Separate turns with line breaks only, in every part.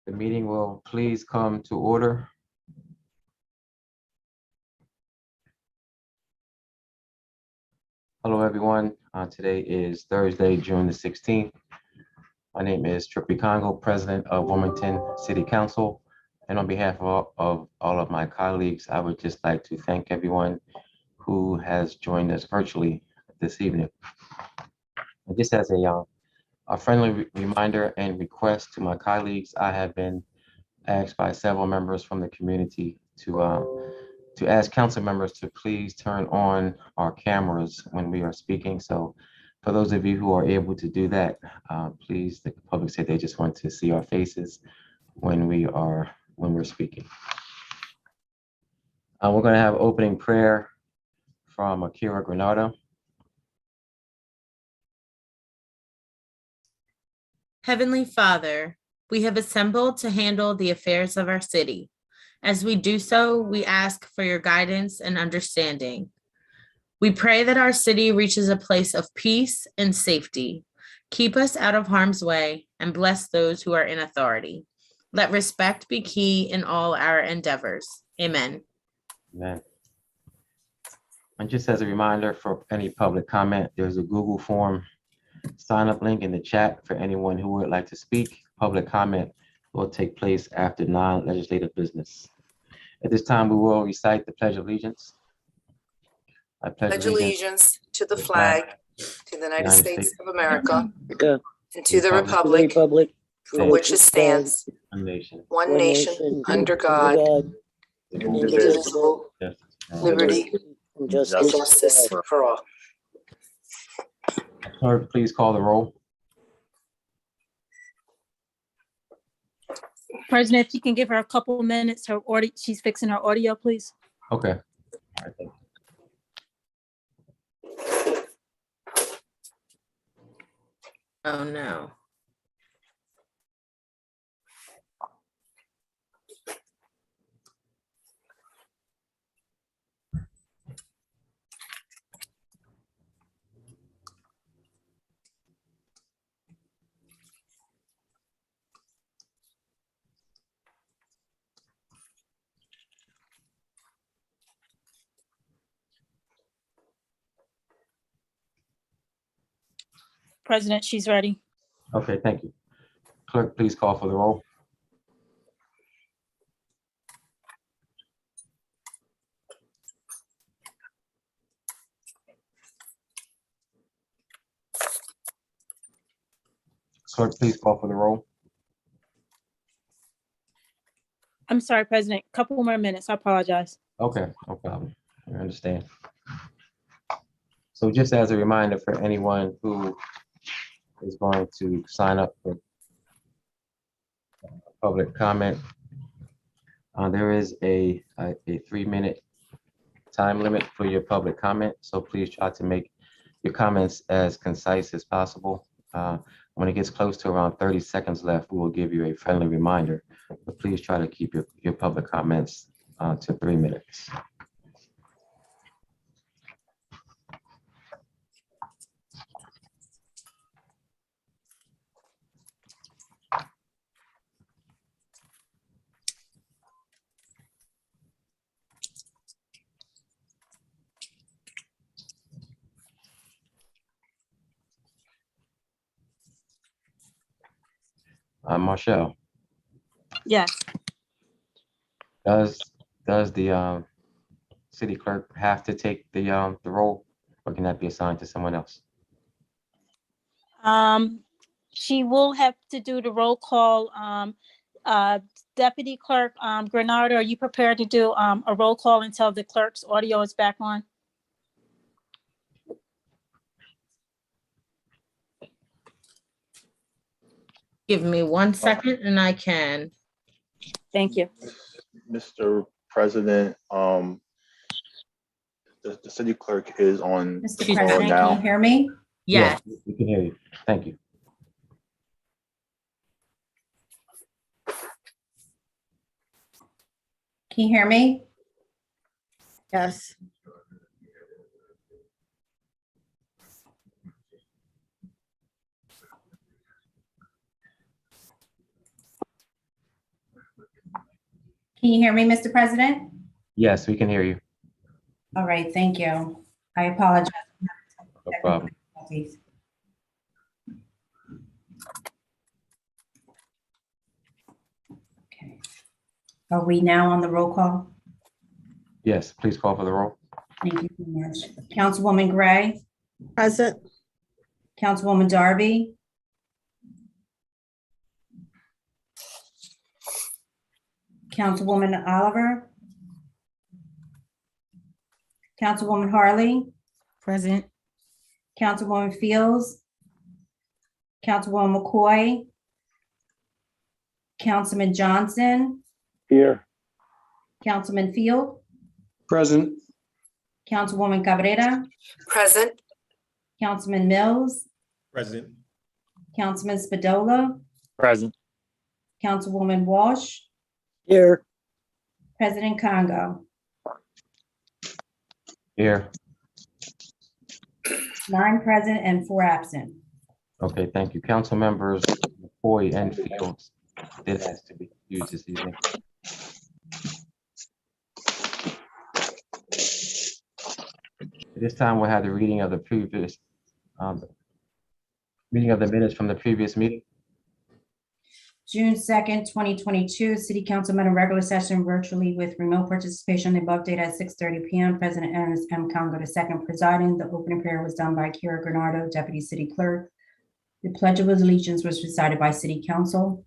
The meeting will please come to order. Hello, everyone. Today is Thursday, June the 16th. My name is Trippy Congo, President of Wilmington City Council. And on behalf of all of my colleagues, I would just like to thank everyone who has joined us virtually this evening. And just as a friendly reminder and request to my colleagues, I have been asked by several members from the community to ask council members to please turn on our cameras when we are speaking. So for those of you who are able to do that, please, the public said they just want to see our faces when we're speaking. We're going to have opening prayer from Akira Granado.
Heavenly Father, we have assembled to handle the affairs of our city. As we do so, we ask for your guidance and understanding. We pray that our city reaches a place of peace and safety. Keep us out of harm's way and bless those who are in authority. Let respect be key in all our endeavors. Amen.
Amen. And just as a reminder, for any public comment, there's a Google form sign-up link in the chat for anyone who would like to speak. Public comment will take place after non-legislative business. At this time, we will recite the Pledge of Allegiance. I
Pledge allegiance to the flag, to the United States of America, and to the republic for which it stands, one nation, under God, indivisible, liberty, and justice for all.
Clerk, please call the roll.
President, if you can give her a couple of minutes, her audio, she's fixing her audio, please.
Okay. All right, thank you.
Oh, no.
President, she's ready.
Okay, thank you. Clerk, please call for the roll. Clerk, please call for the roll.
I'm sorry, President, a couple more minutes. I apologize.
Okay, no problem. I understand. So just as a reminder for anyone who is going to sign up for public comment, there is a 3-minute time limit for your public comment. So please try to make your comments as concise as possible. When it gets close to around 30 seconds left, we will give you a friendly reminder, but please try to keep your public comments to 3 minutes. Marshall,
Yes,
does the city clerk have to take the role, or can that be assigned to someone else?
she will have to do the roll call. Deputy Clerk Granado, are you prepared to do a roll call until the clerk's audio is back on?
Give me 1 second and I can.
Thank you.
Mr. President, the city clerk is on
Mr.
She's
President,
now.
can you hear me?
Yes.
We can hear you. Thank you.
Can you hear me?
Yes.
Can you hear me, Mr. President?
Yes, we can hear you.
All right, thank you. I apologize.
No problem.
Okay. Are we now on the roll call?
Yes, please call for the roll.
Thank you so much. Councilwoman Gray,
Present.
Councilwoman Darby, Councilwoman Oliver, Councilwoman Harley,
Present.
Councilwoman Fields, Councilwoman McCoy, Councilman Johnson,
Here.
Councilman Field,
Present.
Councilwoman Cabrera,
Present.
Councilman Mills,
Present.
Councilman Spadola,
Present.
Councilwoman Walsh,
Here.
President Congo.
Here.
9 present and 4 absent.
Okay, thank you. Council members McCoy and Fields did ask to be used this evening. At this time, we'll have the reading of the minutes from the previous meeting.
June 2nd, 2022, City Council met in regular session virtually with remote participation on the above date at 6:30 p.m. President Ernest M. Congo II presiding. The opening prayer was done by Kira Granardo, Deputy City Clerk. The Pledge of Allegiance was recited by City Council.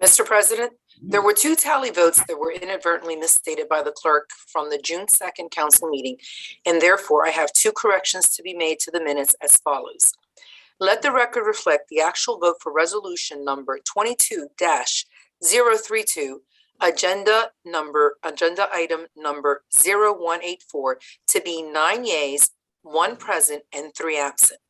Mr. President, there were 2 tally votes that were inadvertently misstated by the clerk from the June 2nd council meeting, and therefore I have 2 corrections to be made to the minutes as follows. Let the record reflect the actual vote for resolution number 22-032, agenda item number 0184 to be 9 yeas, 1 present, and 3 absent.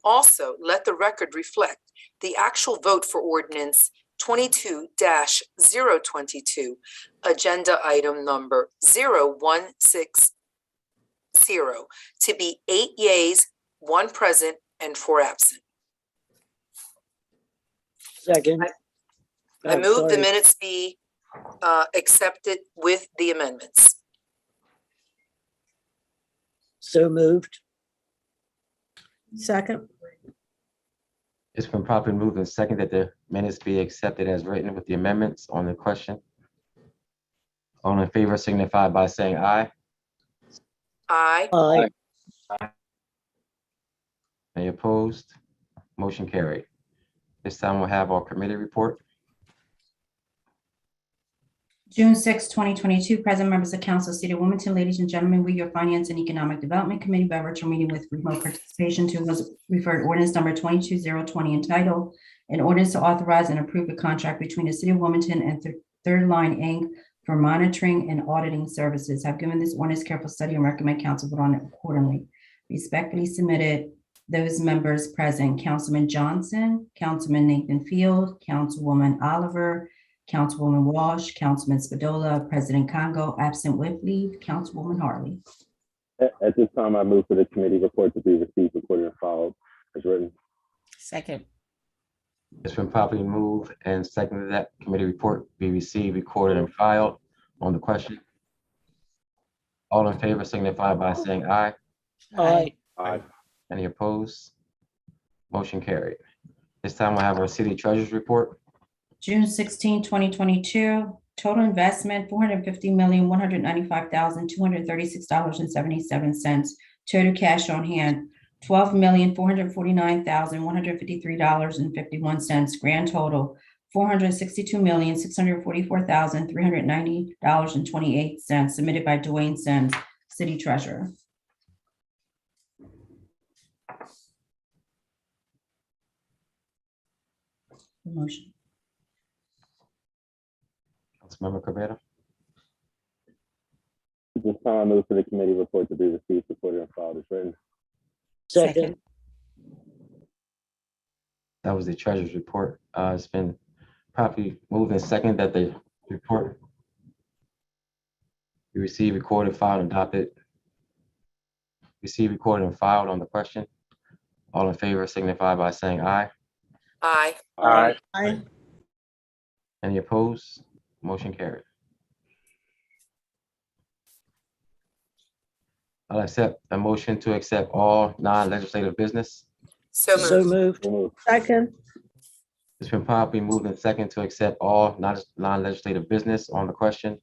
Also, let the record reflect the actual vote for ordinance 22-022, agenda item number 0160 to be 8 yeas, 1 present, and 4 absent.
Second.
I move the minutes be accepted with the amendments.
So moved.
Second.
It's been properly moved and second that the minutes be accepted as written with the amendments on the question. All in favor signify by saying aye.
Aye.
Aye.
Any opposed? Motion carried. This time we'll have our committee report.
June 6, 2022, present members of council, City of Wilmington, ladies and gentlemen, we, your Finance and Economic Development Committee, by virtual meeting with remote participation to was referred ordinance number 22020 entitled, an ordinance to authorize and approve a contract between the City of Wilmington and Third Line Inc. for monitoring and auditing services. Have given this ordinance careful study and recommend council vote on it accordingly. Respectfully submitted, those members present: Councilman Johnson, Councilman Nathan Field, Councilwoman Oliver, Councilwoman Walsh, Councilman Spadola, President Congo, absent with leave, Councilwoman Harley.
At this time, I move for the committee report to be received, recorded, and filed as written.
Second.
It's been properly moved and seconded that committee report be received, recorded, and filed on the question. All in favor signify by saying aye.
Aye.
Aye.
Any opposed? Motion carried. This time we'll have our city treasurer's report.
June 16, 2022, total investment, $450,195,236.77. Total cash on hand, $12,449,153.51. Grand total, $462,644,390.28. Submitted by Dwayne Sims, City Treasurer. Motion.
Councilmember Cabrera.
At this time, I move for the committee report to be received, recorded, and filed as written.
Second.
That was the treasurer's report. It's been properly moved and seconded that the report be received, recorded, filed, and adopted. Received, recorded, and filed on the question. All in favor signify by saying aye.
Aye.
Aye.
Aye.
Any opposed? Motion carried. I'll accept a motion to accept all non-legislative business.
So
So
moved.
moved.
So moved.
second,
It's been properly moved and second to accept all non-legislative business on the question.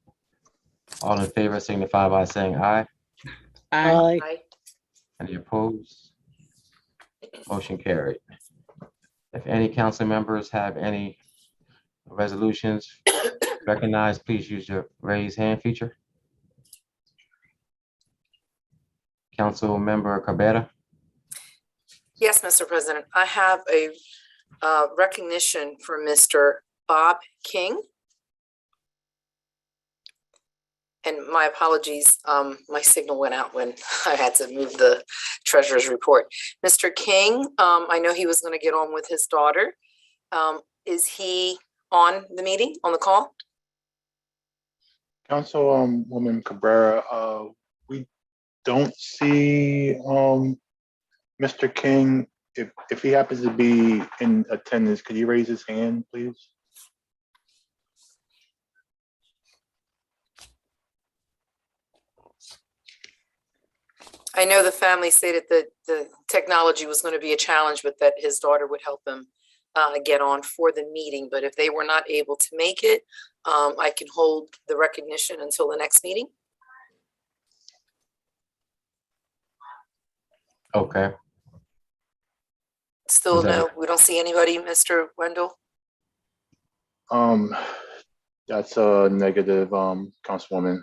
All in favor signify by saying aye.
Aye.
Aye.
Any opposed? Motion carried. If any council members have any resolutions recognized, please use your raise hand feature. Council Member Cabrera.
Yes, Mr. President, I have a recognition for Mr. Bob King. And my apologies, my signal went out when I had to move the treasurer's report. Mr. King, I know he was going to get on with his daughter. Is he on the meeting, on the call?
Councilwoman Cabrera, we don't see Mr. King. If he happens to be in attendance, could you raise his hand, please?
I know the family stated that the technology was going to be a challenge, but that his daughter would help him get on for the meeting. But if they were not able to make it, I can hold the recognition until the next meeting.
Okay.
Still
Is that
no, we don't see anybody, Mr. Wendell.
That's a negative, Councilwoman.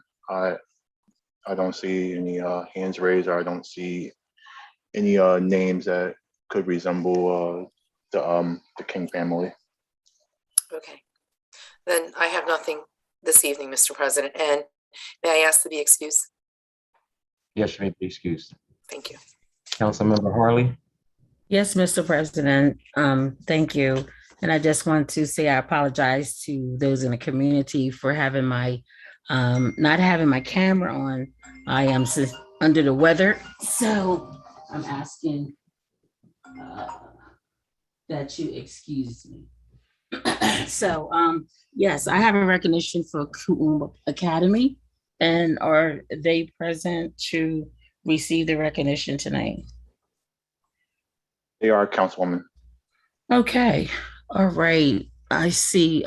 I don't see any hands raised, or I don't see any names that could resemble the King family.
Okay, then I have nothing this evening, Mr. President, and may I ask to be excused?
Yes, you may be excused.
Thank you.
Councilmember Harley.
yes, Mr. President, thank you. And I just want to say I apologize to those in the community for having my, not having my camera on. I am under the weather, so I'm asking that you excuse me. So, yes, I have a recognition for Kuumba Academy, and are they present to receive the recognition tonight?
They are, Councilwoman.
Okay, all right. I see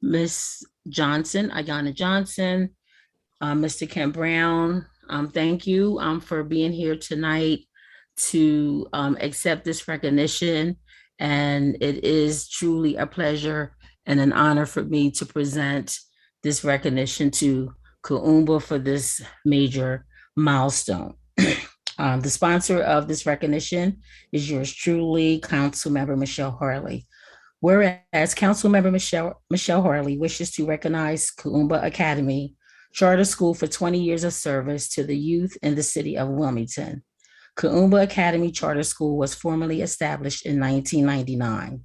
Miss Johnson, Ayana Johnson, Mr. Ken Brown. Thank you for being here tonight to accept this recognition. And it is truly a pleasure and an honor for me to present this recognition to Kuumba for this major milestone. The sponsor of this recognition is yours truly, Councilmember Michelle Harley. Whereas Councilmember Michelle Harley wishes to recognize Kuumba Academy Charter School for 20 years of service to the youth in the city of Wilmington. Kuumba Academy Charter School was formally established in 1999.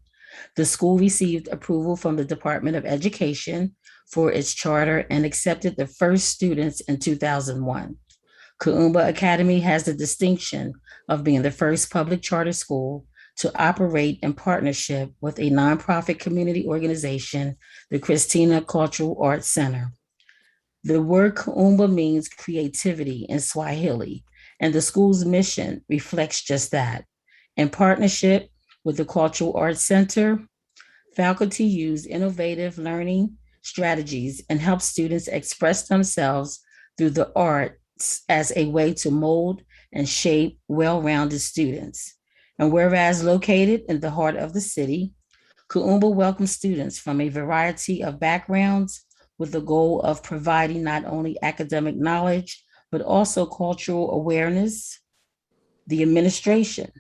The school received approval from the Department of Education for its charter and accepted the first students in 2001. Kuumba Academy has the distinction of being the first public charter school to operate in partnership with a nonprofit community organization, the Christina Cultural Arts Center. The word Kuumba means creativity in Swahili, and the school's mission reflects just that. In partnership with the Cultural Arts Center, faculty use innovative learning strategies and help students express themselves through the arts as a way to mold and shape well-rounded students. And whereas located in the heart of the city, Kuumba welcomes students from a variety of backgrounds with the goal of providing not only academic knowledge, but also cultural awareness. The administration,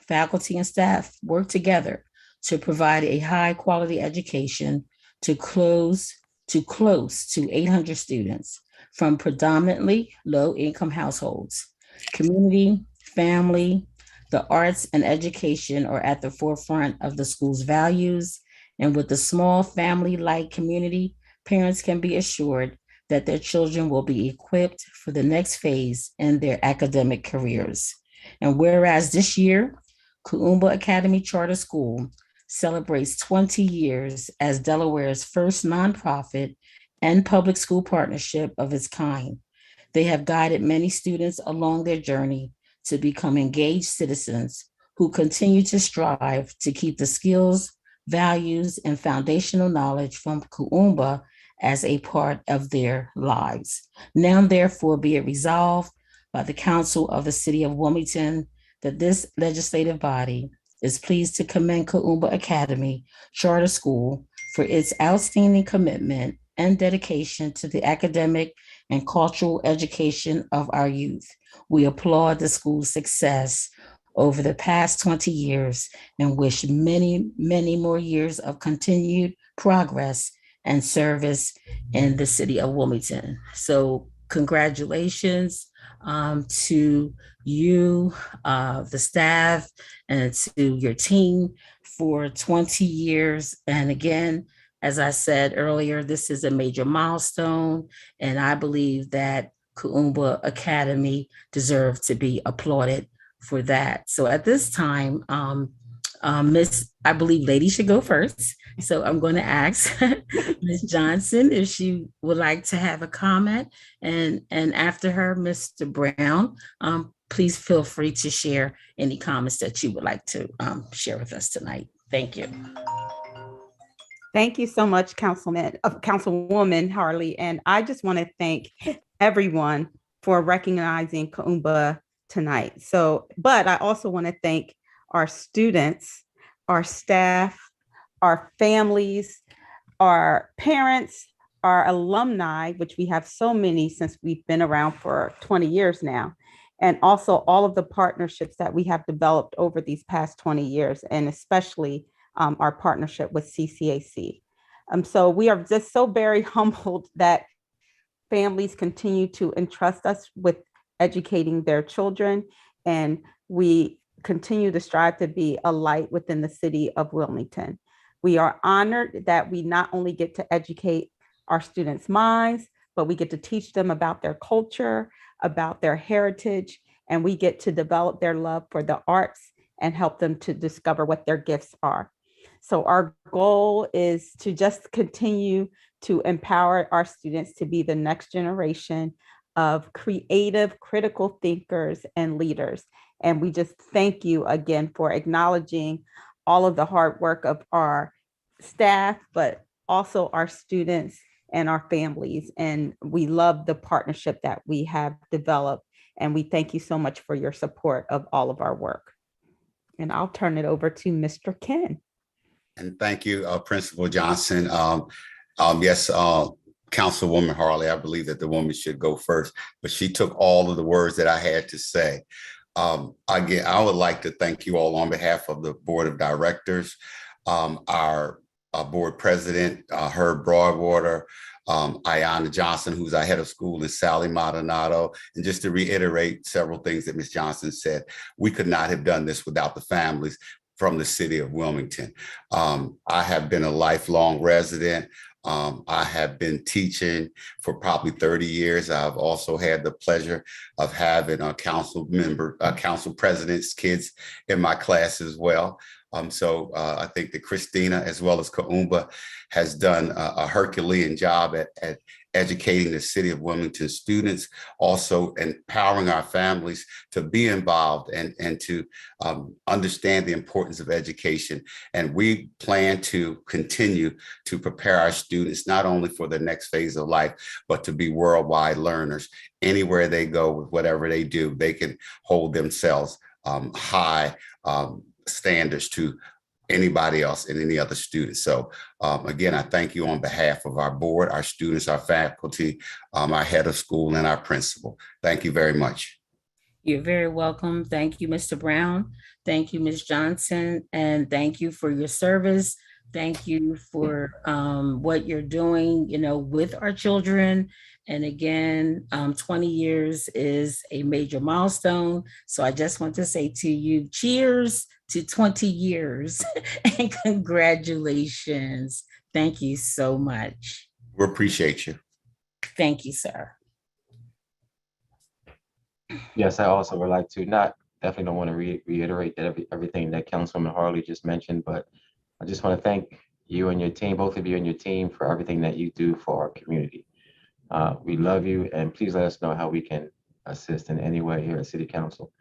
faculty, and staff work together to provide a high quality education to close to 800 students from predominantly low-income households. Community, family, the arts, and education are at the forefront of the school's values. And with the small family-like community, parents can be assured that their children will be equipped for the next phase in their academic careers. And whereas this year, Kuumba Academy Charter School celebrates 20 years as Delaware's first nonprofit and public school partnership of its kind. They have guided many students along their journey to become engaged citizens who continue to strive to keep the skills, values, and foundational knowledge from Kuumba as a part of their lives. Now, therefore, be it resolved by the Council of the City of Wilmington that this legislative body is pleased to commend Kuumba Academy Charter School for its outstanding commitment and dedication to the academic and cultural education of our youth. We applaud the school's success over the past 20 years and wish many, many more years of continued progress and service in the city of Wilmington. So congratulations to you, the staff, and to your team for 20 years. And again, as I said earlier, this is a major milestone, and I believe that Kuumba Academy deserves to be applauded for that. So at this time, I believe ladies should go first. So I'm going to ask Ms. Johnson if she would like to have a comment, and after her, Mr. Brown, please feel free to share any comments that you would like to share with us tonight. Thank you.
Thank you so much, Councilwoman Harley. And I just want to thank everyone for recognizing Kuumba tonight. But I also want to thank our students, our staff, our families, our parents, our alumni, which we have so many since we've been around for 20 years now, and also all of the partnerships that we have developed over these past 20 years, and especially our partnership with CCAC. So we are just so very humbled that families continue to entrust us with educating their children, and we continue to strive to be a light within the city of Wilmington. We are honored that we not only get to educate our students' minds, but we get to teach them about their culture, about their heritage, and we get to develop their love for the arts and help them to discover what their gifts are. So our goal is to just continue to empower our students to be the next generation of creative, critical thinkers and leaders. And we just thank you again for acknowledging all of the hard work of our staff, but also our students and our families. And we love the partnership that we have developed. And we thank you so much for your support of all of our work. And I'll turn it over to Mr. Ken.
And thank you, Principal Johnson. Yes, Councilwoman Harley, I believe that the woman should go first, but she took all of the words that I had to say. Again, I would like to thank you all on behalf of the Board of Directors, our Board President, Herb Broadwater, Ayanna Johnson, who's our head of school, and Sally Maldonado. And just to reiterate several things that Ms. Johnson said, we could not have done this without the families from the city of Wilmington. I have been a lifelong resident. I have been teaching for probably 30 years. I've also had the pleasure of having a council president's kids in my class as well. So I think that Christina, as well as Kuumba, has done a Herculean job at educating the city of Wilmington students, also empowering our families to be involved and to understand the importance of education. And we plan to continue to prepare our students, not only for the next phase of life, but to be worldwide learners. Anywhere they go, with whatever they do, they can hold themselves high standards to anybody else and any other student. So again, I thank you on behalf of our board, our students, our faculty, our head of school, and our principal. Thank you very much.
You're very welcome. Thank you, Mr. Brown. Thank you, Ms. Johnson, and thank you for your service. Thank you for what you're doing, with our children. And again, 20 years is a major milestone. So I just want to say to you, cheers to 20 years and congratulations. Thank you so much.
We appreciate you.
Thank you, sir.
Yes, I also would like to definitely don't want to reiterate that everything that Councilwoman Harley just mentioned, but I just want to thank you and your team, both of you and your team, for everything that you do for our community. We love you, and please let us know how we can assist in any way here at City Council.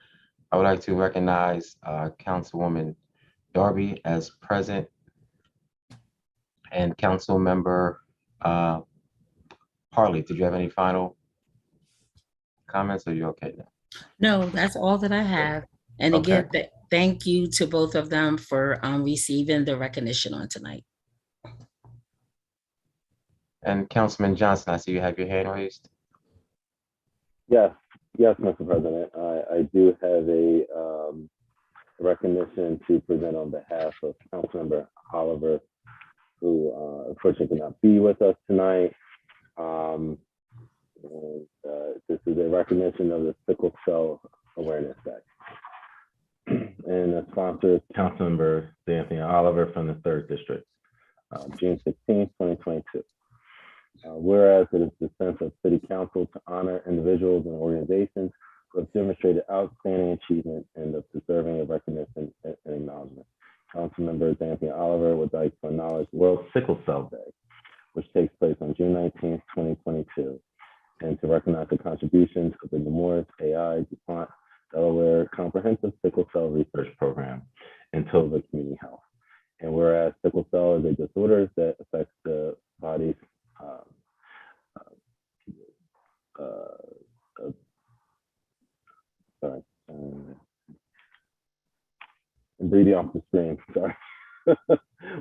I would like to recognize Councilwoman Darby as present, and Council Member Harley. Did you have any final comments, or are you okay now?
No, that's all that I have. And
Okay.
again, thank you to both of them for receiving the recognition on tonight.
And Councilman Johnson, I see you have your hand raised.
Yes, Mr. President. I do have a recognition to present on behalf of Councilmember Oliver, who unfortunately could not be with us tonight. This is a recognition of the Sickle Cell Awareness Day. And the sponsor is Councilmember Anthony Oliver from the 3rd District, June 16, 2022. Whereas it is the sense of City Council to honor individuals and organizations who have demonstrated outstanding achievement and of deserving of recognition and acknowledgement. Councilmember Anthony Oliver would like to acknowledge World Sickle Cell Day, which takes place on June 19, 2022, and to recognize the contributions of the Nemours AI DuPont Delaware Comprehensive Sickle Cell Research Program and Tova Community Health. And whereas sickle cell is a disorder that affects the body's I'm reading off the screen, sorry.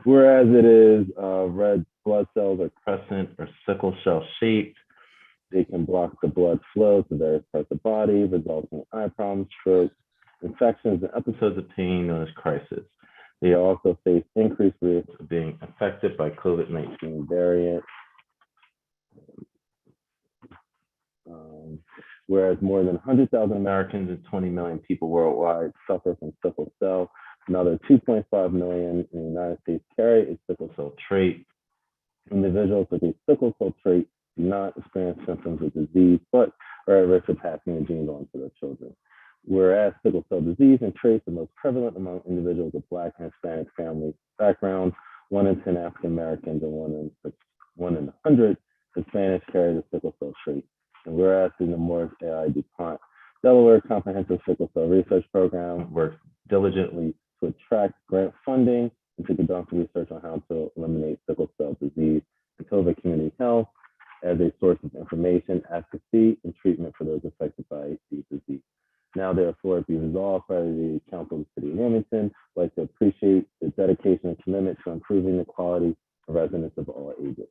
Whereas it is red blood cells are crescent or sickle cell shaped, they can block the blood flow to various parts of the body, resulting in eye problems, strokes, infections, and episodes of pain known as crisis. They also face increased risk of being affected by COVID-19 variant. Whereas more than 100,000 Americans and 20 million people worldwide suffer from sickle cell, another 2.5 million in the United States carry a sickle cell trait. Individuals with a sickle cell trait do not experience symptoms of disease, but are at risk of passing the gene on to their children. Whereas sickle cell disease and traits are most prevalent among individuals with Black and Hispanic family backgrounds, 1 in 10 African Americans and 1 in 100 Hispanics carry the sickle cell trait. And whereas the Nemours AI DuPont Delaware Comprehensive Sickle Cell Research Program works diligently to attract grant funding and to conduct research on how to eliminate sickle cell disease and Tova Community Health as a source of information, advocacy, and treatment for those affected by the disease. Now, therefore, it be resolved by the Council of the City of Wilmington, I'd like to appreciate the dedication and commitment to improving the quality of residents of all ages.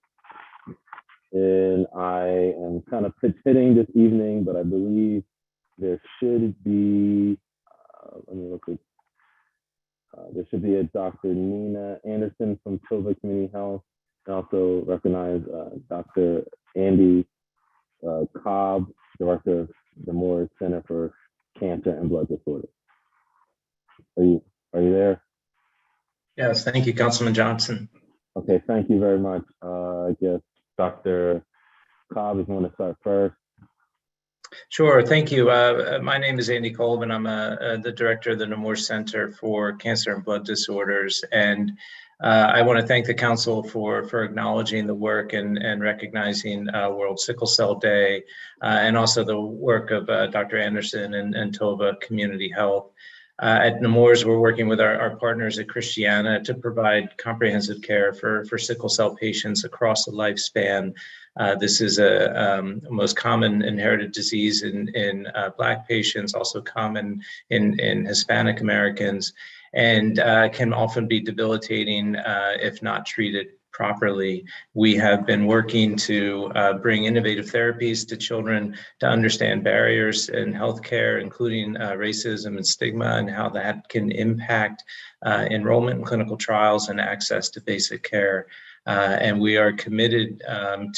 And I am kind of pitch-hitting this evening, but I believe there should be, let me look at, there should be a Dr. Nina Anderson from Tova Community Health, and also recognize Dr. Andy Cobb, Director of the Moore Center for Cancer and Blood Disorders. Are you there?
Yes, thank you, Councilman Johnson.
Okay, thank you very much. I guess Dr. Cobb, if you want to start first.
Sure, thank you. My name is Andy Colvin. I'm the director of the Nemours Center for Cancer and Blood Disorders. And I want to thank the council for acknowledging the work and recognizing World Sickle Cell Day, and also the work of Dr. Anderson and Tova Community Health. At Nemours, we're working with our partners at Christiana to provide comprehensive care for sickle cell patients across the lifespan. This is a most common inherited disease in Black patients, also common in Hispanic Americans, and can often be debilitating if not treated properly. We have been working to bring innovative therapies to children to understand barriers in healthcare, including racism and stigma, and how that can impact enrollment in clinical trials and access to basic care. And we are committed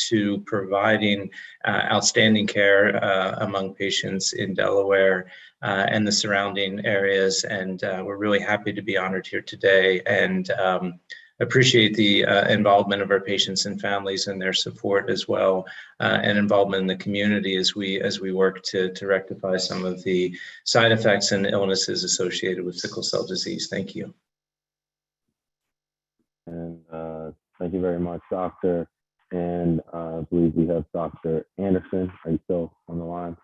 to providing outstanding care among patients in Delaware and the surrounding areas. And we're really happy to be honored here today, and appreciate the involvement of our patients and families and their support as well, and involvement in the community as we work to rectify some of the side effects and illnesses associated with sickle cell disease. Thank you.
And thank you very much, Doctor. And I believe we have Dr. Anderson. Are you still on the line?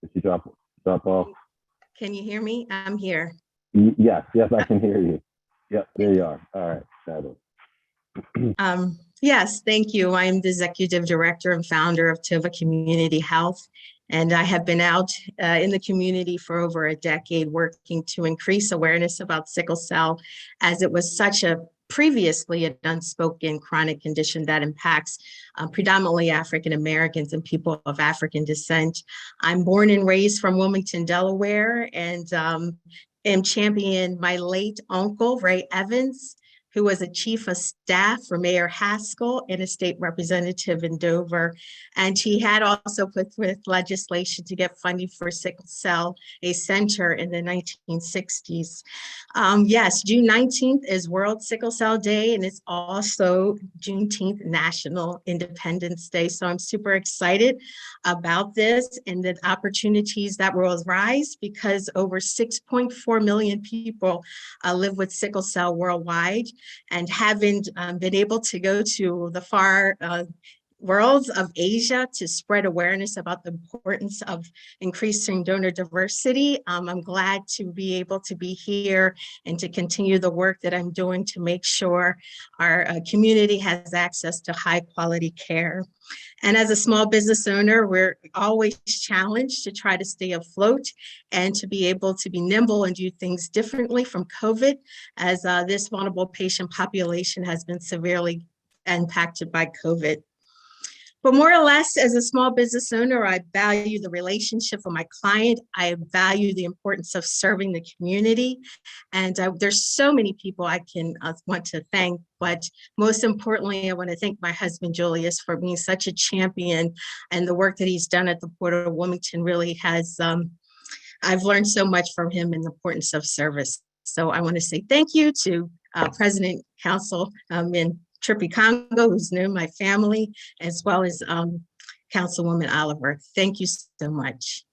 Did you drop off?
Can you hear me? I'm here.
Yes, I can hear you. Yep, there you are. All right, fabulous.
Yes, thank you. I am the Executive Director and founder of Tova Community Health, and I have been out in the community for over a decade working to increase awareness about sickle cell, as it was such a previously an unspoken chronic condition that impacts predominantly African Americans and people of African descent. I'm born and raised from Wilmington, Delaware, and am championing my late uncle, Ray Evans, who was a chief of staff for Mayor Haskell and a state representative in Dover. And he had also put forth legislation to get funding for sickle cell, a center in the 1960s. Yes, June 19th is World Sickle Cell Day, and it's also Juneteenth National Independence Day. So I'm super excited about this and the opportunities that will arise, because over 6.4 million people live with sickle cell worldwide. And having been able to go to the far worlds of Asia to spread awareness about the importance of increasing donor diversity, I'm glad to be able to be here and to continue the work that I'm doing to make sure our community has access to high quality care. And as a small business owner, we're always challenged to try to stay afloat and to be able to be nimble and do things differently from COVID, as this vulnerable patient population has been severely impacted by COVID. But more or less, as a small business owner, I value the relationship with my client. I value the importance of serving the community. And there's so many people I can want to thank, but most importantly, I want to thank my husband, Julius, for being such a champion, and the work that he's done at the Port of Wilmington really has, I've learned so much from him in the importance of service. So I want to say thank you to President Council and Trippy Congo, who's known my family, as well as Councilwoman Oliver. Thank you so much.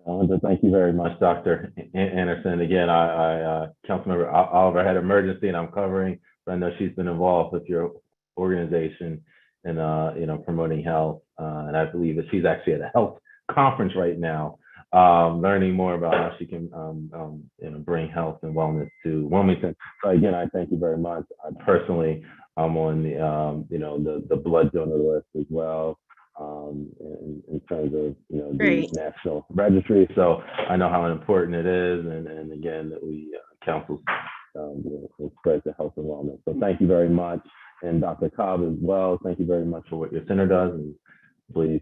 Thank you very much, Dr. Anderson. Again, Councilmember Oliver had emergency, and I'm covering, but I know she's been involved with your organization in promoting health, and I believe that she's actually at a health conference right now, learning more about how she can bring health and wellness to Wilmington. So again, I thank you very much. I personally, I'm on the blood donor list as well, in terms of the national registry. So I know how important it is, and again that we council spread the health and wellness. So thank you very much, and Dr. Cobb as well. Thank you very much for what your center does, and please,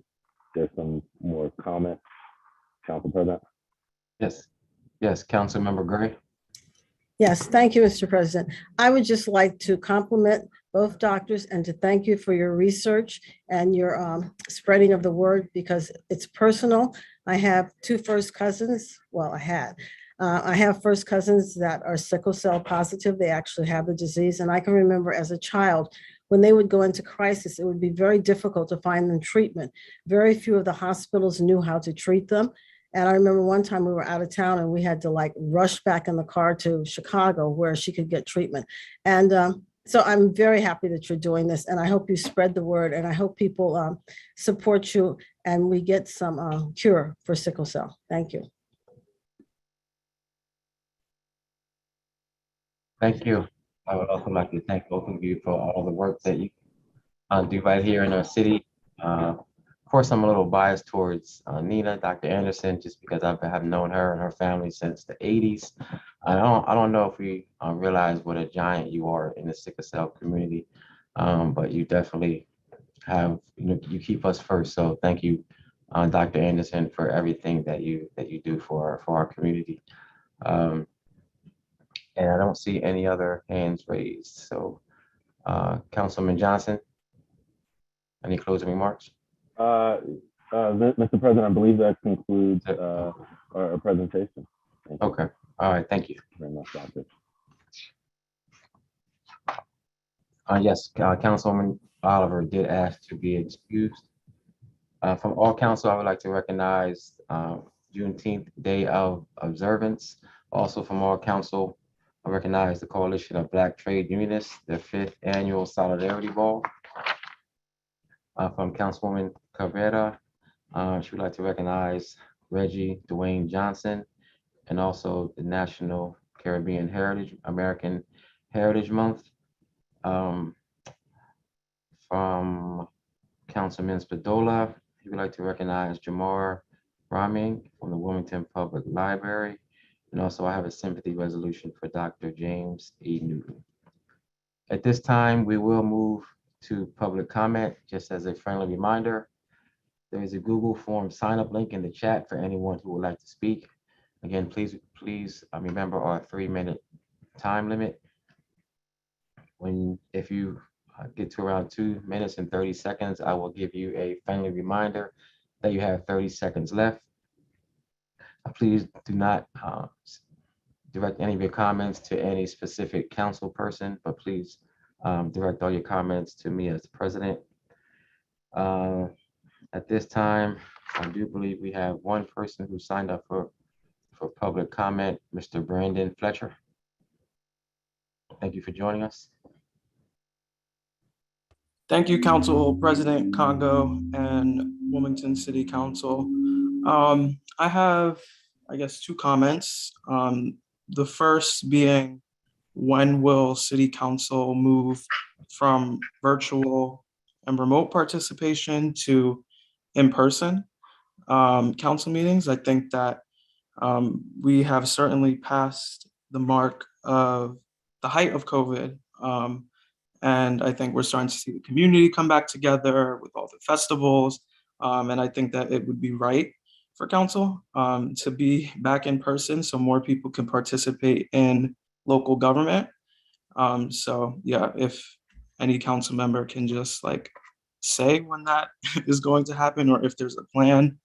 there's some more comments. Council President.
Yes, Council Member Gray.
Yes, thank you, Mr. President. I would just like to compliment both doctors and to thank you for your research and your spreading of the word, because it's personal. I have two first cousins. Well, I have first cousins that are sickle cell positive. They actually have the disease. And I can remember as a child, when they would go into crisis, it would be very difficult to find them treatment. Very few of the hospitals knew how to treat them. And I remember one time we were out of town and we had to rush back in the car to Chicago where she could get treatment. And so I'm very happy that you're doing this, and I hope you spread the word, and I hope people support you and we get some cure for sickle cell. Thank you.
Thank you. I would also like to thank both of you for all the work that you do right here in our city. Of course, I'm a little biased towards Nina, Dr. Anderson, just because I have known her and her family since the 80s. I don't know if we realize what a giant you are in the sickle cell community, but you definitely have, you keep us first. So thank you, Dr. Anderson, for everything that you do for our community. And I don't see any other hands raised. So Councilman Johnson, any closing remarks?
Mr. President, I believe that concludes our presentation.
Okay. All right. Thank you
very much, Doctor.
Yes, Councilwoman Oliver did ask to be excused. From all council, I would like to recognize Juneteenth Day of Observance. Also from our council, I recognize the Coalition of Black Trade Unionists, their 5th Annual Solidarity Ball. From Councilwoman Cabrera, she would like to recognize Reggie Dwayne Johnson, and also the National Caribbean Heritage, American Heritage Month. From Councilman Spadola, he would like to recognize Jamar Raming from the Wilmington Public Library. And also I have a sympathy resolution for Dr. James E. Newton. At this time, we will move to public comment. Just as a friendly reminder, there is a Google form sign-up link in the chat for anyone who would like to speak. Again, please remember our 3-minute time limit. If you get to around 2 minutes and 30 seconds, I will give you a friendly reminder that you have 30 seconds left. Please do not direct any of your comments to any specific council person, but please direct all your comments to me as the president. At this time, I do believe we have one person who signed up for public comment, Mr. Brandon Fletcher. Thank you for joining us.
Thank you, Council President Congo and Wilmington City Council. I have, I guess, 2 comments. The first being, when will City Council move from virtual and remote participation to in-person council meetings? I think that we have certainly passed the mark of the height of COVID. And I think we're starting to see the community come back together with all the festivals. And I think that it would be right for council to be back in person so more people can participate in local government. So yeah, if any council member can just say when that is going to happen, or if there's a plan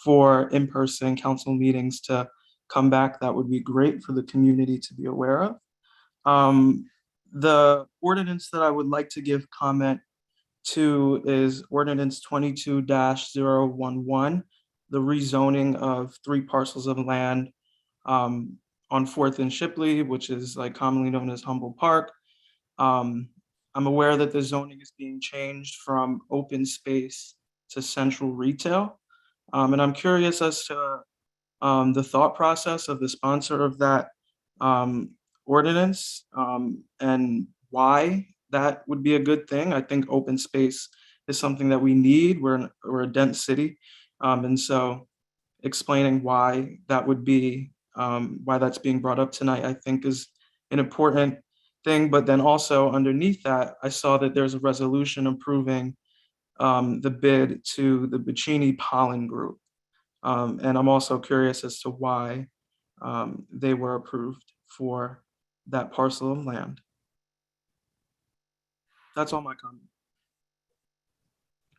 for in-person council meetings to come back, that would be great for the community to be aware of. The ordinance that I would like to give comment to is Ordinance 22-011, the rezoning of 3 parcels of land on 4th and Shipley, which is commonly known as Humboldt Park. I'm aware that the zoning is being changed from open space to central retail. And I'm curious as to the thought process of the sponsor of that ordinance and why that would be a good thing. I think open space is something that we need. We're a dense city. And so explaining why that would be, why that's being brought up tonight, I think is an important thing. But then also underneath that, I saw that there's a resolution approving the bid to the Bacini Pollen Group. And I'm also curious as to why they were approved for that parcel of land. That's all my comment.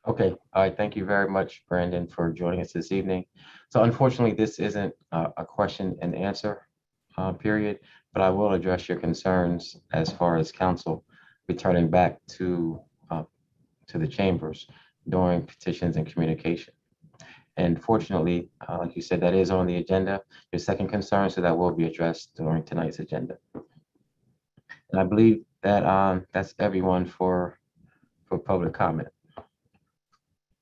Okay, all right, thank you very much, Brandon, for joining us this evening. So unfortunately, this isn't a question and answer period, but I will address your concerns as far as council returning back to the chambers during petitions and communication. And fortunately, like you said, that is on the agenda. Your second concern, so that will be addressed during tonight's agenda. And I believe that that's everyone for public comment.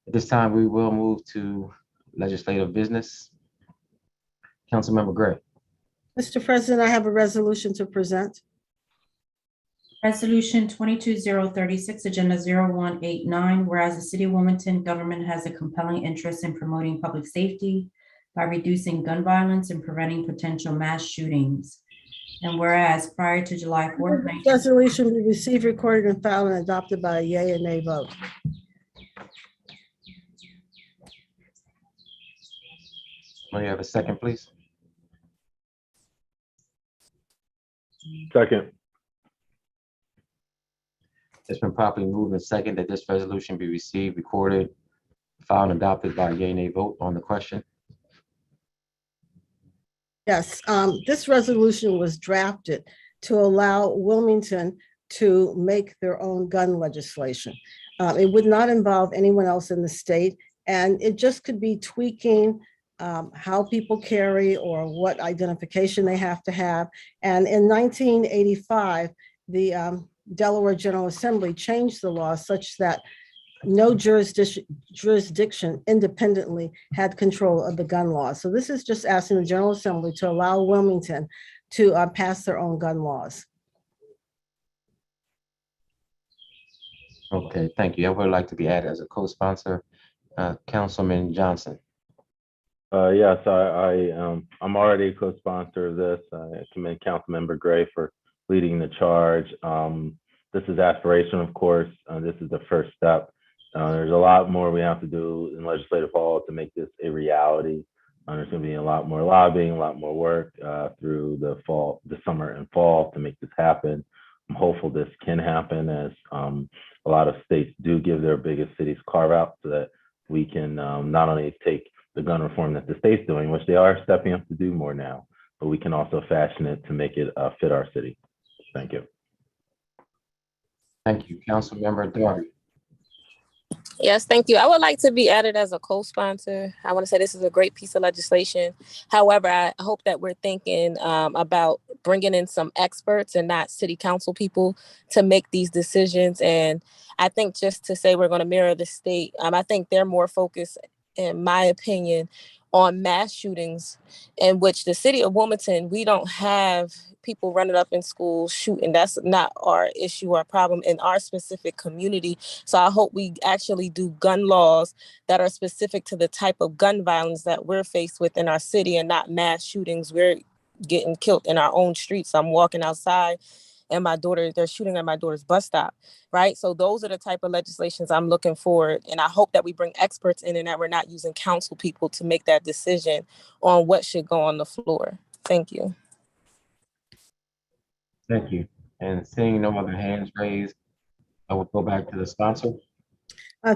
At this time, we will move to legislative business. Councilmember Gray.
Mr. President, I have a resolution to present.
Resolution 22036, Agenda 0189, whereas the City of Wilmington government has a compelling interest in promoting public safety by reducing gun violence and preventing potential mass shootings. And whereas prior to July 4th,
resolution be received, recorded, and filed and adopted by a yea and nay vote.
May I have a second, please?
Second.
It's been properly moved and second that this resolution be received, recorded, filed, and adopted by a yea and nay vote on the question.
Yes, this resolution was drafted to allow Wilmington to make their own gun legislation. It would not involve anyone else in the state, and it just could be tweaking how people carry or what identification they have to have. And in 1985, the Delaware General Assembly changed the law such that no jurisdiction independently had control of the gun law. So this is just asking the General Assembly to allow Wilmington to pass their own gun laws.
Okay, thank you. I would like to be added as a co-sponsor, Councilman Johnson.
Yes, I'm already a co-sponsor of this. I commend Councilmember Gray for leading the charge. This is aspiration, of course. This is the first step. There's a lot more we have to do in legislative hall to make this a reality. There's going to be a lot more lobbying, a lot more work through the summer and fall to make this happen. I'm hopeful this can happen, as a lot of states do give their biggest cities carve out, so that we can not only take the gun reform that the state's doing, which they are stepping up to do more now, but we can also fashion it to make it fit our city. Thank you.
Thank you. Councilmember Darby.
Yes, thank you. I would like to be added as a co-sponsor. I want to say this is a great piece of legislation. However, I hope that we're thinking about bringing in some experts and not city council people to make these decisions. And I think just to say we're going to mirror the state, I think they're more focused, in my opinion, on mass shootings, in which the city of Wilmington, we don't have people running up in schools shooting. That's not our issue or problem in our specific community. So I hope we actually do gun laws that are specific to the type of gun violence that we're faced with in our city, and not mass shootings. We're getting killed in our own streets. I'm walking outside and they're shooting at my daughter's bus stop, right? So those are the type of legislations I'm looking for. And I hope that we bring experts in and that we're not using council people to make that decision on what should go on the floor. Thank you.
Thank you. And seeing no other hands raised, I will go back to the sponsor.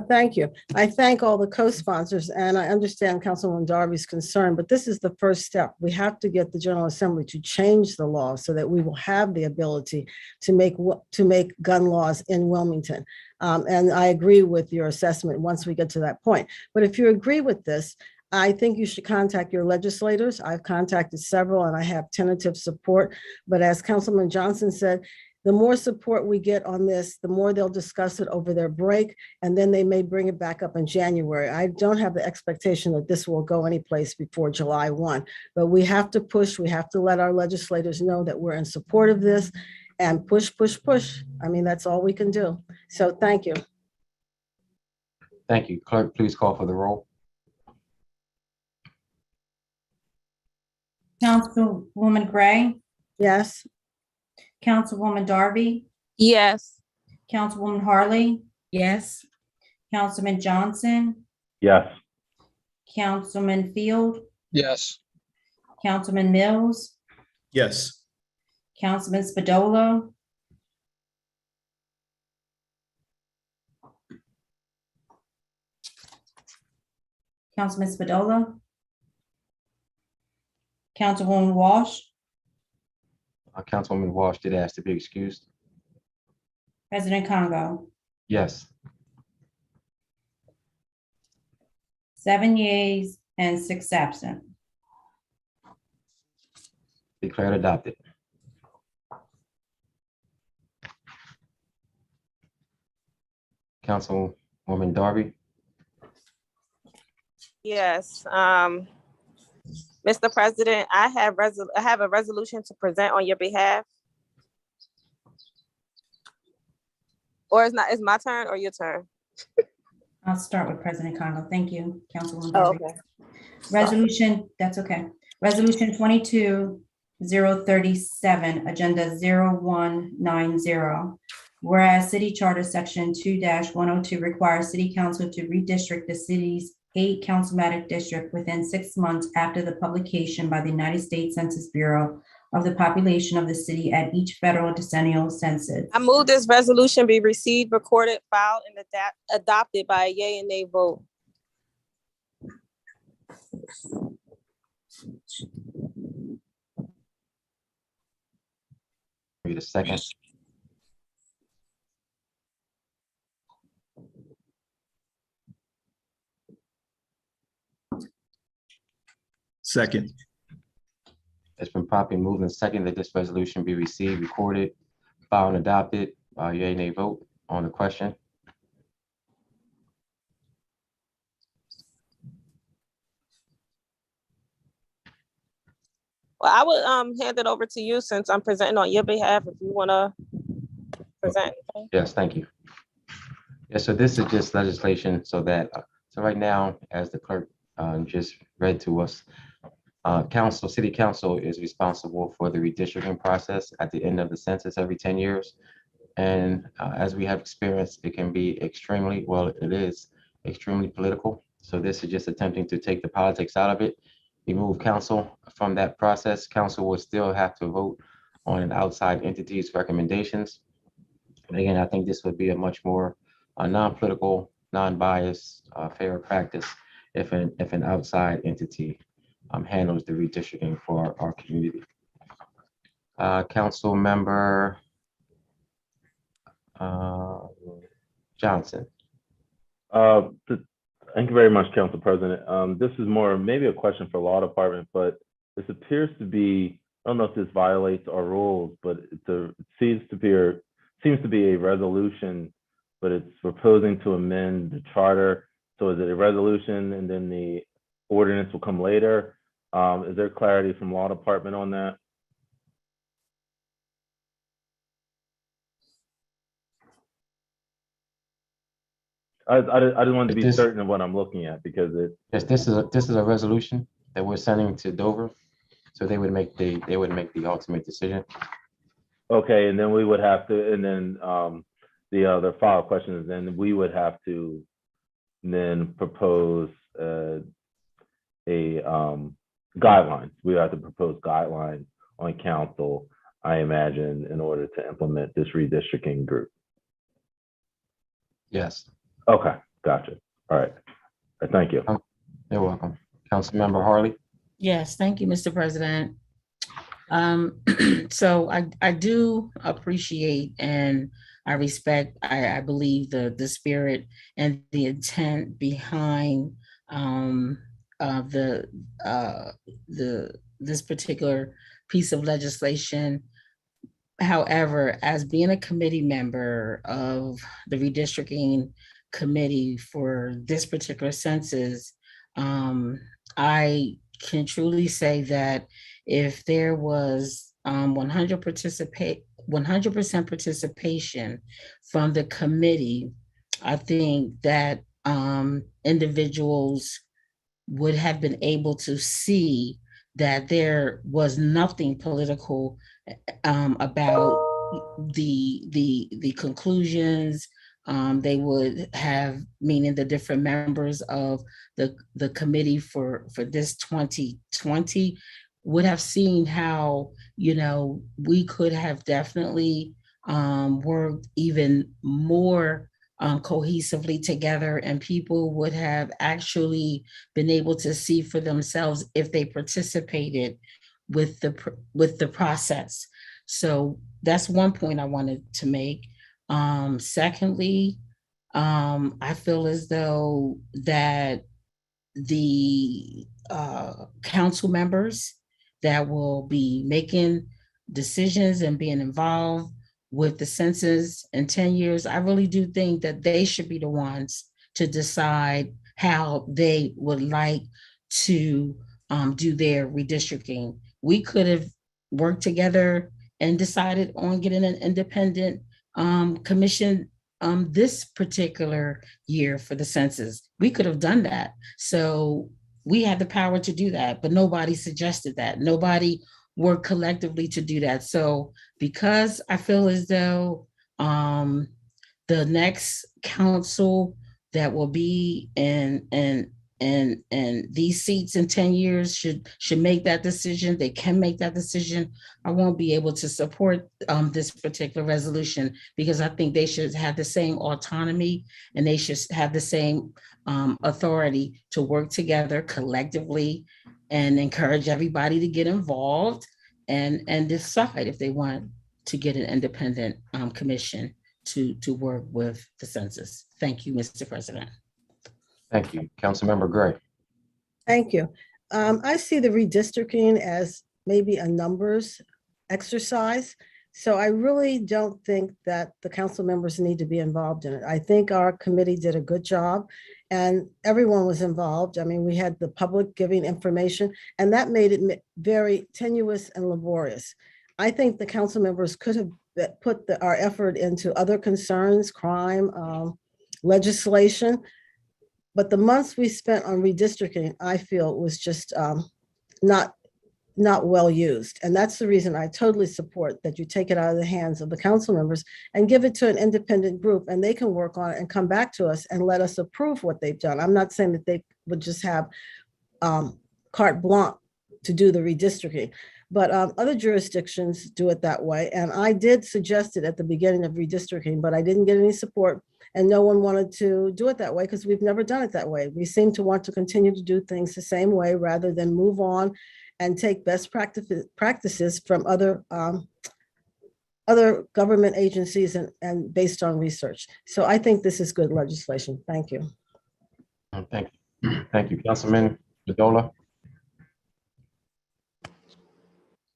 Thank you. I thank all the co-sponsors, and I understand Councilwoman Darby's concern, but this is the first step. We have to get the General Assembly to change the law so that we will have the ability to make gun laws in Wilmington. And I agree with your assessment once we get to that point. But if you agree with this, I think you should contact your legislators. I've contacted several and I have tentative support. But as Councilman Johnson said, the more support we get on this, the more they'll discuss it over their break, and then they may bring it back up in January. I don't have the expectation that this will go anyplace before July 1, but we have to push. We have to let our legislators know that we're in support of this, and push, push, push. I mean, that's all we can do. So thank you.
Thank you. Clerk, please call for the roll.
Councilwoman Gray,
Yes.
Councilwoman Darby,
Yes.
Councilwoman Harley,
Yes.
Councilman Johnson,
Yes.
Councilman Field,
Yes.
Councilman Mills,
Yes.
Councilman Spadola, Councilman Spadola, Councilwoman Walsh,
Councilwoman Walsh did ask to be excused.
President Congo.
Yes.
7 yeas and 6 absent.
Declared adopted. Councilwoman Darby.
Yes. Mr. President, I have a resolution to present on your behalf. Or it's my turn or your turn?
I'll start with President Congo. Thank you, Councilwoman
Oh,
Darby.
okay.
Resolution, that's okay. Resolution 22-037, Agenda 0190. Whereas City Charter Section 2-102 requires City Council to redistrict the city's 8 councilmatic district within 6 months after the publication by the United States Census Bureau of the population of the city at each federal decennial census.
I move this resolution be received, recorded, filed, and adopted by a yea and nay vote.
Wait a second.
Second.
It's been properly moved and second that this resolution be received, recorded, filed, and adopted. Yea, nay vote on the question.
Well, I would hand it over to you since I'm presenting on your behalf. If you want to present. Okay.
Yes, thank you. Yeah, so this is just legislation so that, so right now, as the clerk just read to us, city council is responsible for the redistricting process at the end of the census every 10 years. And as we have experienced, it can be extremely, well, it is extremely political. So this is just attempting to take the politics out of it, remove council from that process. Council will still have to vote on an outside entity's recommendations. And again, I think this would be a much more non-political, non-biased, fair practice if an outside entity handles the redistricting for our community. Council member Johnson.
Thank you very much, Council President. This is more maybe a question for law department, but this appears to be, I don't know if this violates our rules, but it seems to be a resolution, but it's proposing to amend the charter. So is it a resolution and then the ordinance will come later? Is there clarity from law department on that? I just wanted to be certain of what I'm looking at because it.
Yes, this is a resolution that we're sending to Dover, so they would make the ultimate decision.
Okay, and then we would have to, and then the other follow-up question is then we would have to then propose guidelines. We have to propose guidelines on council, I imagine, in order to implement this redistricting group.
Yes.
Okay, gotcha. All right. Thank you.
You're welcome. Councilmember Harley.
Yes, thank you, Mr. President. So I do appreciate and I respect, I believe the spirit and the intent behind this particular piece of legislation. However, as being a committee member of the redistricting committee for this particular census, I can truly say that if there was 100% participation from the committee, I think that individuals would have been able to see that there was nothing political about the conclusions. They would have, meaning the different members of the committee for this 2020 would have seen how, we could have definitely worked even more cohesively together, and people would have actually been able to see for themselves if they participated with the process. So that's one point I wanted to make. Secondly, I feel as though that the council members that will be making decisions and being involved with the census in 10 years, I really do think that they should be the ones to decide how they would like to do their redistricting. We could have worked together and decided on getting an independent commission this particular year for the census. We could have done that. So we had the power to do that, but nobody suggested that. Nobody worked collectively to do that. So because I feel as though the next council that will be in these seats in 10 years should make that decision. They can make that decision. I won't be able to support this particular resolution because I think they should have the same autonomy and they should have the same authority to work together collectively and encourage everybody to get involved and decide if they want to get an independent commission to work with the census. Thank you, Mr. President.
Thank you. Councilmember Gray.
Thank you. I see the redistricting as maybe a numbers exercise. So I really don't think that the council members need to be involved in it. I think our committee did a good job and everyone was involved. I mean, we had the public giving information and that made it very tenuous and laborious. I think the council members could have put our effort into other concerns, crime, legislation. But the months we spent on redistricting, I feel was just not well used. And that's the reason I totally support that you take it out of the hands of the council members and give it to an independent group and they can work on it and come back to us and let us approve what they've done. I'm not saying that they would just have carte blanche to do the redistricting, but other jurisdictions do it that way. And I did suggest it at the beginning of redistricting, but I didn't get any support and no one wanted to do it that way because we've never done it that way. We seem to want to continue to do things the same way rather than move on and take best practices from other government agencies and based on research. So I think this is good legislation. Thank you.
Thank you. Thank you, Councilman Dola.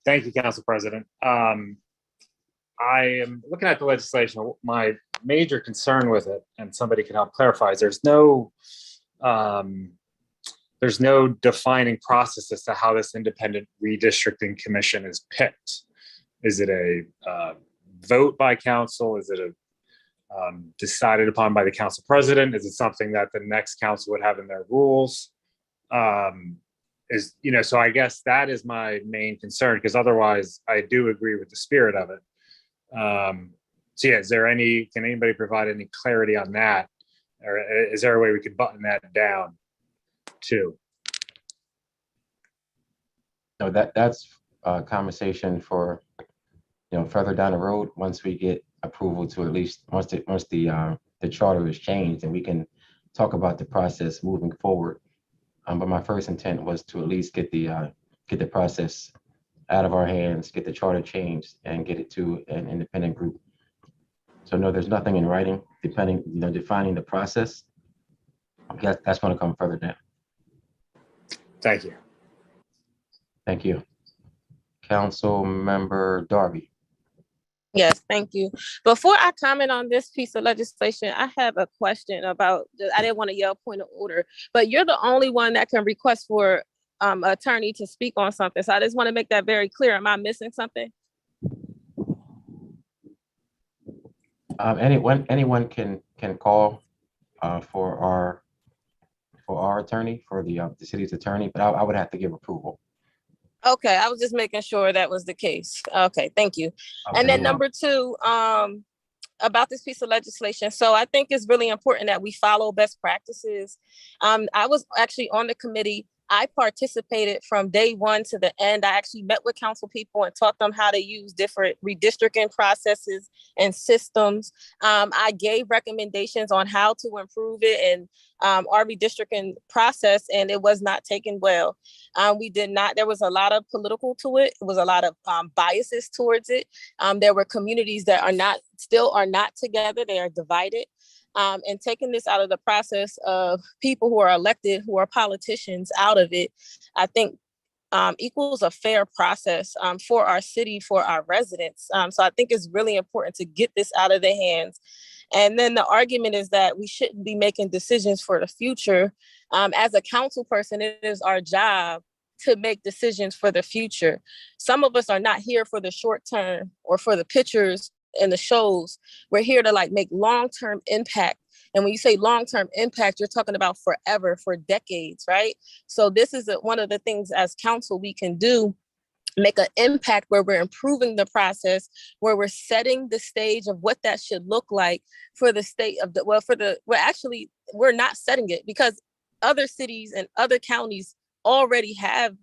Thank you, Council President. I am looking at the legislation. My major concern with it, and somebody can help clarify, is there's no defining process as to how this independent redistricting commission is picked. Is it a vote by council? Is it a decided upon by the council president? Is it something that the next council would have in their rules? So I guess that is my main concern, because otherwise I do agree with the spirit of it. So yeah, can anybody provide any clarity on that? Or is there a way we could button that down too?
No, that's a conversation for, further down the road, once we get approval to at least, once the charter is changed, and we can talk about the process moving forward. But my first intent was to at least get the process out of our hands, get the charter changed, and get it to an independent group. So no, there's nothing in writing, defining the process. That's going to come further down.
Thank you.
Thank you. Council Member Darby.
Yes, thank you. Before I comment on this piece of legislation, I have a question about, I didn't want to yell point of order, but you're the only one that can request for attorney to speak on something. So I just want to make that very clear. Am I missing something?
Anyone can call for our attorney, for the city's attorney, but I would have to give approval.
Okay, I was just making sure that was the case. Okay, thank you. Okay, and then number two, about this piece of legislation. So I think it's really important that we follow best practices. I was actually on the committee. I participated from day one to the end. I actually met with council people and taught them how to use different redistricting processes and systems. I gave recommendations on how to improve it and our redistricting process, and it was not taken well. There was a lot of political to it. It was a lot of biases towards it. There were communities that still are not together. They are divided. And taking this out of the process of people who are elected, who are politicians, out of it, I think equals a fair process for our city, for our residents. So I think it's really important to get this out of their hands. And then the argument is that we shouldn't be making decisions for the future. As a council person, it is our job to make decisions for the future. Some of us are not here for the short term or for the pictures and the shows. We're here to make long-term impact. And when you say long-term impact, you're talking about forever, for decades, right? So this is one of the things as council we can do, make an impact where we're improving the process, where we're setting the stage of what that should look like for the state of we're not setting it, because other cities and other counties already have,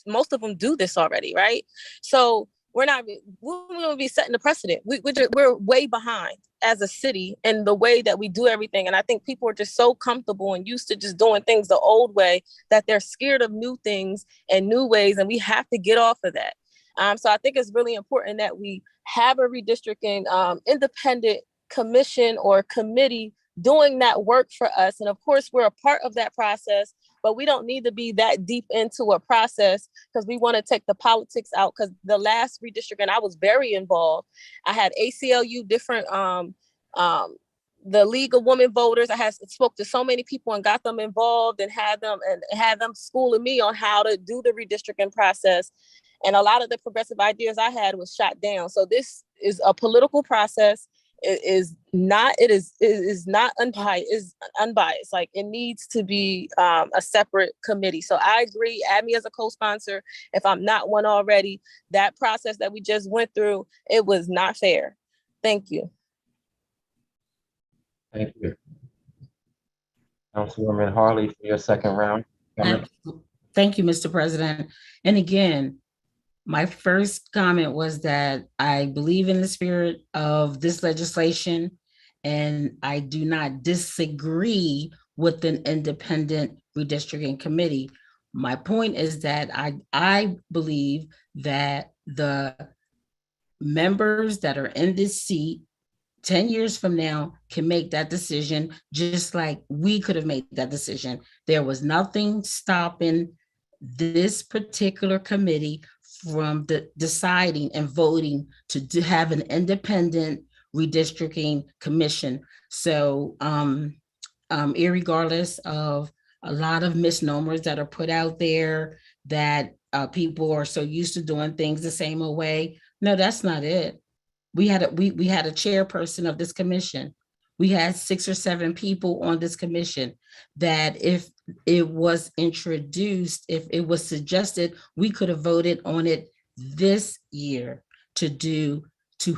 most of them do this already, right? So we won't be setting the precedent. We're way behind as a city in the way that we do everything. And I think people are just so comfortable and used to just doing things the old way that they're scared of new things and new ways. And we have to get off of that. So I think it's really important that we have a redistricting independent commission or committee doing that work for us. And of course, we're a part of that process, but we don't need to be that deep into a process because we want to take the politics out. Because the last redistricting, I was very involved. I had ACLU, different, the League of Women Voters. I had spoke to so many people and got them involved and had them schooling me on how to do the redistricting process. And a lot of the progressive ideas I had was shot down. So this is a political process. It is not unbiased. Like, it needs to be a separate committee. So I agree, add me as a co-sponsor if I'm not one already. That process that we just went through, it was not fair. Thank you.
Thank you. Councilwoman Harley for your second round.
Thank you, Mr. President. And again, my first comment was that I believe in the spirit of this legislation, and I do not disagree with an independent redistricting committee. My point is that I believe that the members that are in this seat 10 years from now can make that decision, just like we could have made that decision. There was nothing stopping this particular committee from deciding and voting to have an independent redistricting commission. So irregardless of a lot of misnomers that are put out there that people are so used to doing things the same way, no, that's not it. We had a chairperson of this commission. We had 6 or 7 people on this commission that if it was introduced, if it was suggested, we could have voted on it this year to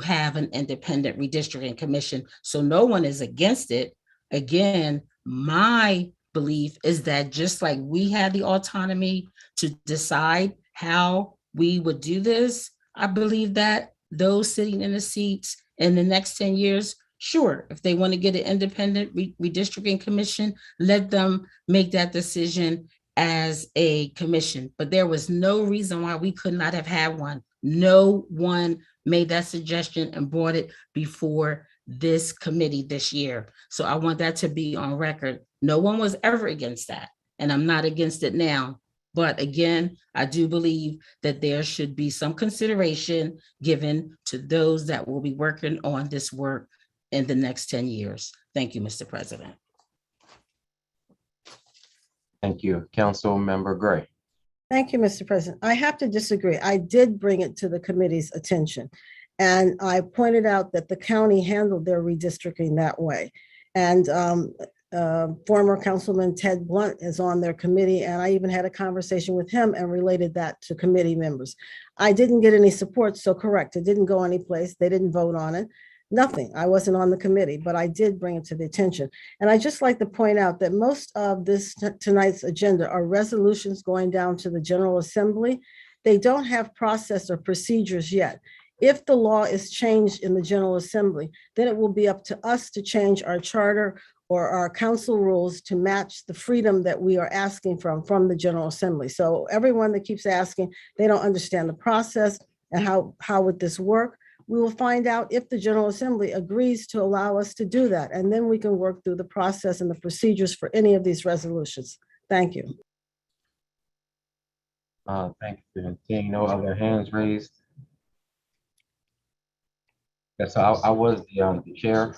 have an independent redistricting commission. So no one is against it. Again, my belief is that just like we had the autonomy to decide how we would do this, I believe that those sitting in the seats in the next 10 years, sure, if they want to get an independent redistricting commission, let them make that decision as a commission. But there was no reason why we could not have had one. No one made that suggestion and brought it before this committee this year. So I want that to be on record. No one was ever against that, and I'm not against it now. But again, I do believe that there should be some consideration given to those that will be working on this work in the next 10 years. Thank you, Mr. President.
Thank you. Councilmember Gray.
Thank you, Mr. President. I have to disagree. I did bring it to the committee's attention, and I pointed out that the county handled their redistricting that way. And former Councilman Ted Blunt is on their committee, and I even had a conversation with him and related that to committee members. I didn't get any support, so correct, it didn't go anyplace. They didn't vote on it. Nothing. I wasn't on the committee, but I did bring it to the attention. And I just like to point out that most of this tonight's agenda are resolutions going down to the General Assembly. They don't have process or procedures yet. If the law is changed in the General Assembly, then it will be up to us to change our charter or our council rules to match the freedom that we are asking from the General Assembly. So everyone that keeps asking, they don't understand the process and how would this work? We will find out if the General Assembly agrees to allow us to do that, and then we can work through the process and the procedures for any of these resolutions. Thank you.
Thank you. Seeing no other hands raised. Yeah, so I was the chair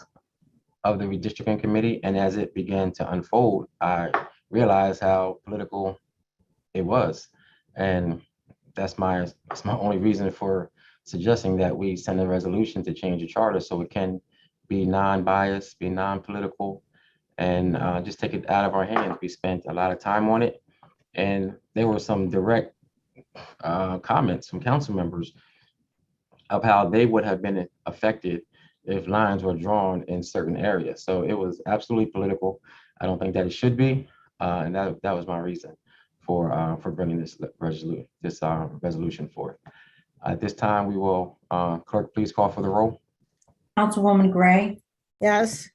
of the redistricting committee, and as it began to unfold, I realized how political it was, and that's my only reason for suggesting that we send a resolution to change the charter so it can be non-biased, be non-political, and just take it out of our hands. We spent a lot of time on it, and there were some direct comments from council members of how they would have been affected if lines were drawn in certain areas. So it was absolutely political. I don't think that it should be, and that was my reason for bringing this resolution forth. At this time, we will, clerk, please call for the roll.
Councilwoman Gray.
Yes.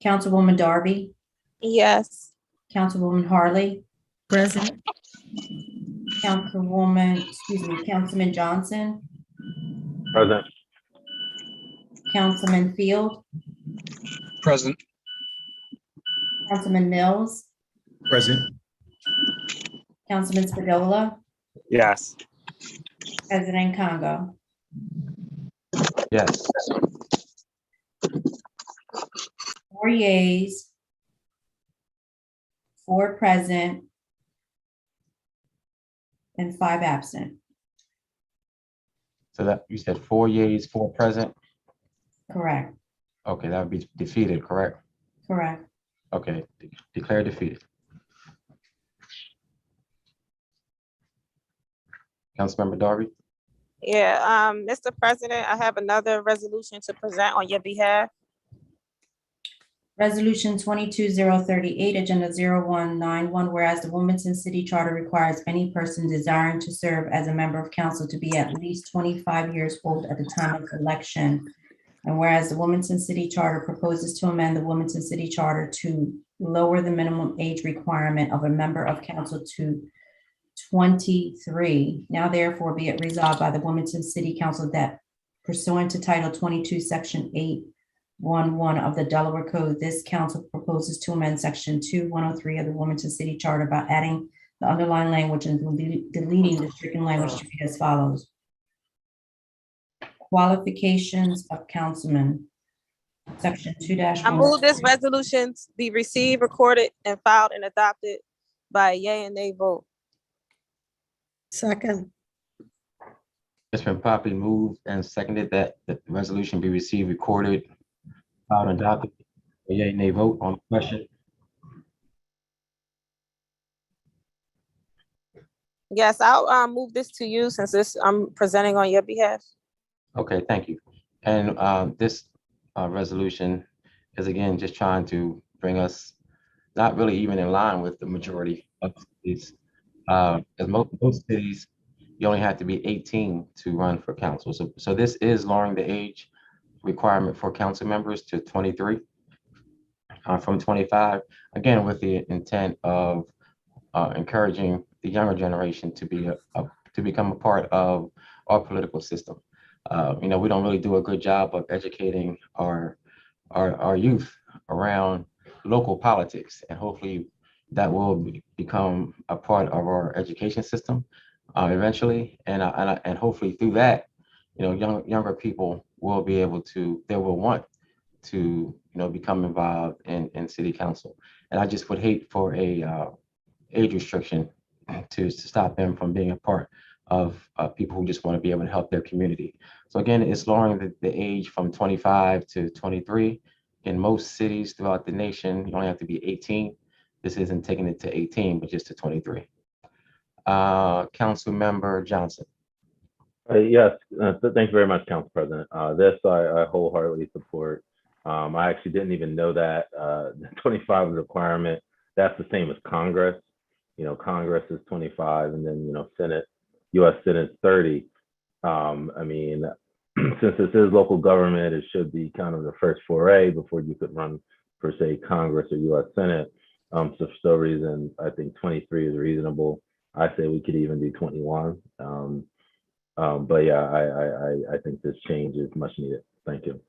Councilwoman Darby.
Yes.
Councilwoman Harley.
Present.
Councilman Johnson.
Present.
Councilman Field.
Present.
Councilman Mills,
Present.
Councilman Spadola,
Yes.
President Congo.
Yes.
4 yeas, 4 present, and 5 absent.
So that you said 4 yeas, 4 present.
Correct,
Okay, that would be defeated, correct?
correct.
Okay, declare defeated. Councilmember Darby?
Yeah, Mr. President, I have another resolution to present on your behalf.
Resolution 22-038, Agenda 0191, whereas the Wilmington City Charter requires any person desiring to serve as a member of council to be at least 25 years old at the time of election. And whereas the Wilmington City Charter proposes to amend the Wilmington City Charter to lower the minimum age requirement of a member of council to 23. Now therefore be it resolved by the Wilmington City Council that pursuant to Title 22, Section 811 of the Delaware Code, this council proposes to amend Section 2103 of the Wilmington City Charter by adding the underlying language and deleting the stricken language to read as follows. Qualifications of councilman. Section 2-1.
I move this resolution be received, recorded, and filed and adopted by a yea and nay vote.
Second,
It's been properly moved and seconded that the resolution be received, recorded, filed, and adopted. A yea, nay vote on the question.
Yes, I'll move this to you since I'm presenting on your behalf.
Okay, thank you. And this resolution is again just trying to bring us not really even in line with the majority of cities. As most cities, you only have to be 18 to run for council. So this is lowering the age requirement for council members to 23 from 25, again, with the intent of encouraging the younger generation to become a part of our political system. We don't really do a good job of educating our youth around local politics, and hopefully that will become a part of our education system eventually, and hopefully through that, younger people will be able to, they will want to become involved in city council. And I just would hate for a age restriction to stop them from being a part of people who just want to be able to help their community. So again, it's lowering the age from 25 to 23. In most cities throughout the nation, you only have to be 18. This isn't taking it to 18, but just to 23. Council Member Johnson.
Yes, thank you very much, Council President. This I wholeheartedly support. I actually didn't even know that the 25 requirement, that's the same as Congress. Congress is 25, and then, Senate, U.S. Senate 30. I mean, since this is local government, it should be kind of the first foray before you could run for, say, Congress or U.S. Senate. So for some reason, I think 23 is reasonable. I say we could even do 21. But yeah, I think this change is much needed. Thank you.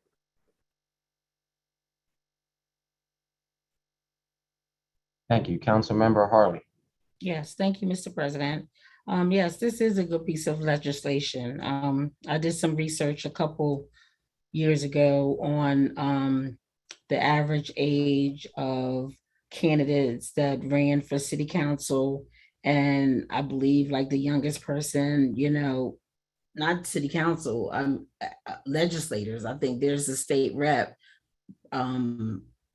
Thank you. Council Member Harley.
Yes, thank you, Mr. President. Yes, this is a good piece of legislation. I did some research a couple years ago on the average age of candidates that ran for city council. And I believe like the youngest person, not city council, legislators. I think there's a state rep.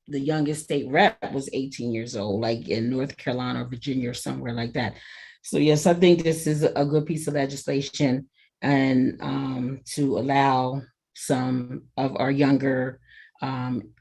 The youngest state rep was 18 years old, like in North Carolina or Virginia or somewhere like that. So yes, I think this is a good piece of legislation, and to allow some of our younger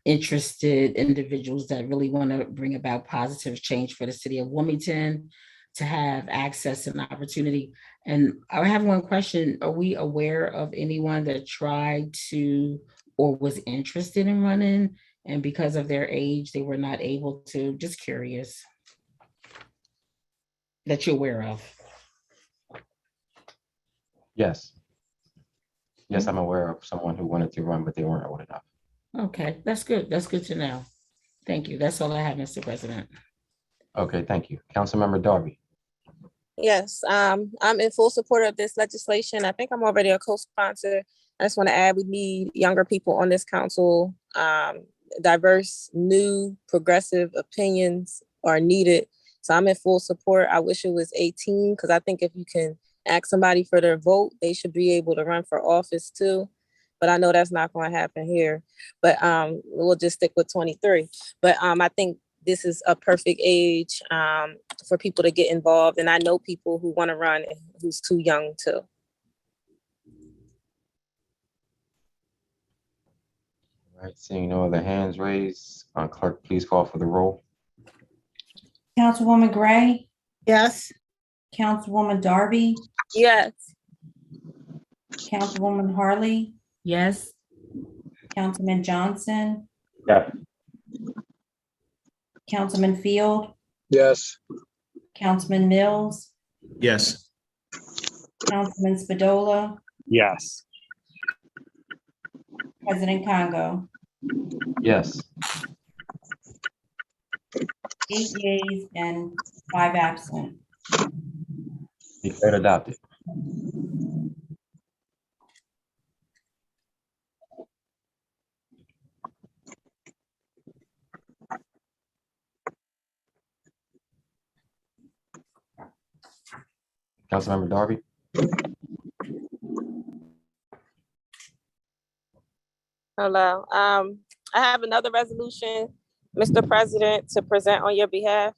interested individuals that really want to bring about positive change for the city of Wilmington to have access and opportunity. And I have one question. Are we aware of anyone that tried to or was interested in running, and because of their age, they were not able to? Just curious. That you're aware of?
Yes. Yes, I'm aware of someone who wanted to run, but they weren't old enough.
Okay, that's good. That's good to know. Thank you. That's all I have, Mr. President.
Okay, thank you. Councilmember Darby.
Yes, I'm in full support of this legislation. I think I'm already a co-sponsor. I just want to add, we need younger people on this council. Diverse, new, progressive opinions are needed. So I'm in full support. I wish it was 18 because I think if you can ask somebody for their vote, they should be able to run for office too. But I know that's not going to happen here. But we'll just stick with 23. But I think this is a perfect age for people to get involved. And I know people who want to run and who's too young too.
All right, seeing no other hands raised, clerk, please call for the roll.
Councilwoman Gray,
Yes.
Councilwoman Darby,
Yes.
Councilwoman Harley,
Yes.
Councilman Johnson,
Yes.
Councilman Field,
Yes.
Councilman Mills,
Yes.
Councilman Spadola,
Yes.
President Congo.
Yes.
8 yeas and 5 absent.
Declared adopted. Councilmember Darby.
Hello. I have another resolution, Mr. President, to present on your behalf.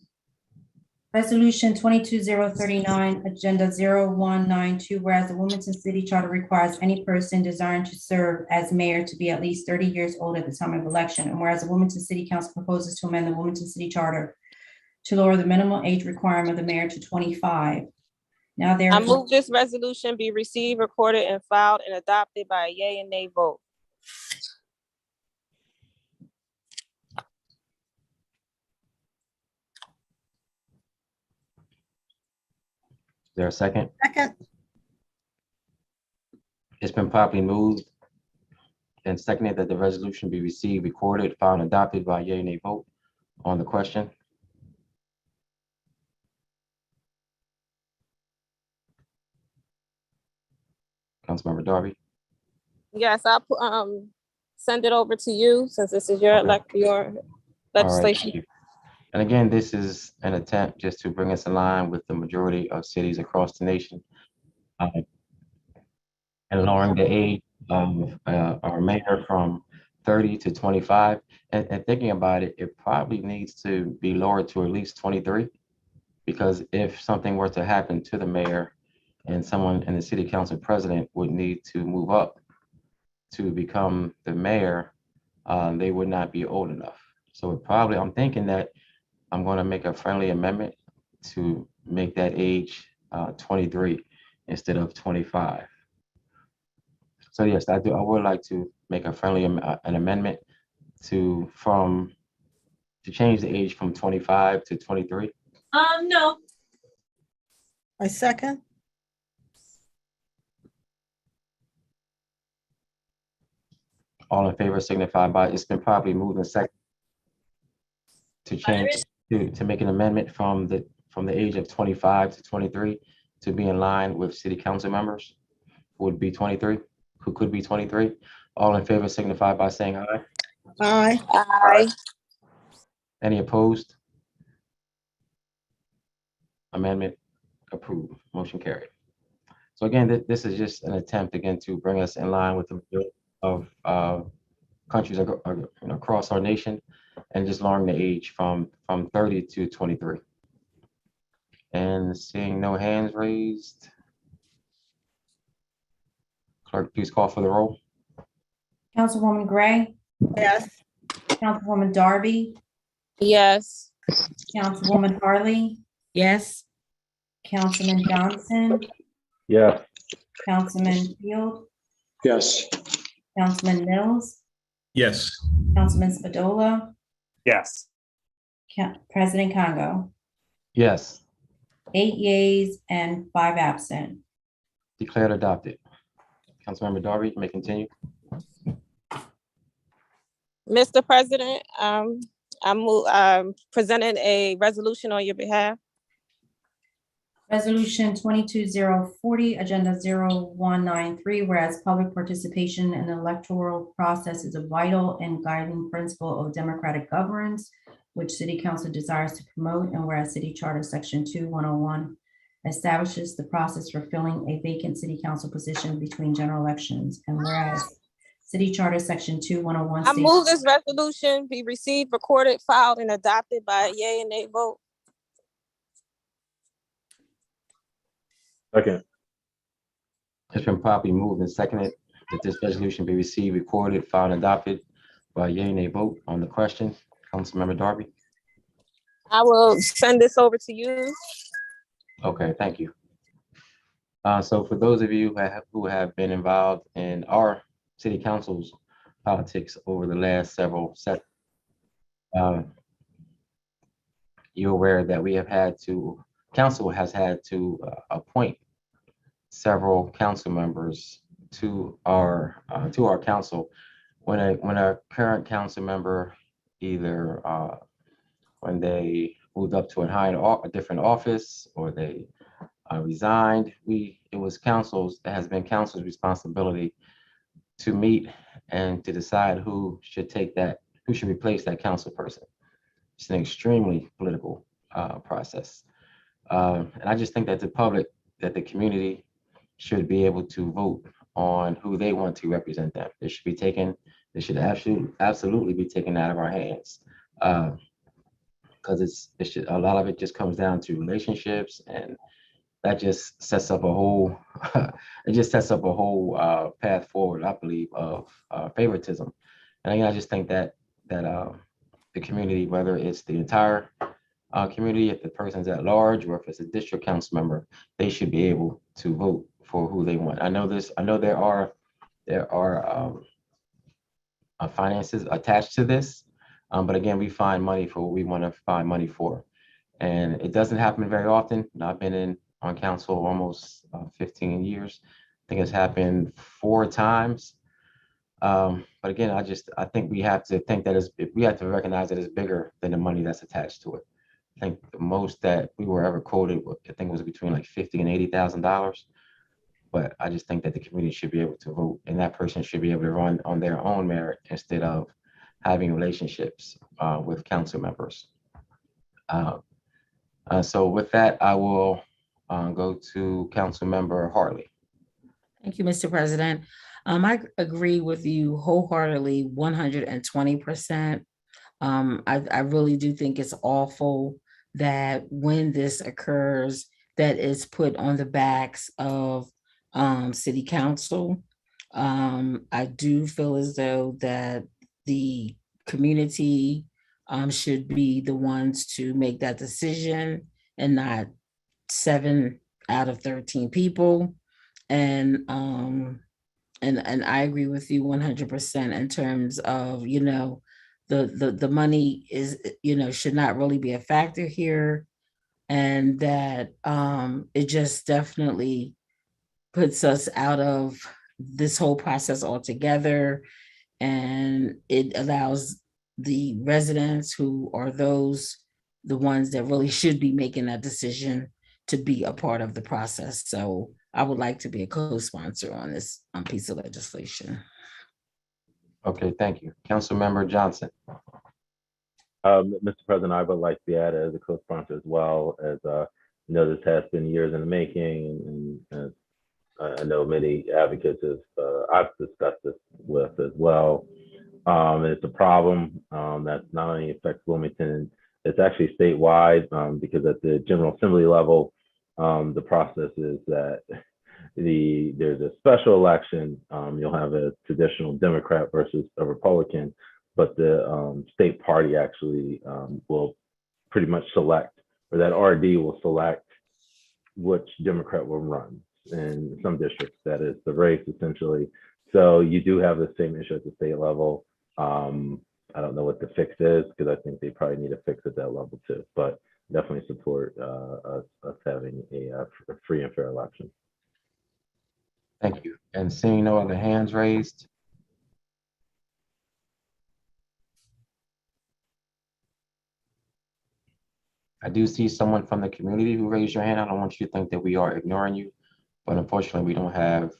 Resolution 22039, Agenda 0192, whereas the Wilmington City Charter requires any person desiring to serve as mayor to be at least 30 years old at the time of election, and whereas the Wilmington City Council proposes to amend the Wilmington City Charter to lower the minimum age requirement of the mayor to 25. Now
I
therefore,
move this resolution be received, recorded, and filed and adopted by a yea and nay vote.
Is there a second?
Second.
It's been properly moved and seconded that the resolution be received, recorded, filed, and adopted by yea and nay vote. On the question, Councilmember Darby.
Yes, I'll send it over to you since this is your your legislation.
All right, and again, this is an attempt just to bring us in line with the majority of cities across the nation, and lowering the age of our mayor from 30 to 25. And thinking about it, it probably needs to be lowered to at least 23, because if something were to happen to the mayor and someone in the city council president would need to move up to become the mayor, they would not be old enough. So it probably, I'm thinking that I'm going to make a friendly amendment to make that age 23 instead of 25. So yes, I would like to make a friendly an amendment to change the age from 25 to 23.
No.
I second.
All in favor signify by, it's been properly moved and second to change, to make an amendment from the age of 25 to 23 to be in line with city council members who would be 23, who could be 23. All in favor signify by saying aye.
Aye.
Aye.
Any opposed? Amendment approved. Motion carried. So again, this is just an attempt again to bring us in line with the majority of countries across our nation, and just lowering the age from 30 to 23. And seeing no hands raised, clerk, please call for the roll.
Councilwoman Gray,
Yes.
Councilwoman Darby,
Yes.
Councilwoman Harley,
Yes.
Councilman Johnson,
Yes.
Councilman Field,
Yes.
Councilman Mills,
Yes.
Councilman Spadola,
Yes.
President Congo.
Yes.
8 yeas and 5 absent.
Declared adopted. Councilmember Darby, you may continue.
Mr. President, I'm presenting a resolution on your behalf.
Resolution 22040, Agenda 0193, whereas public participation in the electoral process is a vital and guiding principle of democratic governance, which City Council desires to promote, and whereas City Charter Section 2101 establishes the process for filling a vacant City Council position between general elections, and whereas City Charter Section 2101
I
states.
move this resolution be received, recorded, filed, and adopted by a yea and nay vote.
Second.
It's been properly moved and seconded that this resolution be received, recorded, filed, and adopted by a yea and nay vote on the question. Councilmember Darby.
I will send this over to you.
Okay, thank you. So for those of you who have been involved in our city council's politics over the last several sessions, you're aware that we have had to, council has had to appoint several council members to our council. When a current council member either when they moved up to a different office or they resigned, it has been council's responsibility to meet and to decide who should replace that council person. It's an extremely political process. And I just think that the community should be able to vote on who they want to represent them. It should absolutely be taken out of our hands. Because a lot of it just comes down to relationships, and that just sets up a whole path forward, I believe, of favoritism. And again, I just think that the community, whether it's the entire community, if the person's at large, or if it's a district council member, they should be able to vote for who they want. I know there are finances attached to this, but again, we find money for what we want to find money for, and it doesn't happen very often. I've been on council almost 15 years. I think it's happened 4 times. But again, I think we have to recognize that it's bigger than the money that's attached to it. I think the most that we were ever quoted, I think, was between like $50,000 and $80,000. But I just think that the community should be able to vote, and that person should be able to run on their own merit instead of having relationships with council members. So with that, I will go to Councilmember Harley.
Thank you, Mr. President. I agree with you wholeheartedly, 120%. I really do think it's awful that when this occurs, that it's put on the backs of city council. I do feel as though that the community should be the ones to make that decision, and not 7 out of 13 people. And I agree with you 100% in terms of, the money is, should not really be a factor here. And that it just definitely puts us out of this whole process altogether. And it allows the residents, who are the ones that really should be making that decision, to be a part of the process. So I would like to be a co-sponsor on this piece of legislation.
Okay, thank you. Councilmember Johnson.
Mr. President, I would like to be added as a co-sponsor as well, as this has been years in the making, and I know many advocates I've discussed this with as well. And it's a problem that not only affects Wilmington, it's actually statewide, because at the General Assembly level, the process is that there's a special election. You'll have a traditional Democrat versus a Republican, but the state party actually will pretty much select, or that RD will select which Democrat will run. In some districts, that is the race, essentially. So you do have the same issue at the state level. I don't know what the fix is, because I think they probably need a fix at that level too, but definitely support us having a free and fair election.
Thank you. And seeing no other hands raised, I do see someone from the community who raised your hand. I don't want you to think that we are ignoring you, but unfortunately, we don't have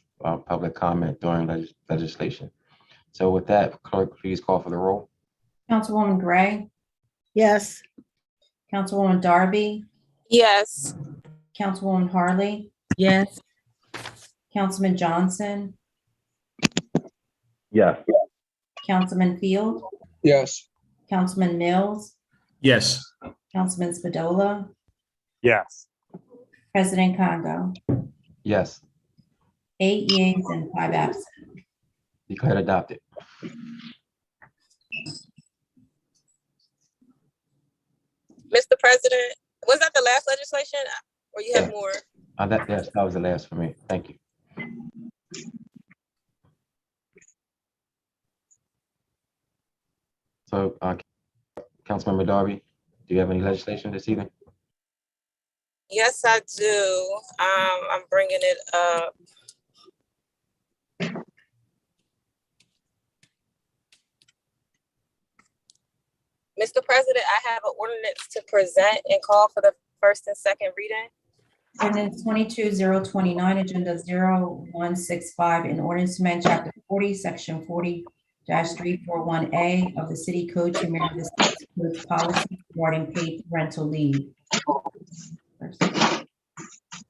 public comment during legislation. So with that, clerk, please call for the roll.
Councilwoman Gray,
Yes.
Councilwoman Darby,
Yes.
Councilwoman Harley,
Yes.
Councilman Johnson,
Yes.
Councilman Field,
Yes.
Councilman Mills,
Yes.
Councilman Spadola,
Yes.
President Congo.
Yes,
8 yeas and 5 absent.
declared adopted.
Mr. President, was that the last legislation or you have more?
Yes, that was the last for me. Thank you. So, Councilmember Darby, do you have any legislation this evening?
Yes, I do. I'm bringing it up. Mr. President, I have an ordinance to present and call for the first and second reading.
Ordinance 22-029, agenda 0165, an ordinance to amend chapter 40, section 40-341A of the city code to mirror the state's code's policy regarding paid parental leave.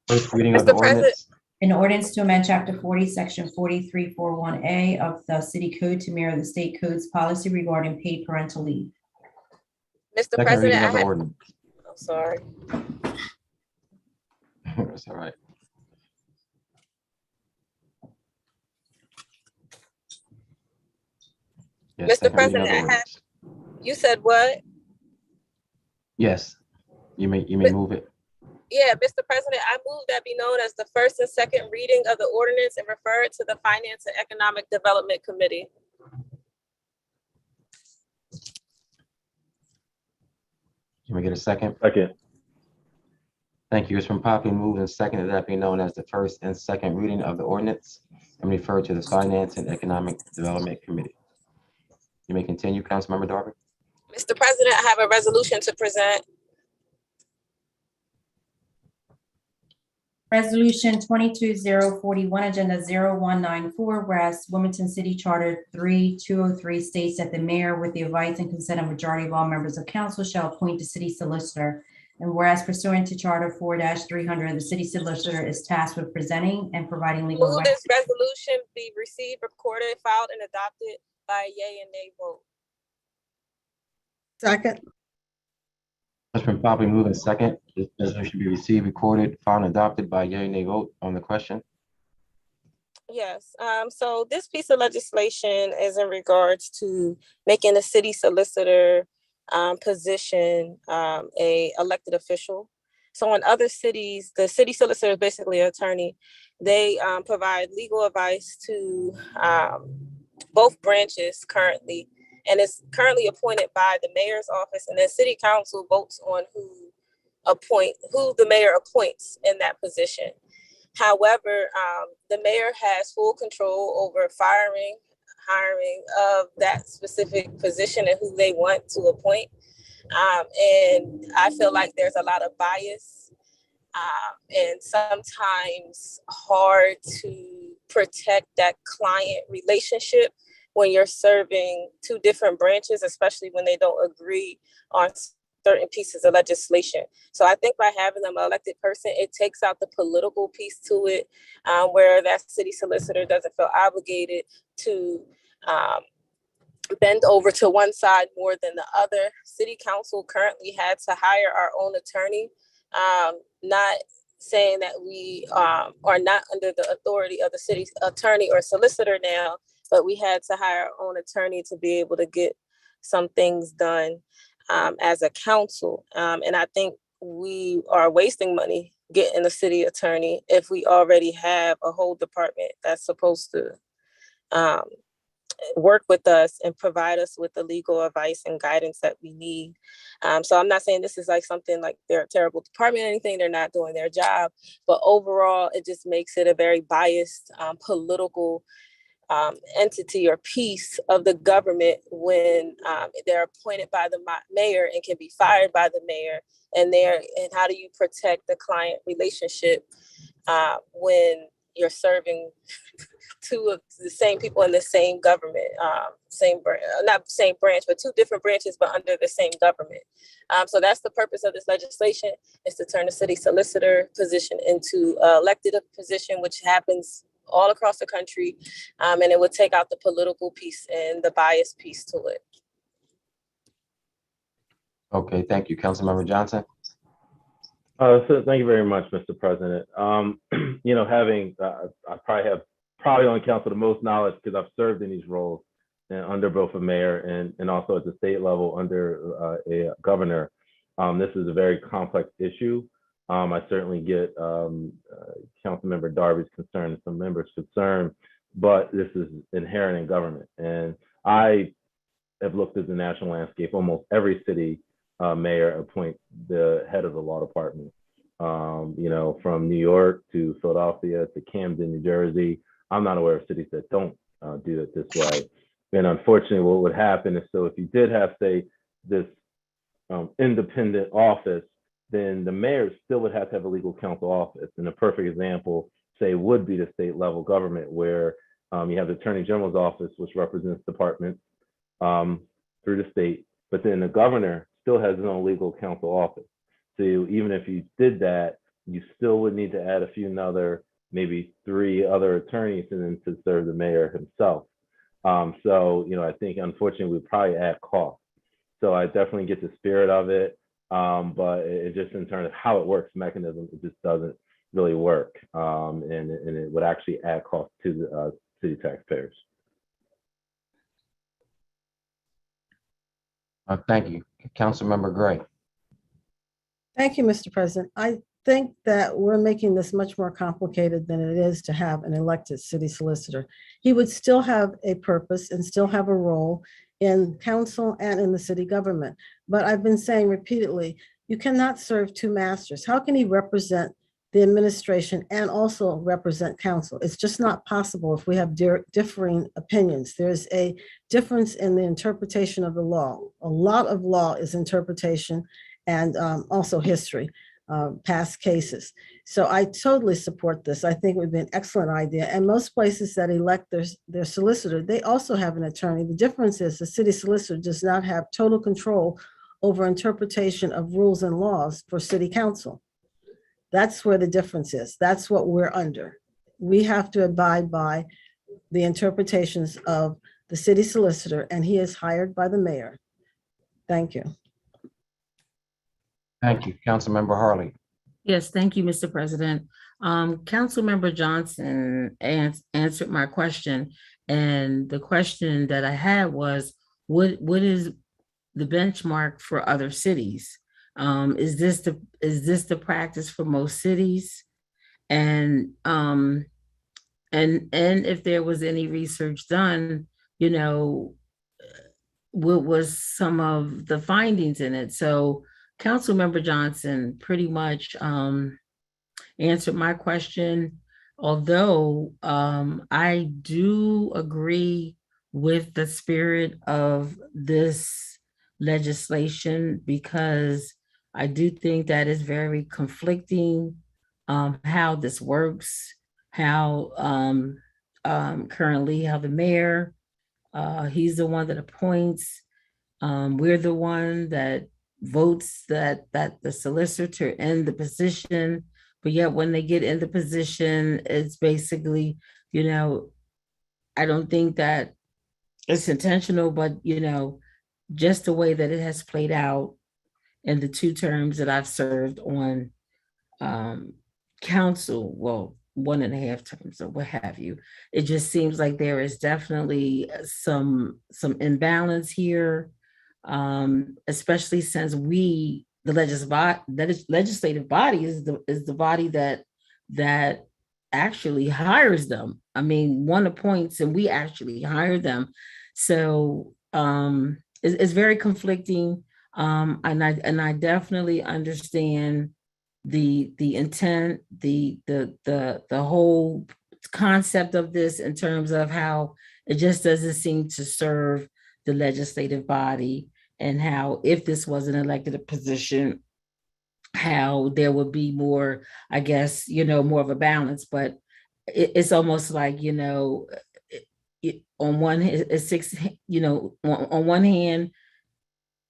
First reading of the ordinance.
An ordinance to amend chapter 40, section 4341A of the city code to mirror the state code's policy regarding paid parental leave.
Mr.
Second
President,
reading of the ordinance.
I'm sorry.
That's all right. Yes,
Mr. President, you said what?
Yes, you may move it.
Yeah, Mr. President, I move that be known as the first and second reading of the ordinance and refer it to the Finance and Economic Development Committee.
Can we get a second?
Second.
Thank you. It's been properly moved and seconded that be known as the first and second reading of the ordinance and refer to the Finance and Economic Development Committee. You may continue, Councilmember Darby.
Mr. President, I have a resolution to present.
Resolution 22-041, agenda 0194, whereas Wilmington City Charter 3203 states that the mayor, with the advice and consent of majority of all members of council, shall appoint the city solicitor. And whereas pursuant to Charter 4-300, the city solicitor is tasked with presenting and providing legal
Move
advice.
this resolution be received, recorded, filed, and adopted by a yea and nay vote.
Second.
It's been properly moved and second. This resolution be received, recorded, filed, and adopted by yea and nay vote on the question.
Yes, so this piece of legislation is in regards to making the city solicitor position a elected official. So in other cities, the city solicitor is basically an attorney. They provide legal advice to both branches currently, and it's currently appointed by the mayor's office, and the city council votes on who the mayor appoints in that position. However, the mayor has full control over hiring of that specific position and who they want to appoint. And I feel like there's a lot of bias and sometimes hard to protect that client relationship when you're serving two different branches, especially when they don't agree on certain pieces of legislation. So I think by having them an elected person, it takes out the political piece to it, where that city solicitor doesn't feel obligated to bend over to one side more than the other. City council currently had to hire our own attorney, not saying that we are not under the authority of the city's attorney or solicitor now, but we had to hire our own attorney to be able to get some things done as a council. And I think we are wasting money getting a city attorney if we already have a whole department that's supposed to work with us and provide us with the legal advice and guidance that we need. So I'm not saying this is like something like they're a terrible department or anything, they're not doing their job, but overall it just makes it a very biased political entity or piece of the government when they're appointed by the mayor and can be fired by the mayor, and how do you protect the client relationship when you're serving two of the same people in the same government, not same branch, but two different branches, but under the same government. So that's the purpose of this legislation, is to turn the city solicitor position into an elected position, which happens all across the country. And it would take out the political piece and the bias piece to it.
Okay, thank you. Councilmember Johnson.
So thank you very much, Mr. President. Having I probably on council the most knowledge because I've served in these roles and under both a mayor and also at the state level under a governor. This is a very complex issue. I certainly get Councilmember Darby's concern and some members' concern, but this is inherent in government. And I have looked at the national landscape. Almost every city mayor appoint the head of the law department, from New York to Philadelphia to Camden, New Jersey. I'm not aware of cities that don't do it this way. And unfortunately, what would happen is, so if you did have, say, this independent office, then the mayor still would have to have a legal counsel office. And a perfect example, say, would be the state level government, where you have the Attorney General's office, which represents departments through the state, but then the governor still has his own legal counsel office. So even if you did that, you still would need to add a few maybe 3 other attorneys and then to serve the mayor himself. I think unfortunately we'd probably add cost. So I definitely get the spirit of it, but it just in terms of how it works mechanism, it just doesn't really work, and it would actually add cost to the city taxpayers.
Thank you. Councilmember Gray.
Thank you, Mr. President. I think that we're making this much more complicated than it is to have an elected city solicitor. He would still have a purpose and still have a role in council and in the city government. But I've been saying repeatedly, you cannot serve 2 masters. How can he represent the administration and also represent council? It's just not possible if we have differing opinions. There's a difference in the interpretation of the law. A lot of law is interpretation and also history, past cases. So I totally support this. I think it would be an excellent idea. And most places that elect their solicitor, they also have an attorney. The difference is the city solicitor does not have total control over interpretation of rules and laws for city council. That's where the difference is. That's what we're under. We have to abide by the interpretations of the city solicitor, and he is hired by the mayor. Thank you.
Thank you. Councilmember Harley.
Yes, thank you, Mr. President. Councilmember Johnson answered my question, and the question that I had was, what is the benchmark for other cities? Is this the practice for most cities? And if there was any research done, what was some of the findings in it? So Councilmember Johnson pretty much answered my question, although I do agree with the spirit of this legislation, because I do think that is very conflicting, how this works, how currently how the mayor, he's the one that appoints, we're the one that votes that the solicitor in the position, but yet when they get in the position, it's basically, I don't think that it's intentional, but just the way that it has played out in the 2 terms that I've served on council, well, 1.5 terms or what have you, it just seems like there is definitely some imbalance here. Especially since the legislative body is the body that actually hires them. I mean, one appoints and we actually hire them. So it's very conflicting. And I definitely understand the intent, the whole concept of this in terms of how it just doesn't seem to serve the legislative body, and how if this was an elected position, how there would be more, I guess, more of a balance. But it's almost like, on one it's six, on one hand,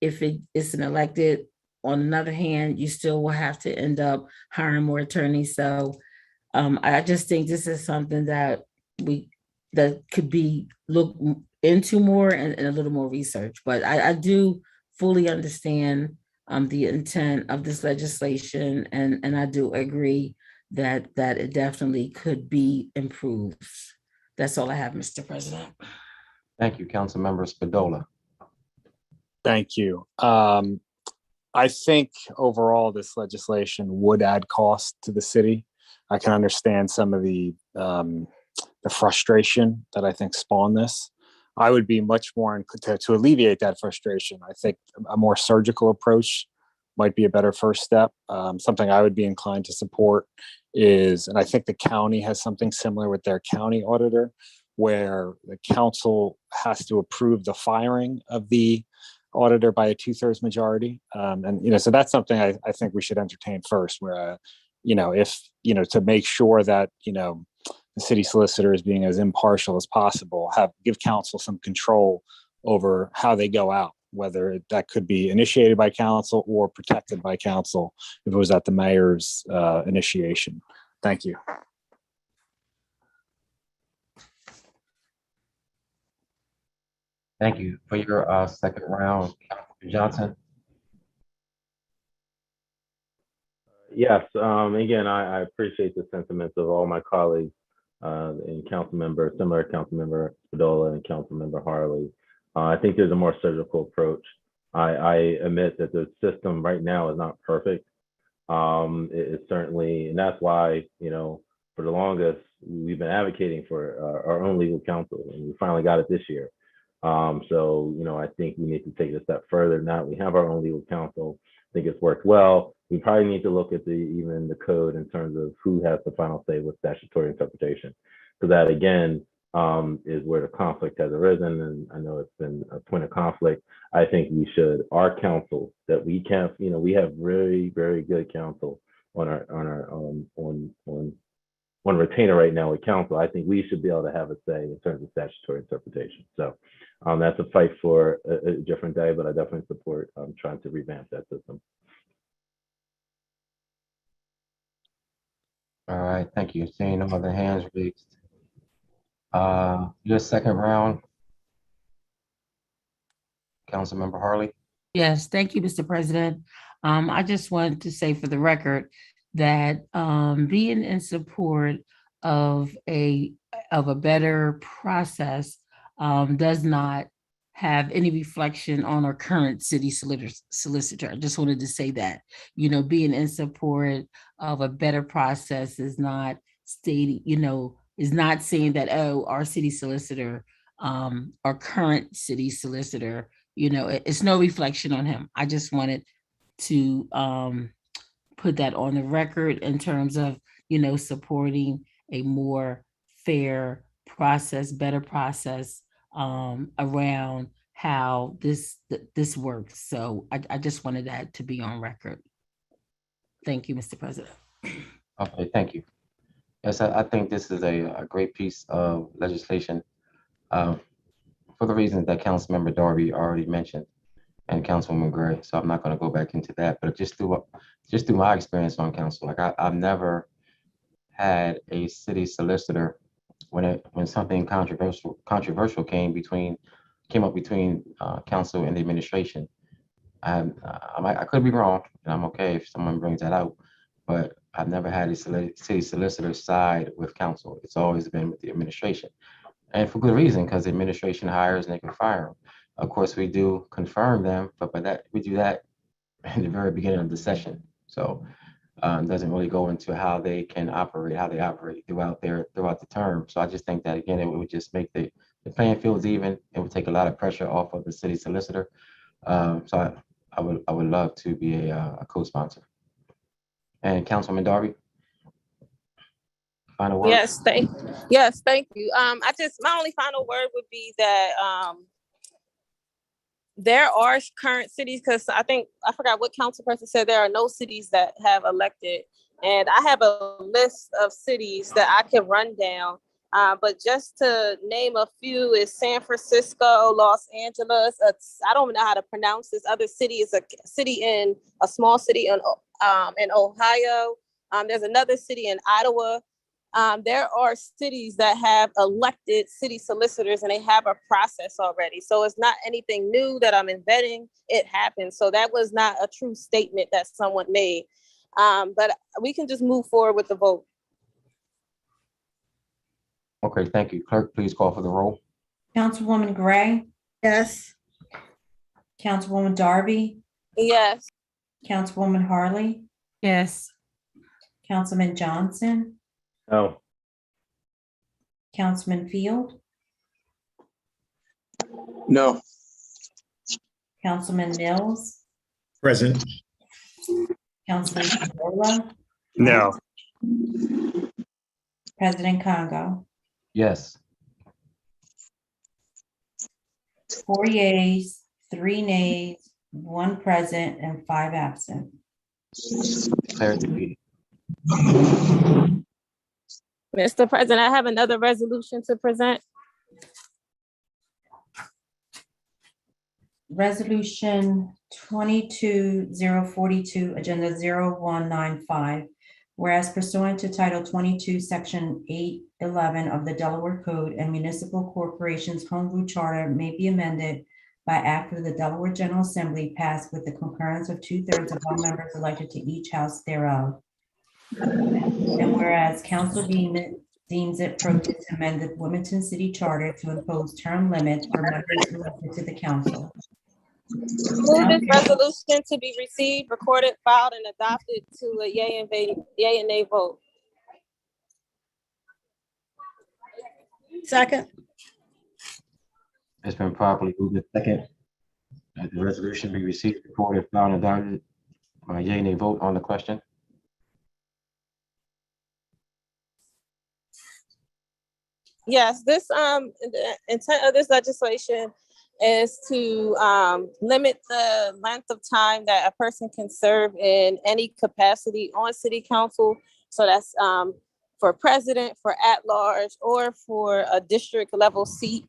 if it's an elected, on another hand, you still will have to end up hiring more attorneys. So I just think this is something that could be looked into more, and a little more research. But I do fully understand the intent of this legislation, and I do agree that it definitely could be improved. That's all I have, Mr. President.
Thank you, Councilmember Spadola.
Thank you. I think overall this legislation would add cost to the city. I can understand some of the frustration that I think spawned this. I would be much more to alleviate that frustration. I think a more surgical approach might be a better first step. Something I would be inclined to support is, and I think the county has something similar with their county auditor, where the council has to approve the firing of the auditor by a 2/3 majority. So that's something I think we should entertain first, where, if, to make sure that, the city solicitor is being as impartial as possible, give council some control over how they go out, whether that could be initiated by council or protected by council if it was at the mayor's initiation. Thank you.
Thank you. For your second round, Councilman Johnson.
Yes, again, I appreciate the sentiments of all my colleagues and similar Councilmember Spadola and Councilmember Harley. I think there's a more surgical approach. I admit that the system right now is not perfect. It is certainly, and that's why, for the longest, we've been advocating for our own legal counsel, and we finally got it this year. I think we need to take it a step further. Now we have our own legal counsel. I think it's worked well. We probably need to look at even the code in terms of who has the final say with statutory interpretation. So that, again, is where the conflict has arisen. And I know it's been a point of conflict. I think our counsel that we can, we have very, very good counsel on retainer right now with counsel. I think we should be able to have a say in terms of statutory interpretation. So that's a fight for a different day, but I definitely support trying to revamp that system.
All right, thank you. Seeing no other hands raised. Your second round, Councilmember Harley.
Yes, thank you, Mr. President. I just wanted to say for the record that being in support of a better process does not have any reflection on our current city solicitor. I just wanted to say that, being in support of a better process is not stating, is not saying that, our city solicitor, our current city solicitor, it's no reflection on him. I just wanted to put that on the record in terms of, supporting a more fair process, better process around how this works. So I just wanted that to be on record. Thank you, Mr. President.
Okay, thank you. Yes, I think this is a great piece of legislation for the reasons that Councilmember Darby already mentioned and Councilwoman Gray. So I'm not going to go back into that, but just through my experience on council, like I've never had a city solicitor when something controversial came up between council and the administration. I could be wrong, and I'm okay if someone brings that out, but I've never had a city solicitor side with council. It's always been with the administration, and for good reason, because the administration hires and they can fire them. Of course, we do confirm them, but we do that in the very beginning of the session. So it doesn't really go into how they operate throughout the term. So I just think that, again, it would just make the playing fields even. It would take a lot of pressure off of the city solicitor. So I would love to be a co-sponsor. And Councilman Darby. Final word?
Yes, thank you. My only final word would be that there are current cities, because I forgot what council person said there are no cities that have elected. And I have a list of cities that I can run down. But just to name a few is San Francisco, Los Angeles. I don't know how to pronounce this other city. It's a small city in Ohio. There's another city in Ottawa. There are cities that have elected city solicitors and they have a process already. So it's not anything new that I'm inventing. It happened. So that was not a true statement that someone made. But we can just move forward with the vote.
Okay, thank you. Clerk, please call for the roll.
Councilwoman Gray,
Yes.
Councilwoman Darby,
Yes.
Councilwoman Harley,
Yes.
Councilman Johnson,
No.
Councilman Field,
No.
Councilman Mills,
Present.
Councilman Condola,
No.
President Congo.
Yes.
4 yeas, 3 nays, 1 present, and 5 absent.
Declare defeated.
Mr. President, I have another resolution to present.
Resolution 22-042, Agenda 0195. Whereas pursuant to Title 22, Section 811 of the Delaware Code and Municipal Corporations Home Rule Charter may be amended by act of the Delaware General Assembly passed with the concurrence of 2/3 of all members elected to each house thereof. And whereas council deems it appropriate to amend the Wilmington City Charter to impose term limits for members elected to the council.
Move this resolution to be received, recorded, filed, and adopted to a yea and nay vote.
Second.
It's been properly moved in second that the resolution be received, recorded, filed, and adopted. Yea, nay vote on the question.
Yes, the intent of this legislation is to limit the length of time that a person can serve in any capacity on city council. So that's for president, for at-large, or for a district level seat.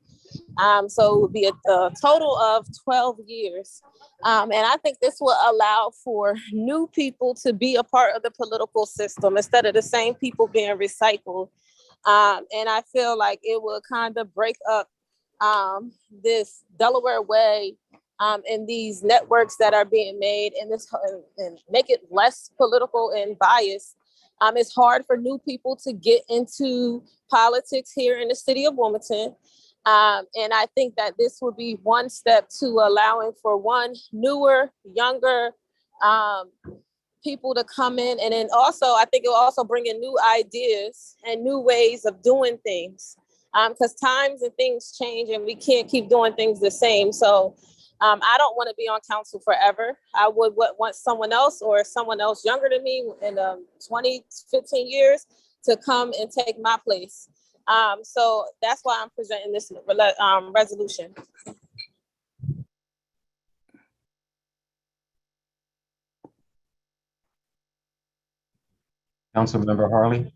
So it would be a total of 12 years. And I think this will allow for new people to be a part of the political system instead of the same people being recycled. And I feel like it will kind of break up this Delaware way and these networks that are being made and make it less political and biased. It's hard for new people to get into politics here in the city of Wilmington. And I think that this would be one step to allowing for newer, younger people to come in. And then also, I think it will also bring in new ideas and new ways of doing things. Because times and things change and we can't keep doing things the same. So I don't want to be on council forever. I would want someone else or someone else younger than me in 20, 15 years to come and take my place. So that's why I'm presenting this resolution.
Councilmember Harley.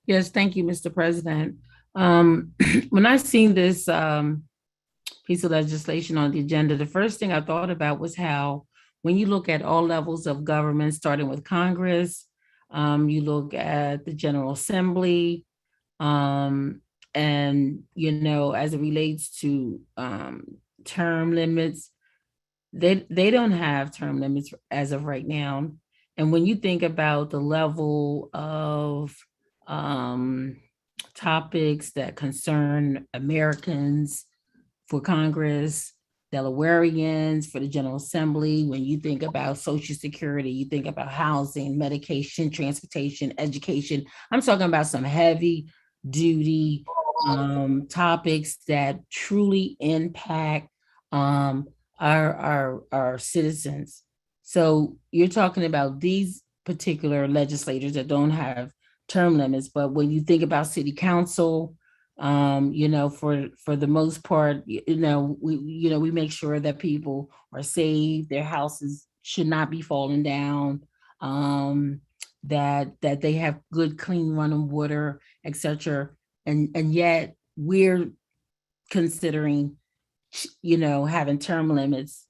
Yes, thank you, Mr. President. When I seen this piece of legislation on the agenda, the first thing I thought about was how when you look at all levels of government, starting with Congress, you look at the General Assembly, and, as it relates to term limits, they don't have term limits as of right now. And when you think about the level of topics that concern Americans for Congress, Delawareans for the General Assembly, when you think about Social Security, you think about housing, medication, transportation, education. I'm talking about some heavy duty topics that truly impact our citizens. So you're talking about these particular legislators that don't have term limits. But when you think about city council, for the most part, we make sure that people are safe, their houses should not be falling down, that they have good, clean running water, etc. And yet we're considering, having term limits,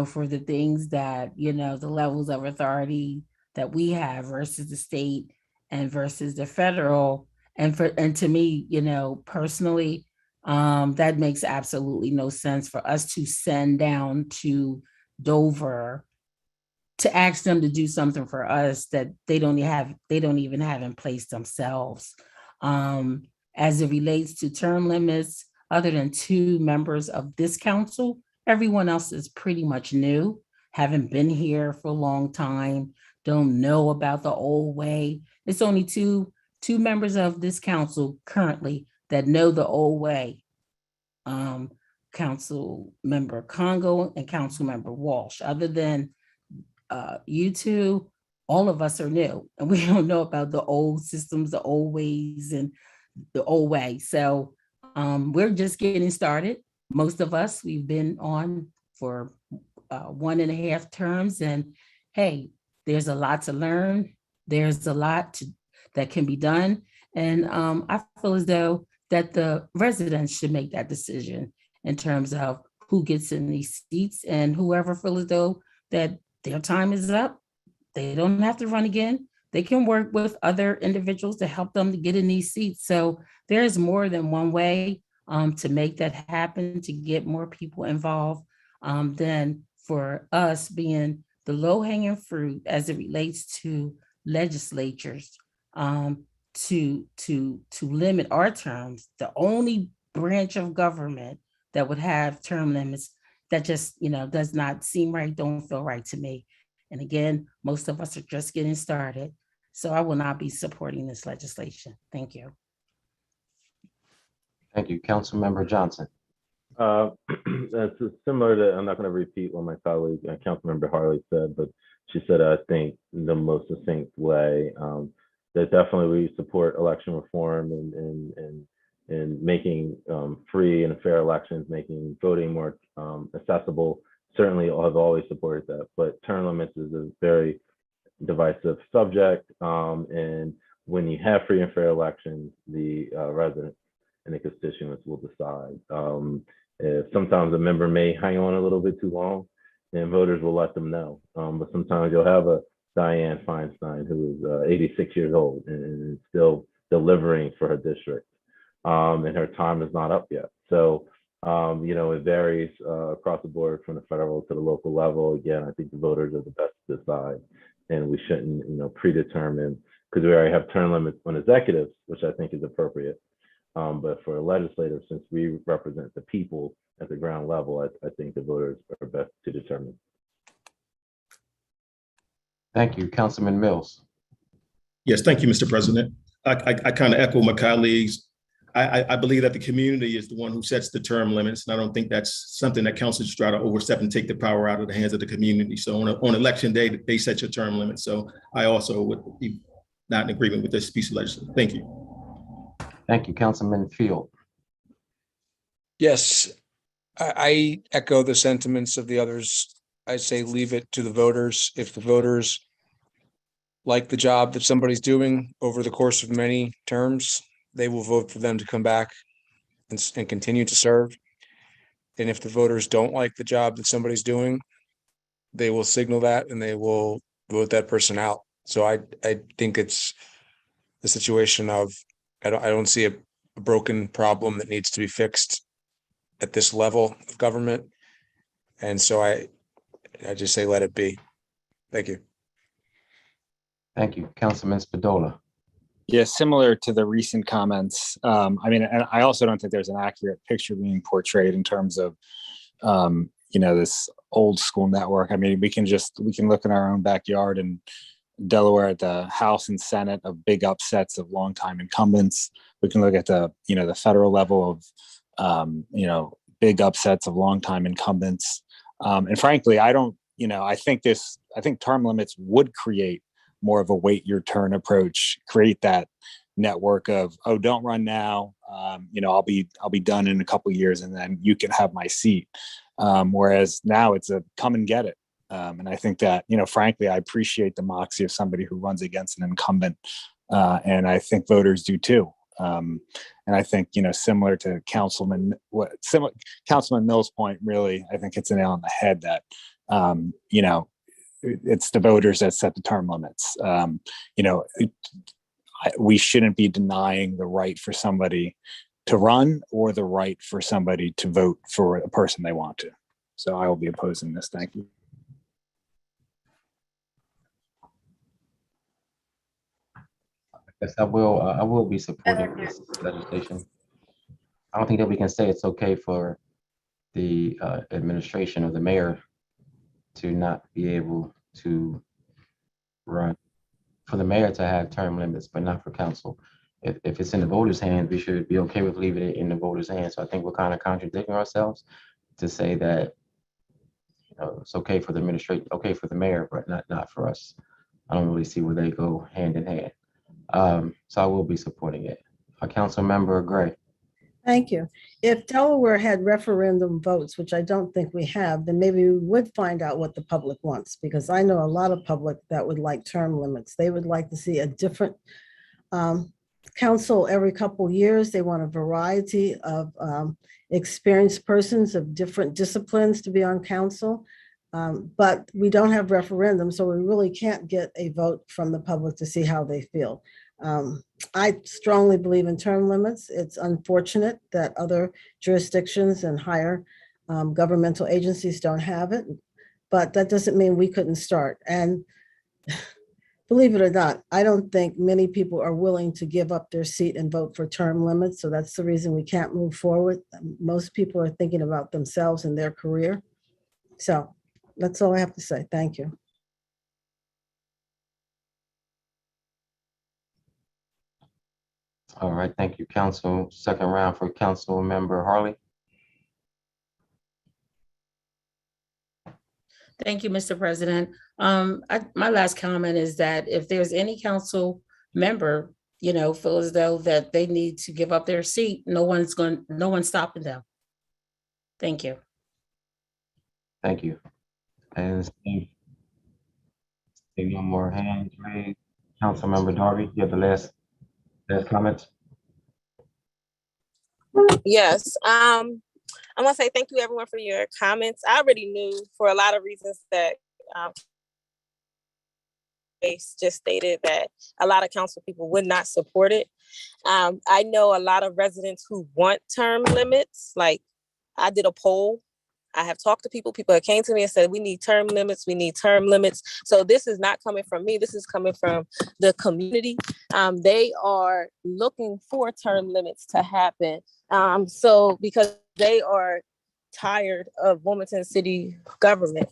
for the things that, the levels of authority that we have versus the state and versus the federal. And to me, personally, that makes absolutely no sense for us to send down to Dover to ask them to do something for us that they don't even have in place themselves. As it relates to term limits, other than 2 members of this council, everyone else is pretty much new, haven't been here for a long time, don't know about the old way. It's only two members of this council currently that know the old way. Council member Congo and Council member Walsh. Other than you two, all of us are new, and we don't know about the old systems, the old ways, and the old way. So we're just getting started. Most of us, we've been on for 1.5 terms, and hey, there's a lot to learn. There's a lot that can be done. And I feel as though that the residents should make that decision in terms of who gets in these seats, and whoever feels as though that their time is up, they don't have to run again. They can work with other individuals to help them to get in these seats. So there's more than one way to make that happen, to get more people involved, than for us being the low-hanging fruit as it relates to legislatures, to limit our terms. The only branch of government that would have term limits, that just does not seem right, don't feel right to me. And again, most of us are just getting started. So I will not be supporting this legislation. Thank you.
Thank you. Councilmember Johnson.
That's similar to, I'm not going to repeat what my colleague, Councilmember Harley said, but she said, I think the most succinct way, that definitely we support election reform and making free and fair elections, making voting more accessible. Certainly have always supported that, but term limits is a very divisive subject. And when you have free and fair elections, the residents and the constituents will decide. If sometimes a member may hang on a little bit too long, then voters will let them know. But sometimes you'll have a Dianne Feinstein who is 86 years old and still delivering for her district, and her time is not up yet. So it varies across the board from the federal to the local level. Again, I think the voters are the best to decide, and we shouldn't predetermine, because we already have term limits on executives, which I think is appropriate. But for legislators, since we represent the people at the ground level, I think the voters are best to determine.
Thank you. Councilman Mills.
Yes, thank you, Mr. President. I kind of echo my colleagues. I believe that the community is the one who sets the term limits, and I don't think that's something that councils try to overstep and take the power out of the hands of the community. So on election day, they set your term limit. So I also would be not in agreement with this piece of legislation. Thank you.
Thank you, Councilman Field.
Yes, I echo the sentiments of the others. I say leave it to the voters. If the voters like the job that somebody's doing over the course of many terms, they will vote for them to come back and continue to serve. And if the voters don't like the job that somebody's doing, they will signal that and they will vote that person out. So I think it's the situation of, I don't see a broken problem that needs to be fixed at this level of government. And so I just say, let it be. Thank you.
Thank you. Councilman Spadola.
Yeah, similar to the recent comments. And I also don't think there's an accurate picture being portrayed in terms of, this old school network. I mean, we can look in our own backyard in Delaware at the House and Senate of big upsets of longtime incumbents. We can look at the federal level of, big upsets of longtime incumbents. And frankly, I think term limits would create more of a wait your turn approach, create that network of, oh, don't run now. I'll be done in a couple of years and then you can have my seat. Whereas now it's a come and get it. And I think that, frankly, I appreciate the moxie of somebody who runs against an incumbent. And I think voters do too. And I think, similar to Councilman Mills' point, really, I think it's a nail on the head that, it's the voters that set the term limits. We shouldn't be denying the right for somebody to run or the right for somebody to vote for a person they want to. So I will be opposing this. Thank you.
Yes, I will be supporting this legislation. I don't think that we can say it's okay for the administration or the mayor to not be able to run, for the mayor to have term limits, but not for council. If it's in the voters' hands, we should be okay with leaving it in the voters' hands. So I think we're kind of contradicting ourselves to say that it's okay for the administration, okay for the mayor, but not for us. I don't really see where they go hand in hand. So I will be supporting it. Council Member Gray.
Thank you. If Delaware had referendum votes, which I don't think we have, then maybe we would find out what the public wants, because I know a lot of public that would like term limits. They would like to see a different council every couple years. They want a variety of experienced persons of different disciplines to be on council. But we don't have referendums, so we really can't get a vote from the public to see how they feel. I strongly believe in term limits. It's unfortunate that other jurisdictions and higher governmental agencies don't have it, but that doesn't mean we couldn't start. And believe it or not, I don't think many people are willing to give up their seat and vote for term limits. So that's the reason we can't move forward. Most people are thinking about themselves and their career. So that's all I have to say. Thank you.
All right, thank you, Council. Second round for Council Member Harley.
Thank you, Mr. President. My last comment is that if there's any council member, feel as though that they need to give up their seat, no one's stopping them. Thank you.
Thank you. And seeing no more hands raised. Council Member Darby, you have the last comments.
Yes. I want to say thank you, everyone, for your comments. I already knew, for a lot of reasons, that just stated that a lot of council people would not support it. I know a lot of residents who want term limits. Like, I did a poll. I have talked to people that came to me and said, we need term limits. We need term limits. So this is not coming from me. This is coming from the community. They are looking for term limits to happen. So because they are tired of Wilmington city government.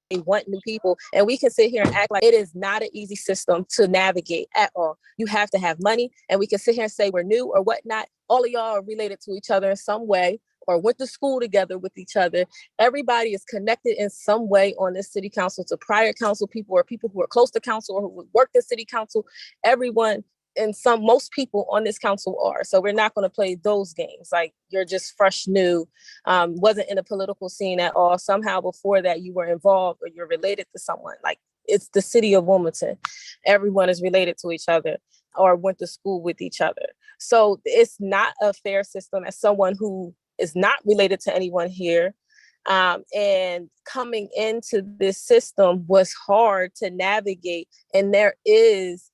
They want new people, and we can sit here and act like it is not an easy system to navigate at all. You have to have money, and we can sit here and say we're new or whatnot. All of y'all are related to each other in some way, or went to school together with each other. Everybody is connected in some way on this city council to prior council people, or people who are close to council or who worked in city council. Everyone and most people on this council are. So we're not going to play those games. Like, you're just fresh new, wasn't in the political scene at all. Somehow before that you were involved or you're related to someone. Like, it's the city of Wilmington. Everyone is related to each other or went to school with each other. So it's not a fair system as someone who is not related to anyone here. And coming into this system was hard to navigate. And there is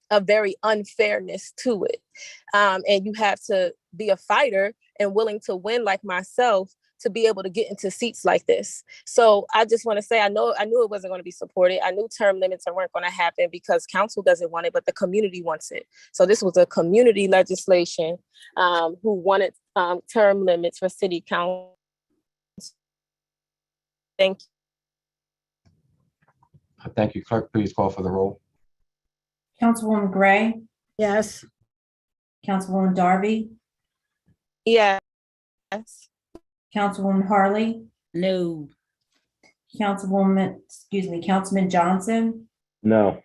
a very unfairness to it. And you have to be a fighter and willing to win, like myself, to be able to get into seats like this. So I just want to say, I knew it wasn't going to be supported. I knew term limits weren't going to happen because council doesn't want it, but the community wants it. So this was a community legislation who wanted term limits for city council. Thank you.
Thank you. Clerk, please call for the roll.
Councilwoman Gray,
Yes.
Councilwoman Darby,
Yes.
Councilwoman Harley,
No.
Councilman Johnson,
No.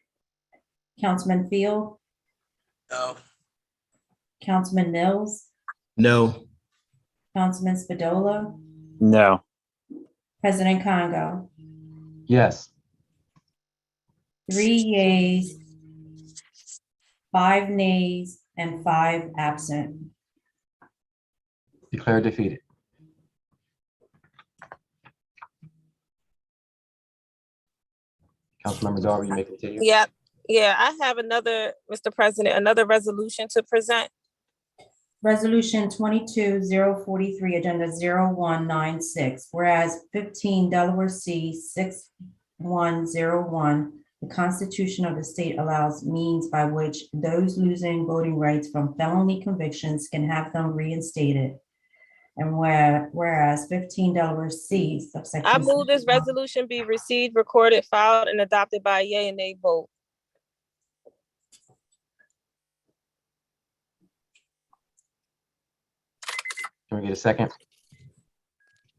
Councilman Field,
No.
Councilman Mills,
No.
Councilman Spadola,
No.
President Congo.
Yes.
3 yeas, 5 nays, and 5 absent.
Declare defeated. Councilmember Darby, you may continue.
Yeah, I have another, Mr. President, another resolution to present.
Resolution 22-043, Agenda 0196, whereas 15 Delaware C 6101, the Constitution of the state allows means by which those losing voting rights from felony convictions can have them reinstated. And whereas 15 Delaware C subsection.
I move this resolution be received, recorded, filed, and adopted by a yea and nay vote.
Can we get a second?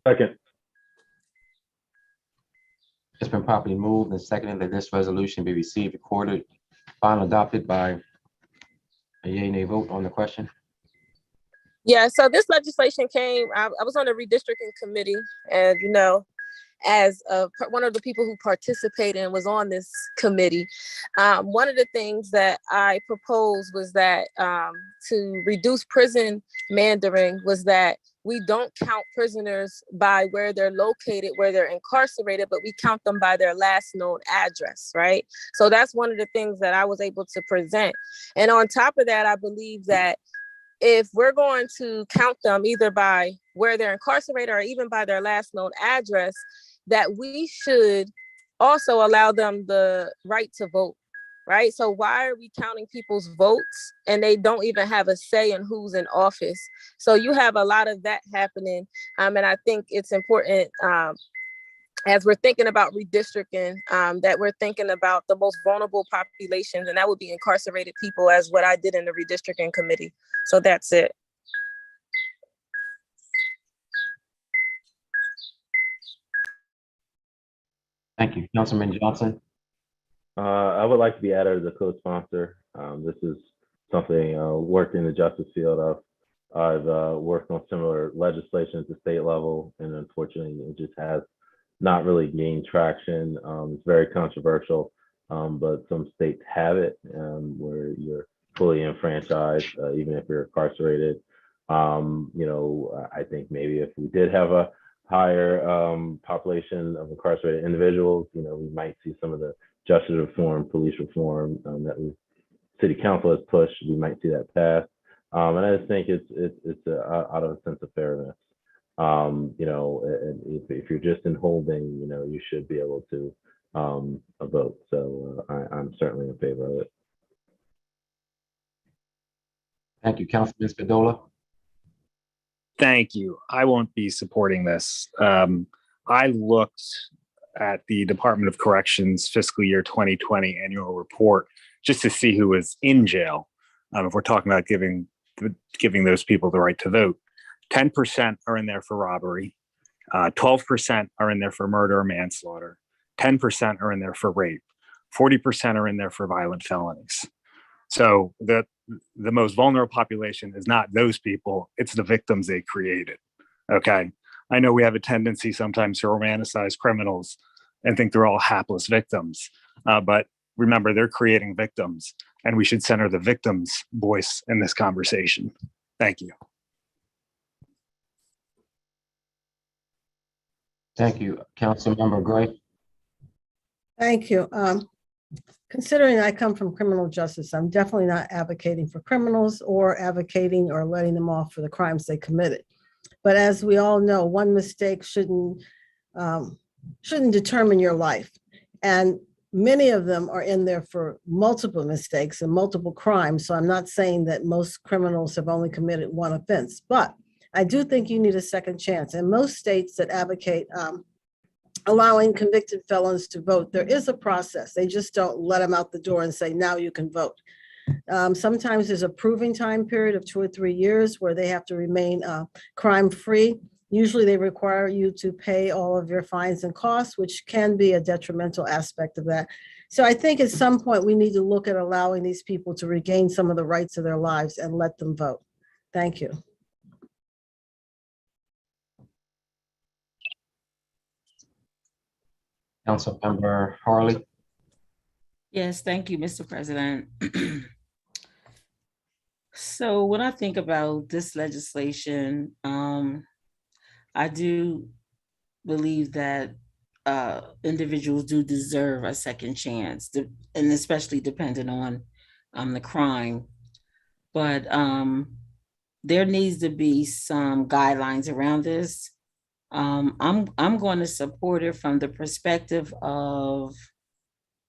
Second.
It's been properly moved and seconded that this resolution be received, recorded, filed, and adopted by a yea nay vote on the question.
Yeah, so this legislation came, I was on the redistricting committee, and as one of the people who participated and was on this committee, one of the things that I proposed was that to reduce prison mandering was that we don't count prisoners by where they're located, where they're incarcerated, but we count them by their last known address, right? So that's one of the things that I was able to present. And on top of that, I believe that if we're going to count them either by where they're incarcerated or even by their last known address, that we should also allow them the right to vote, right? So why are we counting people's votes and they don't even have a say in who's in office? So you have a lot of that happening. And I think it's important as we're thinking about redistricting, that we're thinking about the most vulnerable populations, and that would be incarcerated people, as what I did in the redistricting committee. So that's it.
Thank you. Councilman Johnson.
I would like to be added as a co-sponsor. This is something worked in the justice field of. I've worked on similar legislation at the state level, and unfortunately, it just has not really gained traction. It's very controversial, but some states have it where you're fully enfranchised, even if you're incarcerated. I think maybe if we did have a higher population of incarcerated individuals, we might see some of the justice reform, police reform that city council has pushed. We might see that pass, and I just think it's out of a sense of fairness. If you're just in holding, you should be able to vote. So I'm certainly in favor of it.
Thank you, Councilman Spadola.
Thank you. I won't be supporting this. I looked at the Department of Corrections fiscal year 2020 annual report just to see who was in jail. If we're talking about giving those people the right to vote, 10% are in there for robbery, 12% are in there for murder or manslaughter, 10% are in there for rape, 40% are in there for violent felonies. So the most vulnerable population is not those people, it's the victims they created. Okay. I know we have a tendency sometimes to romanticize criminals and think they're all hapless victims, but remember, they're creating victims, and we should center the victim's voice in this conversation. Thank you.
Thank you. Councilmember Gray.
Thank you. Considering I come from criminal justice, I'm definitely not advocating for criminals or advocating or letting them off for the crimes they committed. But as we all know, one mistake shouldn't determine your life. And many of them are in there for multiple mistakes and multiple crimes. So I'm not saying that most criminals have only committed one offense, but I do think you need a second chance. In most states that advocate allowing convicted felons to vote, there is a process. They just don't let them out the door and say, now you can vote. Sometimes there's a proving time period of 2 or 3 years where they have to remain crime-free. Usually they require you to pay all of your fines and costs, which can be a detrimental aspect of that. So I think at some point we need to look at allowing these people to regain some of the rights of their lives and let them vote. Thank you.
Councilmember Harley.
Yes, thank you, Mr. President. So when I think about this legislation, I do believe that individuals do deserve a second chance, and especially depending on the crime. But there needs to be some guidelines around this. I'm going to support it from the perspective of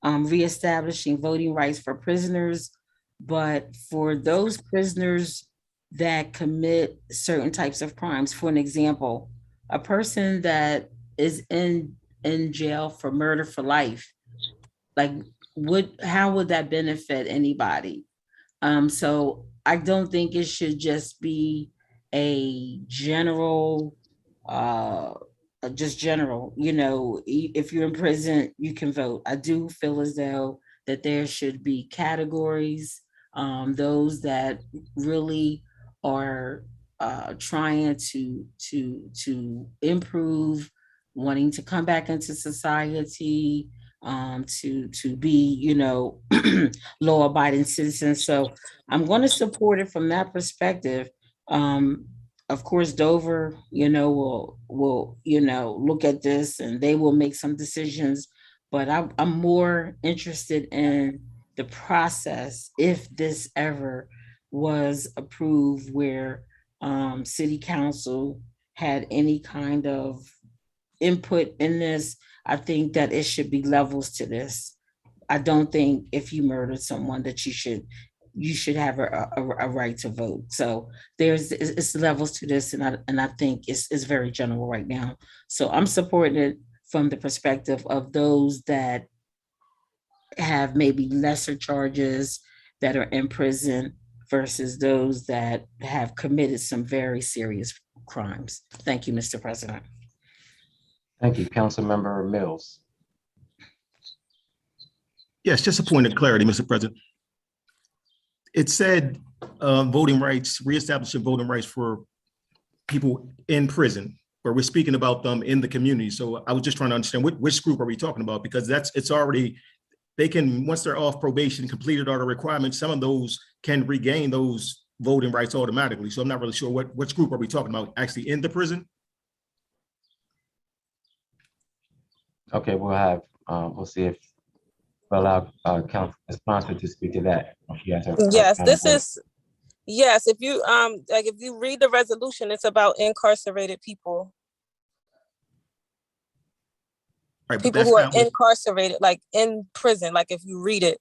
reestablishing voting rights for prisoners, but for those prisoners that commit certain types of crimes. For an example, a person that is in jail for murder for life, like how would that benefit anybody? So I don't think it should just be a general, if you're in prison, you can vote. I do feel as though that there should be categories, those that really are trying to improve, wanting to come back into society, to be, law-abiding citizens. So I'm going to support it from that perspective. Of course, Dover, will look at this and they will make some decisions. But I'm more interested in the process if this ever was approved, where City Council had any kind of input in this. I think that it should be levels to this. I don't think if you murdered someone that you should have a right to vote. So it's levels to this, and I think it's very general right now. So I'm supporting it from the perspective of those that have maybe lesser charges that are in prison versus those that have committed some very serious crimes. Thank you, Mr. President.
Thank you, Councilmember Mills.
Yes, just a point of clarity, Mr. President. It said voting rights, reestablishing voting rights for people in prison, but we're speaking about them in the community. So I was just trying to understand which group are we talking about? Because it's already, they can, once they're off probation, completed all the requirements, some of those can regain those voting rights automatically. So I'm not really sure which group are we talking about actually in the prison?
Okay, we'll see if we'll allow council sponsor to speak to that.
Yes, if you if you read the resolution, it's about incarcerated people.
Right,
people who are incarcerated, like in prison, like if you read it.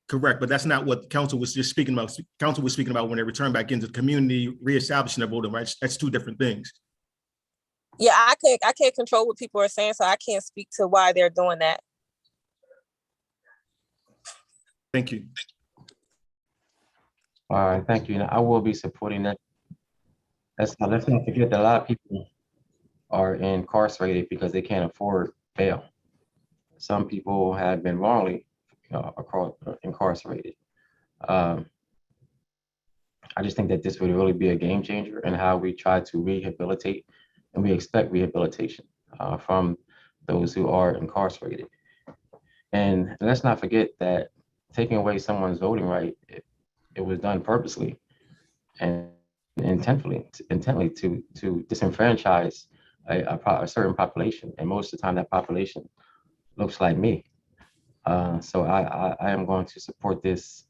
Correct, but that's not what council was just speaking about. Council was speaking about when they return back into the community, reestablishing their voting rights. That's two different things.
Yeah, I can't control what people are saying, so I can't speak to why they're doing that.
Thank you.
All right, thank you. Now, I will be supporting that. Let's not forget that a lot of people are incarcerated because they can't afford bail. Some people have been wrongly incarcerated. I just think that this would really be a game changer in how we try to rehabilitate, and we expect rehabilitation from those who are incarcerated. And let's not forget that taking away someone's voting right, it was done purposely and intently to disenfranchise a certain population. And most of the time that population looks like me. So I am going to support this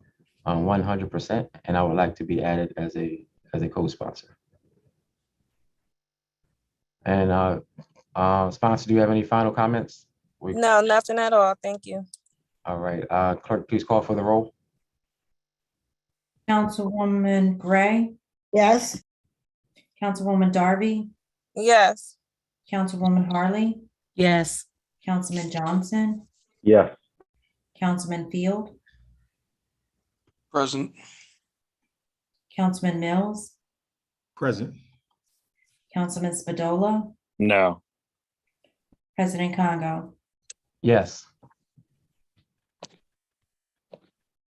100%, and I would like to be added as a co-sponsor. And sponsor, do you have any final comments?
No, nothing at all. Thank you.
All right, clerk, please call for the roll.
Councilwoman Gray,
Yes.
Councilwoman Darby,
Yes.
Councilwoman Harley,
Yes.
Councilman Johnson,
Yes.
Councilman Field,
Present.
Councilman Mills,
Present.
Councilman Spadola,
No.
President Congo.
Yes.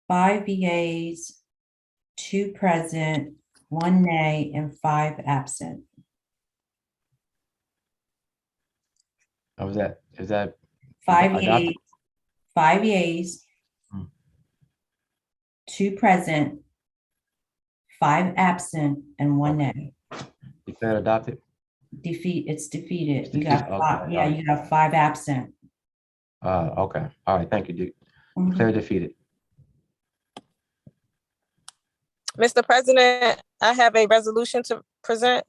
5 yeas, 2 present, 1 nay, and 5 absent.
Is that
5
adopted?
yeas, 5 yeas,
Hmm.
2 present, 5 absent, and 1 nay.
Declared adopted?
It's defeated. You
defeated,
got
okay,
5, yeah,
alright.
you got 5 absent.
Okay, all right, thank you, Duke.
Mhm.
Declared defeated.
Mr. President, I have a resolution to present.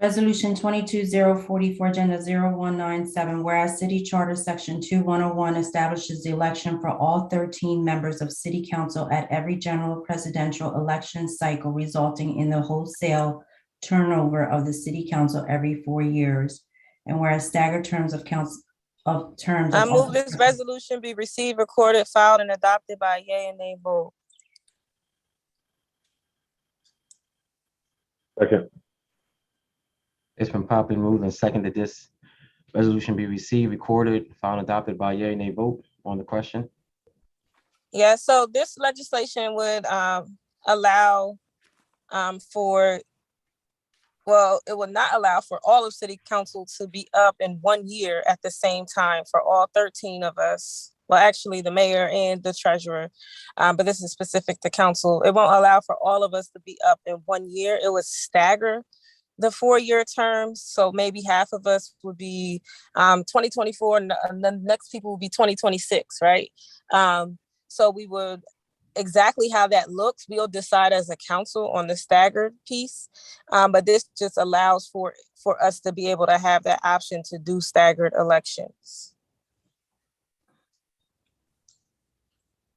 Resolution 22-044, Agenda 0197, whereas City Charter Section 2101 establishes the election for all 13 members of City Council at every general presidential election cycle, resulting in the wholesale turnover of the City Council every 4 years. And whereas staggered terms of council of terms
I
of
move this resolution be received, recorded, filed, and adopted by yea and nay vote.
Second.
It's been properly moved and seconded that this resolution be received, recorded, filed, and adopted by yea and nay vote on the question.
Yeah, so this legislation would allow for, well, it would not allow for all of City Council to be up in 1 year at the same time for all 13 of us. Well, actually, the mayor and the treasurer, but this is specific to council. It won't allow for all of us to be up in 1 year. It would stagger the 4-year terms. So maybe half of us would be 2024 and the next people will be 2026, right? So we would, exactly how that looks, we'll decide as a council on the staggered piece. But this just allows for us to be able to have that option to do staggered elections.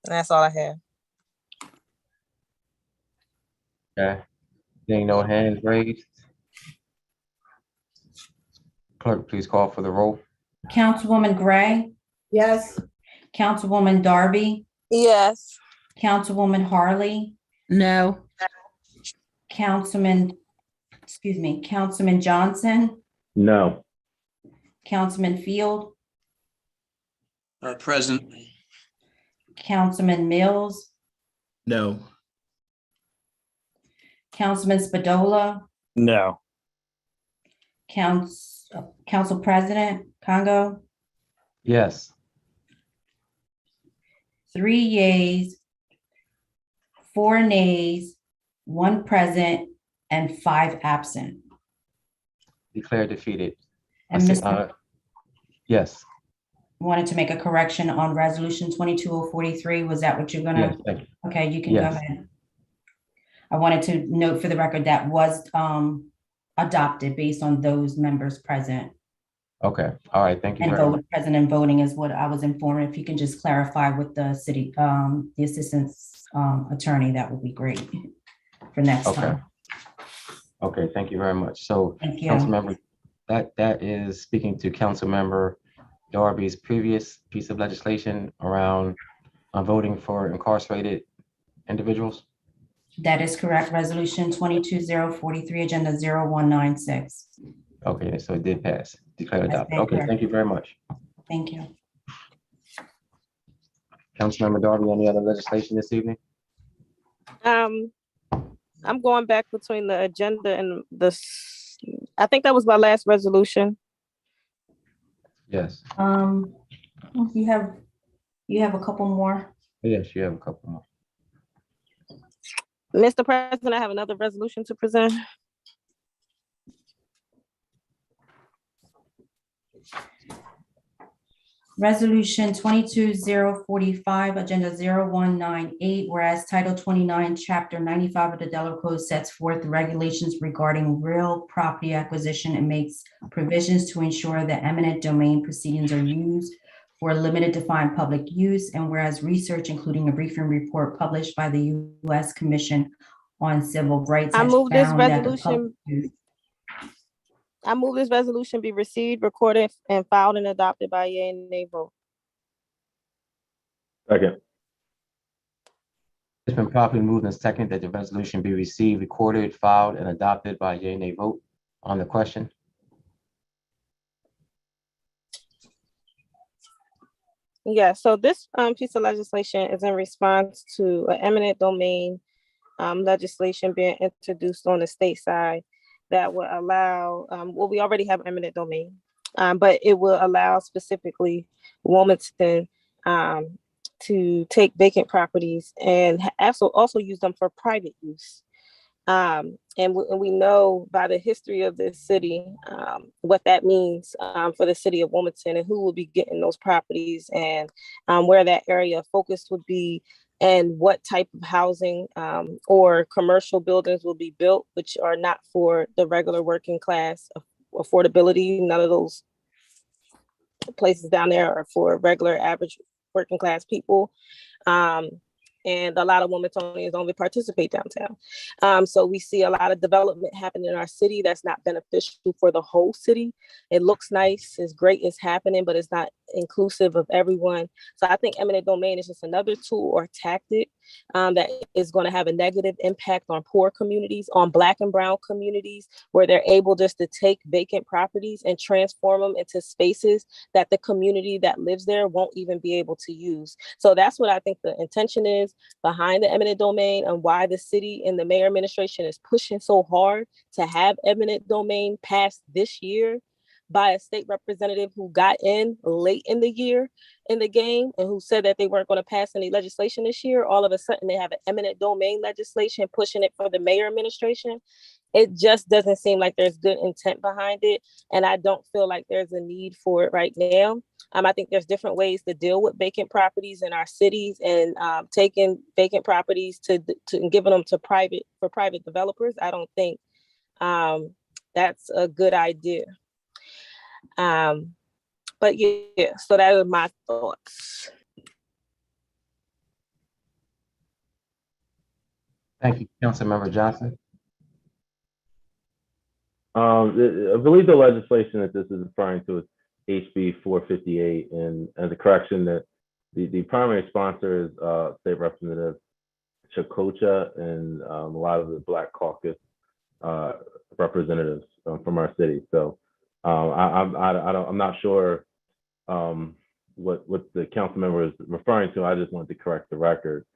And that's all I have.
Okay, seeing no hands raised. Clerk, please call for the roll.
Councilwoman Gray,
Yes.
Councilwoman Darby,
Yes.
Councilwoman Harley,
No.
Councilman Johnson,
No.
Councilman Field,
Present.
Councilman Mills,
No.
Councilman Spadola,
No.
Council President Congo,
Yes.
3 yeas, 4 nays, 1 present, and 5 absent.
Declared defeated.
And Mr.
Yes.
Wanted to make a correction on resolution 22043. Was that what you're gonna?
Yes, thank you.
Okay, you can go
Yes.
ahead. I wanted to note for the record that was adopted based on those members present.
Okay, all right, thank you
And
very much.
present and voting is what I was informed. If you can just clarify with the city, the assistant attorney, that would be great for next
Okay.
time.
Okay, thank you very much. So,
Thank you.
Councilmember, that is speaking to Councilmember Darby's previous piece of legislation around voting for incarcerated individuals.
That is correct. Resolution 22043, agenda 0196.
Okay, so it did pass, declared
That's
adopted. Okay,
correct.
thank you very much.
Thank you.
Councilmember Darby, any other legislation this evening?
I'm going back between the agenda and I think that was my last resolution.
Yes.
You have a couple more.
Yes, you have a couple more.
Mr. President, I have another resolution to present.
Resolution 22045, agenda 0198, whereas Title 29, Chapter 95 of the Delaware Code sets forth the regulations regarding real property acquisition and makes provisions to ensure that eminent domain proceedings are used for limited defined public use, and whereas research, including a briefing report published by the U.S. Commission on Civil Rights,
I
has
move this
found that the
resolution. I move this resolution be received, recorded, and filed and adopted by yea and nay vote.
Second.
It's been properly moved and second that the resolution be received, recorded, filed, and adopted by yea, nay vote on the question.
Yeah, so this piece of legislation is in response to an eminent domain legislation being introduced on the state side that will allow, well, we already have eminent domain, but it will allow specifically Wilmington to take vacant properties and also use them for private use. And we know by the history of this city, what that means for the city of Wilmington and who will be getting those properties and where that area of focus would be and what type of housing or commercial buildings will be built, which are not for the regular working class affordability. None of those places down there are for regular average working class people. And a lot of Wilmingtonians only participate downtown. So we see a lot of development happening in our city that's not beneficial for the whole city. It looks nice, it's great, it's happening, but it's not inclusive of everyone. So I think eminent domain is just another tool or tactic that is going to have a negative impact on poor communities, on Black and brown communities, where they're able just to take vacant properties and transform them into spaces that the community that lives there won't even be able to use. So that's what I think the intention is behind the eminent domain and why the city and the mayor administration is pushing so hard to have eminent domain passed this year by a state representative who got in late in the year in the game and who said that they weren't going to pass any legislation this year. All of a sudden they have an eminent domain legislation pushing it for the mayor administration. It just doesn't seem like there's good intent behind it. And I don't feel like there's a need for it right now. I think there's different ways to deal with vacant properties in our cities and taking vacant properties to and giving them to private developers. I don't think that's a good idea. But yeah, so that are my thoughts.
Thank you, Councilmember Johnson.
I believe the legislation that this is referring to is HB 458, and as a correction, that the primary sponsor is State Representative Chakocha and a lot of the Black Caucus representatives from our city. So I'm not sure what the council member is referring to. I just wanted to correct the record.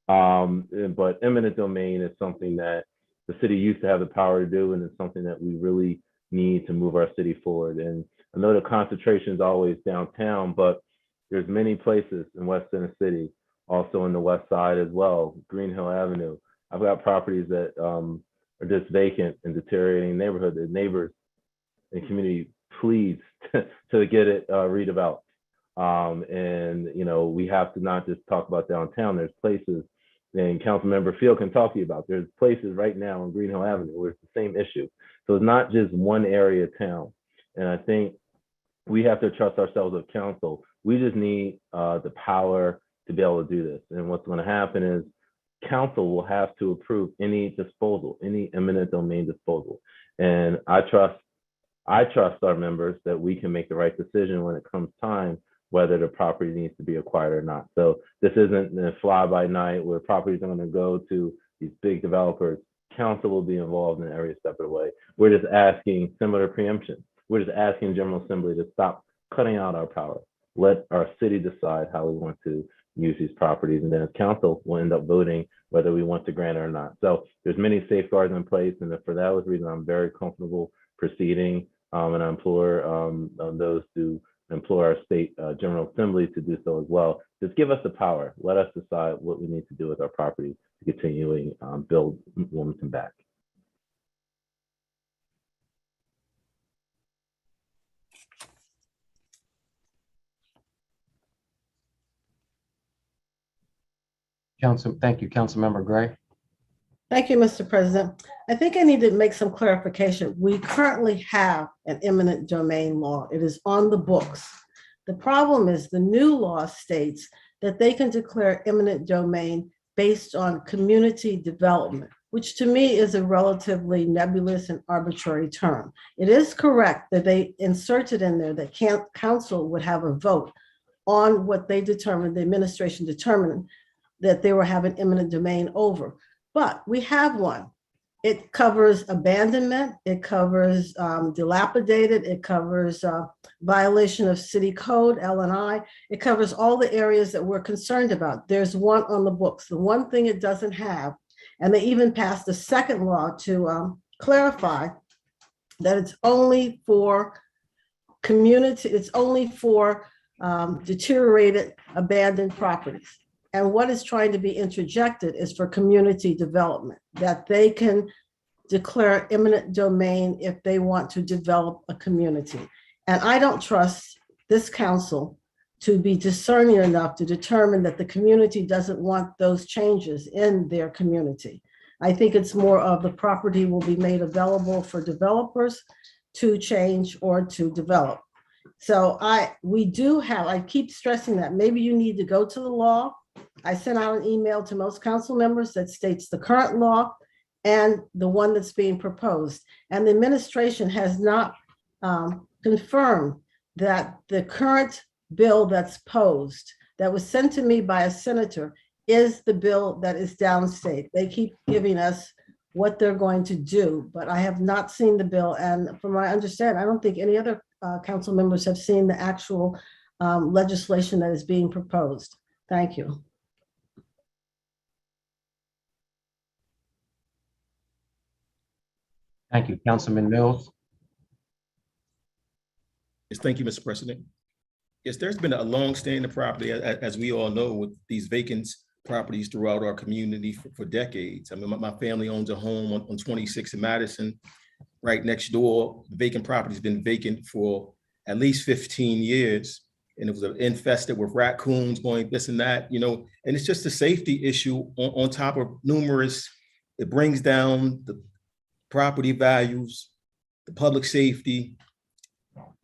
But eminent domain is something that the city used to have the power to do, and it's something that we really need to move our city forward. And I know the concentration is always downtown, but there's many places in West Center City, also in the West Side as well, Green Hill Avenue. I've got properties that are just vacant and deteriorating neighborhood. The neighbors and community pleads to get it redeveloped. And you know, we have to not just talk about downtown. There's places, and Councilmember Field can talk to you about. There's places right now on Green Hill Avenue where it's the same issue. So it's not just one area of town. And I think we have to trust ourselves as council. We just need the power to be able to do this. And what's going to happen is council will have to approve any disposal, any eminent domain disposal. And I trust our members that we can make the right decision when it comes time, whether the property needs to be acquired or not. So this isn't a fly by night where properties are going to go to these big developers. Council will be involved in every step of the way. We're just asking, similar preemption, we're just asking General Assembly to stop cutting out our power. Let our city decide how we want to use these properties, and then as council will end up voting whether we want to grant it or not. So there's many safeguards in place, and for that reason, I'm very comfortable proceeding, and I implore those to implore our state General Assembly to do so as well. Just give us the power. Let us decide what we need to do with our property to continuing build Wilmington back.
Thank you, Councilmember Gray.
Thank you, Mr. President. I think I need to make some clarification. We currently have an eminent domain law. It is on the books. The problem is the new law states that they can declare eminent domain based on community development, which to me is a relatively nebulous and arbitrary term. It is correct that they inserted in there that council would have a vote on what they determined, the administration determined that they were having eminent domain over. But we have one. It covers abandonment, it covers dilapidated, it covers violation of city code, L&I. It covers all the areas that we're concerned about. There's one on the books. The one thing it doesn't have, and they even passed a second law to clarify that it's only for community, it's only for deteriorated, abandoned properties. And what is trying to be interjected is for community development, that they can declare eminent domain if they want to develop a community. And I don't trust this council to be discerning enough to determine that the community doesn't want those changes in their community. I think it's more of the property will be made available for developers to change or to develop. So I keep stressing that maybe you need to go to the law. I sent out an email to most council members that states the current law and the one that's being proposed. And the administration has not confirmed that the current bill that's posed, that was sent to me by a senator, is the bill that is downstate. They keep giving us what they're going to do, but I have not seen the bill. And from my understanding, I don't think any other council members have seen the actual legislation that is being proposed. Thank you.
Thank you, Councilman Mills.
Yes, thank you, Mr. President. Yes, there's been a long-standing property, as we all know, with these vacant properties throughout our community for decades. I mean, my family owns a home on 26 in Madison, right next door. The vacant property's been vacant for at least 15 years. And it was infested with raccoons going this and that, you know, and it's just a safety issue on top of numerous, it brings down the property values, the public safety.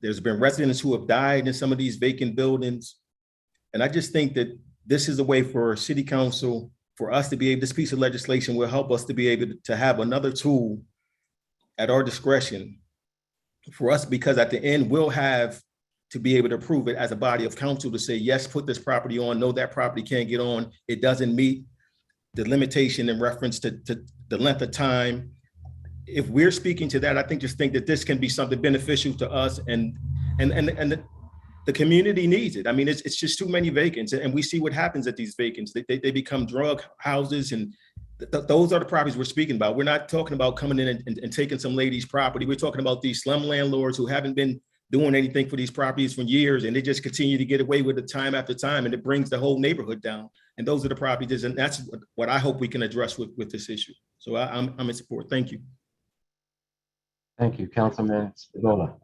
There's been residents who have died in some of these vacant buildings. And I just think that this is a way for city council, for us to be able, this piece of legislation will help us to be able to have another tool at our discretion for us, because at the end, we'll have to be able to prove it as a body of council to say, yes, put this property on, no, that property can't get on. It doesn't meet the limitation in reference to the length of time. If we're speaking to that, I think that this can be something beneficial to us, and the community needs it. I mean, it's just too many vacants, and we see what happens at these vacants. They become drug houses, and those are the properties we're speaking about. We're not talking about coming in and taking some lady's property. We're talking about these slum landlords who haven't been doing anything for these properties for years, and they just continue to get away with it time after time, and it brings the whole neighborhood down. And those are the properties, and that's what I hope we can address with this issue. So I'm in support. Thank you.
Thank you, Councilman Sickle.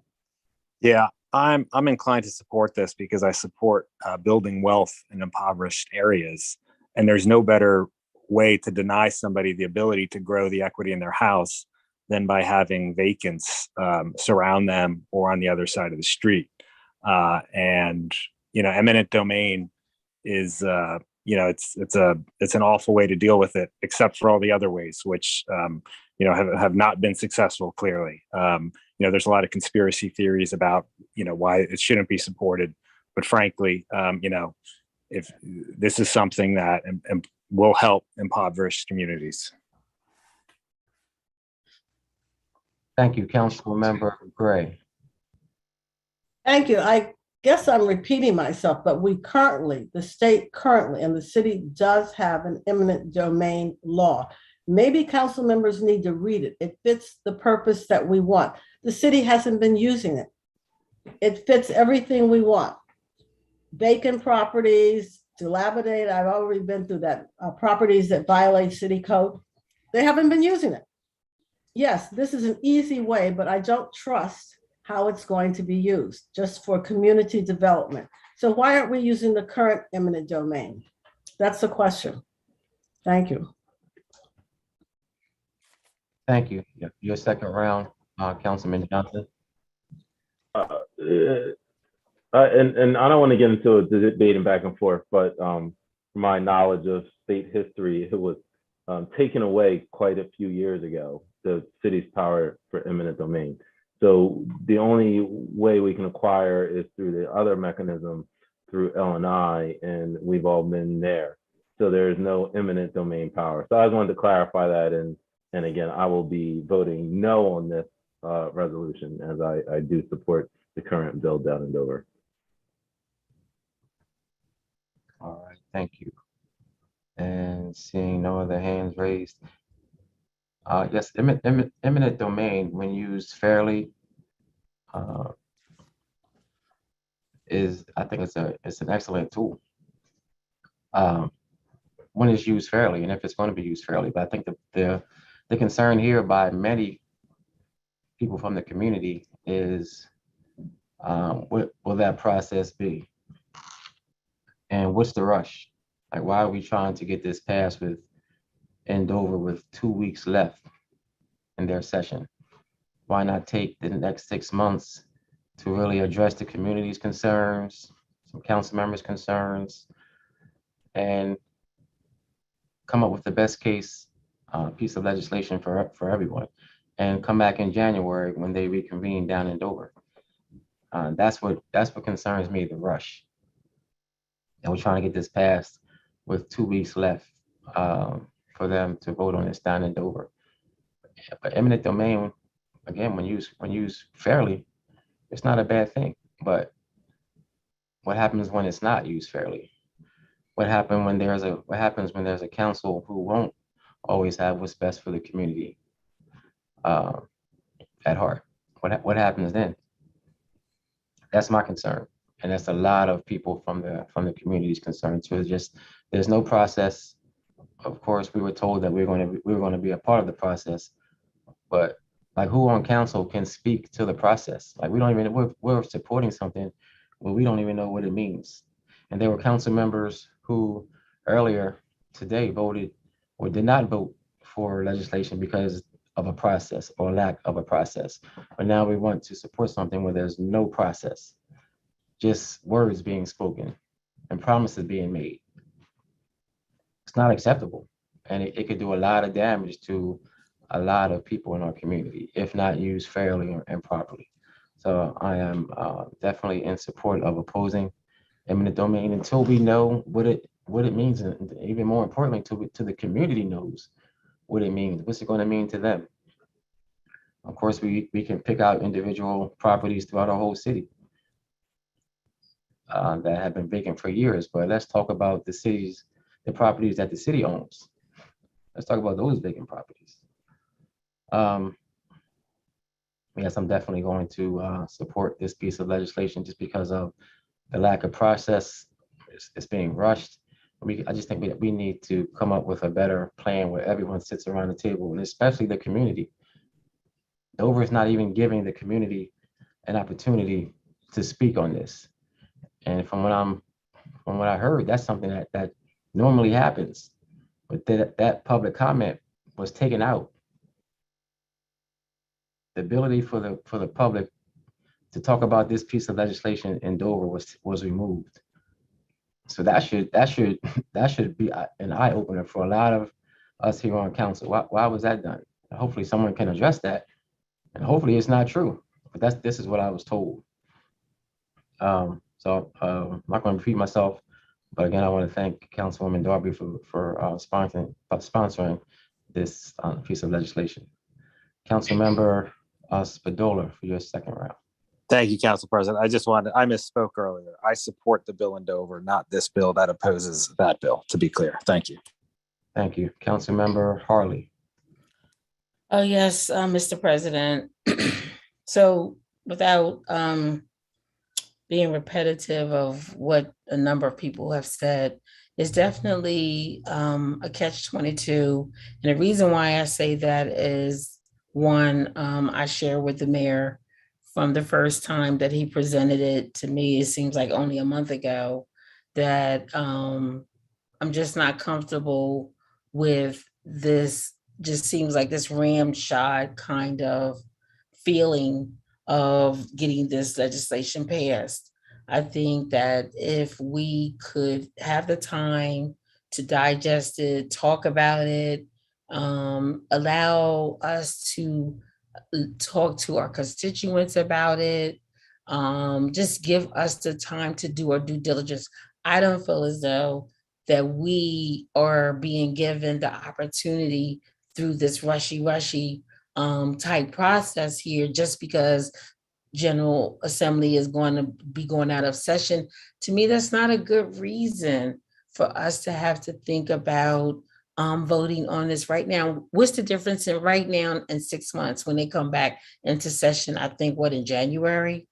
Yeah, I'm inclined to support this because I support building wealth in impoverished areas, and there's no better way to deny somebody the ability to grow the equity in their house than by having vacants surround them or on the other side of the street. And you know, eminent domain is you know, it's an awful way to deal with it, except for all the other ways, which you know, have not been successful. Clearly, you know, there's a lot of conspiracy theories about, you know, why it shouldn't be supported. But frankly, you know, if this is something that will help impoverished communities.
Thank you, Councilmember Gray.
Thank you. I guess I'm repeating myself, but the state currently, and the city does have an eminent domain law. Maybe council members need to read it. It fits the purpose that we want. The city hasn't been using it. It fits everything we want. Vacant properties, dilapidated, I've already been through that, properties that violate city code. They haven't been using it. Yes, this is an easy way, but I don't trust how it's going to be used just for community development. So why aren't we using the current eminent domain? That's the question. Thank you.
Thank you. Your second round, Councilman Johnson.
And I don't want to get into a debating back and forth, but from my knowledge of state history, it was taken away quite a few years ago, the city's power for eminent domain. So the only way we can acquire is through the other mechanism through L&I, and we've all been there. So there is no eminent domain power. So I just wanted to clarify that. And again, I will be voting no on this resolution, as I do support the current bill down in Dover.
All right, thank you. And seeing no other hands raised. Yes, eminent domain, when used fairly, I think it's an excellent tool. When it's used fairly, and if it's going to be used fairly. But I think the concern here by many people from the community is, what will that process be? And what's the rush? Like, why are we trying to get this passed in Dover with 2 weeks left in their session? Why not take the next 6 months to really address the community's concerns, some council members' concerns, and come up with the best case piece of legislation for everyone, and come back in January when they reconvene down in Dover. That's what concerns me, the rush. And we're trying to get this passed with 2 weeks left for them to vote on this down in Dover. But eminent domain, again, when used fairly, it's not a bad thing. But what happens when it's not used fairly? What happens when there's a council who won't always have what's best for the community at heart? What happens then? That's my concern, and that's a lot of people from the community's concern too. It's just there's no process. Of course, we were told that we were going to be a part of the process, but like, who on council can speak to the process? Like, we don't even we're supporting something when we don't even know what it means. And there were council members who earlier today voted or did not vote for legislation because of a process or lack of a process. But now we want to support something where there's no process, just words being spoken and promises being made. It's not acceptable. And it could do a lot of damage to a lot of people in our community if not used fairly and properly. So I am definitely in support of opposing eminent domain until we know what it means, and even more importantly, to the community knows what it means. What's it going to mean to them? Of course, we can pick out individual properties throughout our whole city that have been vacant for years, but let's talk about the properties that the city owns. Let's talk about those vacant properties. Yes, I'm definitely going to support this piece of legislation just because of the lack of process. It's being rushed. I just think we need to come up with a better plan where everyone sits around the table, and especially the community. Dover is not even giving the community an opportunity to speak on this. And from what I heard, that's something that normally happens, but that public comment was taken out. The ability for the public to talk about this piece of legislation in Dover was removed. So that should be an eye opener for a lot of us here on council. Why was that done? Hopefully someone can address that, and hopefully it's not true. But this is what I was told. So I'm not going to repeat myself, but again, I want to thank Councilwoman Darby for sponsoring this piece of legislation. Councilmember Spadola for your second round.
Thank you, Council President. I misspoke earlier. I support the bill in Dover, not this bill that opposes that bill, to be clear. Thank you.
Thank you. Councilmember Harley.
Oh, yes, Mr. President. So without being repetitive of what a number of people have said, it's definitely a catch-22. And the reason why I say that is, one, I share with the mayor from the first time that he presented it to me, it seems like only a month ago, that I'm just not comfortable with this. Just seems like this ramshot kind of feeling of getting this legislation passed. I think that if we could have the time to digest it, talk about it, allow us to talk to our constituents about it, Just give us the time to do our due diligence. I don't feel as though that we are being given the opportunity through this rushy type process here just because General Assembly is going to be going out of session. To me, that's not a good reason for us to have to think about voting on this right now. What's the difference in right now and 6 months when they come back into session? I think in January?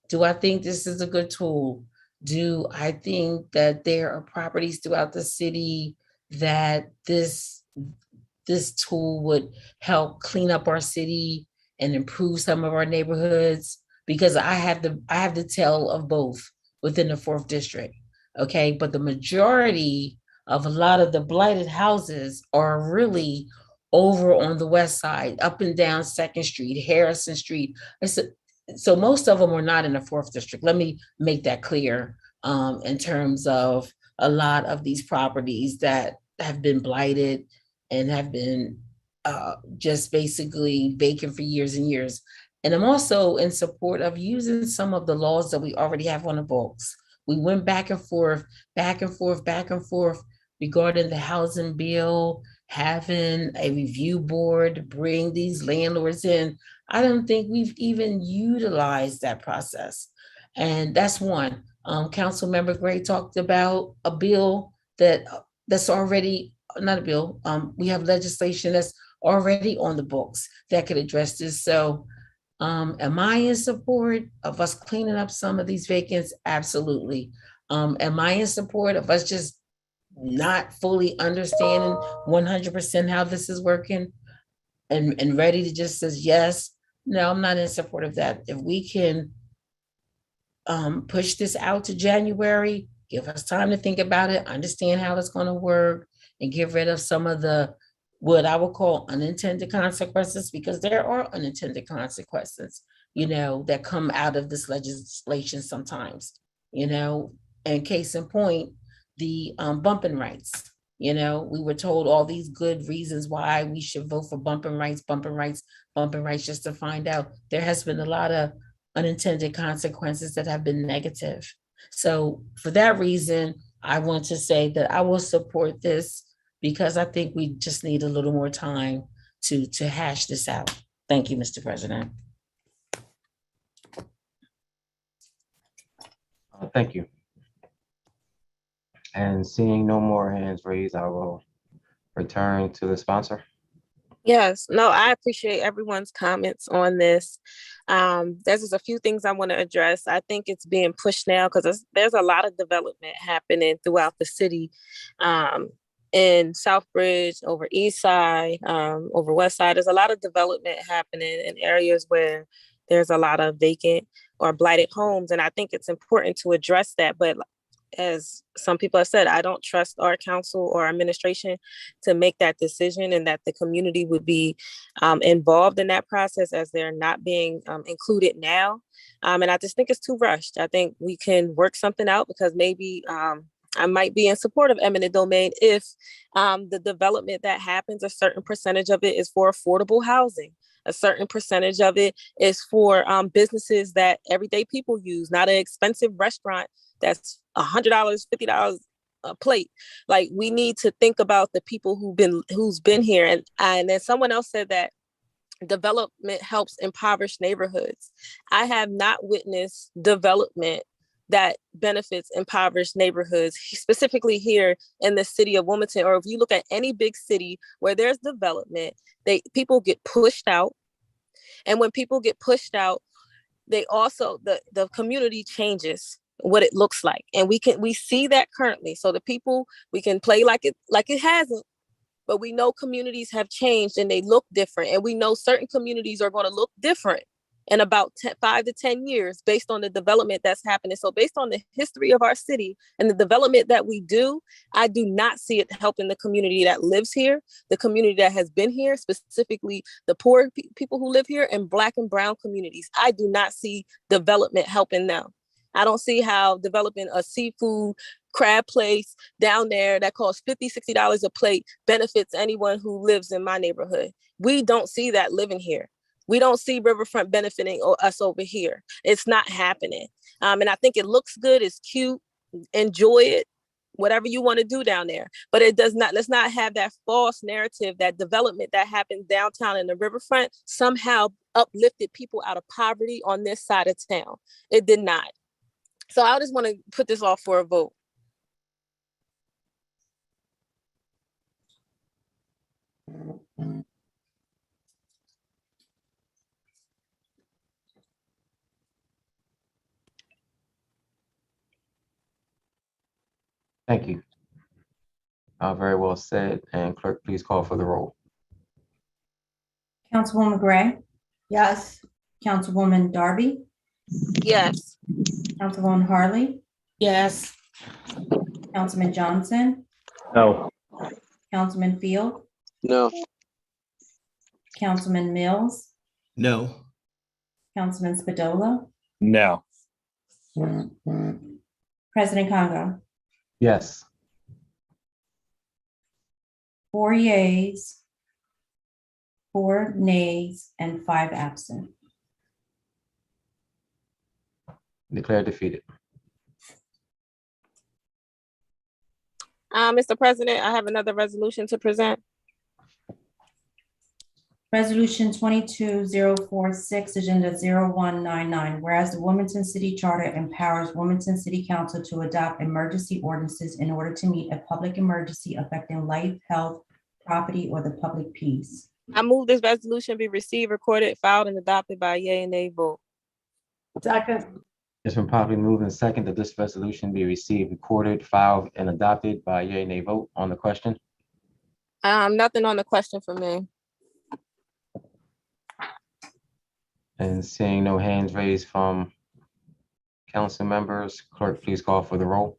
Do I think this is a good tool? Do I think that there are properties throughout the city that this tool would help clean up our city and improve some of our neighborhoods? Because I have the tale of both within the 4th district. Okay, but the majority of a lot of the blighted houses are really over on the west side, up and down 2nd Street, Harrison Street. So most of them are not in the 4th district. Let me make that clear in terms of a lot of these properties that have been blighted and have been just basically vacant for years and years. And I'm also in support of using some of the laws that we already have on the books. We went back and forth regarding the housing bill, having a review board to bring these landlords in. I don't think we've even utilized that process. And that's one. Councilmember Gray talked about a bill that's already, not a bill, we have legislation that's already on the books that could address this. So am I in support of us cleaning up some of these vacants? Absolutely. Am I in support of us just not fully understanding 100% how this is working and ready to just says yes? No, I'm not in support of that. If we can push this out to January, give us time to think about it, understand how it's going to work, and get rid of some of the what I would call unintended consequences, because there are unintended consequences, that come out of this legislation sometimes, and case in point, the bumping rights. We were told all these good reasons why we should vote for bumping rights, just to find out there has been a lot of unintended consequences that have been negative. So for that reason, I want to say that I will support this because I think we just need a little more time to hash this out. Thank you, Mr. President.
Thank you. And seeing no more hands raised, I will return to the sponsor.
Yes, no, I appreciate everyone's comments on this. There's just a few things I want to address. I think it's being pushed now because there's a lot of development happening throughout the city, in Southbridge, over East Side, over West Side. There's a lot of development happening in areas where there's a lot of vacant or blighted homes. And I think it's important to address that. But as some people have said, I don't trust our council or administration to make that decision, and that the community would be involved in that process, as they're not being included now. And I just think it's too rushed. I think we can work something out, because maybe I might be in support of eminent domain if the development that happens, a certain percentage of it is for affordable housing. A certain percentage of it is for businesses that everyday people use, not an expensive restaurant that's $100, $50 a plate. Like, we need to think about the people who's been here. And then someone else said that development helps impoverish neighborhoods. I have not witnessed development that benefits impoverished neighborhoods, specifically here in the city of Wilmington. Or if you look at any big city where there's development, people get pushed out. And when people get pushed out, they also, the community changes what it looks like. And we see that currently. So the people, we can play like it hasn't, but we know communities have changed and they look different. And we know certain communities are going to look different in about 5 to 10 years based on the development that's happening. So based on the history of our city and the development that we do, I do not see it helping the community that lives here, the community that has been here, specifically the poor people who live here, and Black and brown communities. I do not see development helping them. I don't see how developing a seafood crab place down there that costs $50, $60 a plate benefits anyone who lives in my neighborhood. We don't see that living here. We don't see Riverfront benefiting us over here. It's not happening. And I think it looks good. It's cute. Enjoy it. Whatever you want to do down there. But it does not, let's not have that false narrative that development that happens downtown in the Riverfront somehow uplifted people out of poverty on this side of town. It did not. So I just want to put this off for a vote.
Thank you. Very well said. And clerk, please call for the roll.
Councilwoman Gray,
Yes.
Councilwoman Darby,
Yes.
Councilwoman Harley,
Yes.
Councilman Johnson,
No.
Councilman Field,
No.
Councilman Mills,
No.
Councilman Spadola,
No.
President Congo.
Yes.
4 yeas, 4 nays, and 5 absent.
Declare defeated.
Mr. President, I have another resolution to present.
Resolution 22046, Agenda 0199, whereas the Wilmington City Charter empowers Wilmington City Council to adopt emergency ordinances in order to meet a public emergency affecting life, health, property, or the public peace.
I move this resolution be received, recorded, filed, and adopted by a yea and nay vote.
Second.
It's been properly moved and second that this resolution be received, recorded, filed, and adopted by a yea and nay vote on the question.
Nothing on the question for me.
And seeing no hands raised from council members, clerk, please call for the roll.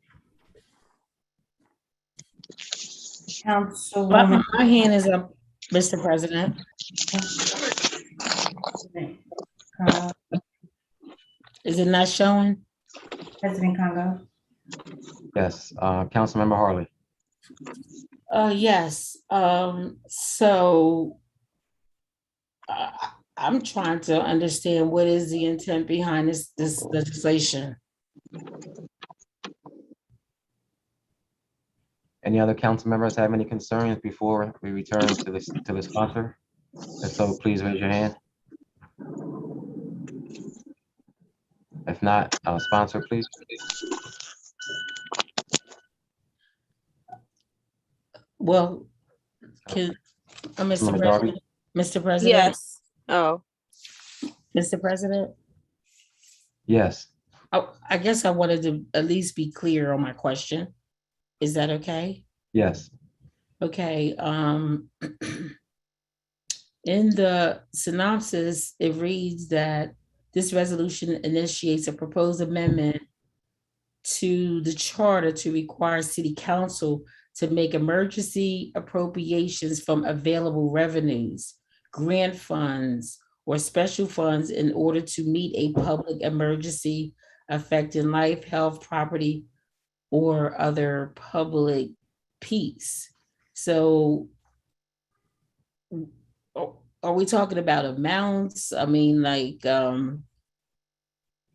Councilwoman.
My hand is up, Mr. President. Is it not showing?
President Congo.
Yes, Councilmember Harley.
Yes. So I'm trying to understand what is the intent behind this legislation.
Any other council members have any concerns before we return to the sponsor? If so, please raise your hand. If not, sponsor, please.
Well, can Mr. President? Mr. President?
Yes. Oh.
Mr. President?
Yes.
I guess I wanted to at least be clear on my question. Is that okay?
Yes.
Okay. In the synopsis, it reads that this resolution initiates a proposed amendment to the charter to require city council to make emergency appropriations from available revenues, grant funds, or special funds in order to meet a public emergency affecting life, health, property, or other public peace. So are we talking about amounts? I mean, like,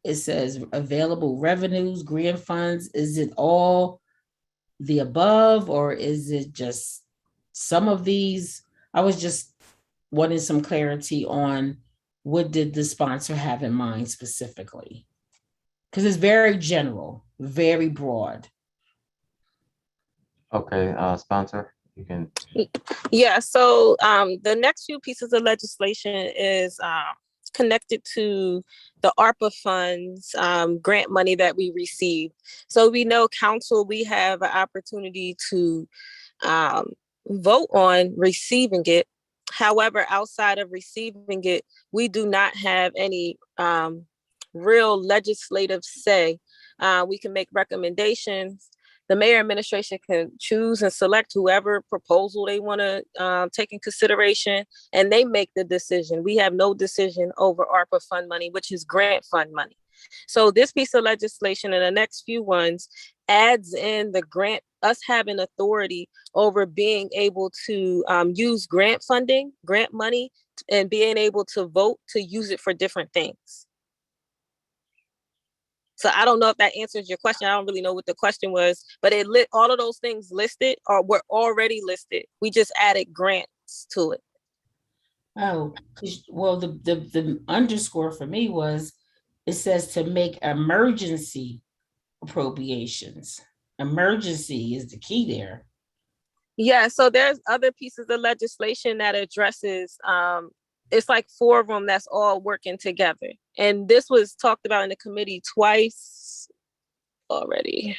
it says available revenues, grant funds. Is it all the above, or is it just some of these? I was just wanting some clarity on what did the sponsor have in mind specifically? Because it's very general, very broad.
Okay, sponsor, you can.
Yeah, so the next few pieces of legislation is connected to the ARPA funds, grant money that we received. So we know council, we have an opportunity to vote on receiving it. However, outside of receiving it, we do not have any real legislative say. We can make recommendations. The mayor administration can choose and select whoever proposal they want to take in consideration, and they make the decision. We have no decision over ARPA fund money, which is grant fund money. So this piece of legislation and the next few ones adds in the grant, us having authority over being able to use grant funding, grant money and being able to vote to use it for different things. So I don't know if that answers your question. I don't really know what the question was, but it lit all of those things listed or were already listed. We just added grants to it.
Oh, well, the underscore for me was, it says to make emergency appropriations. Emergency is the key there.
Yeah, so there's other pieces of legislation that addresses, it's like 4 of them that's all working together. And this was talked about in the committee twice already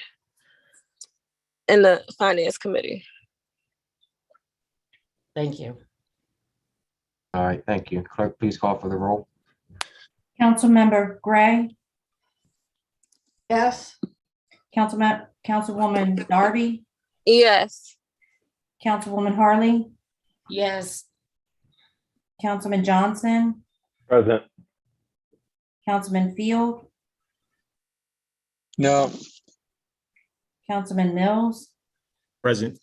in the finance committee.
Thank you.
All right, thank you. Clerk, please call for the roll.
Councilmember Gray,
Yes.
Councilwoman Darby,
Yes.
Councilwoman Harley,
Yes.
Councilman Johnson,
Present.
Councilman Field,
No.
Councilman Mills,
Present.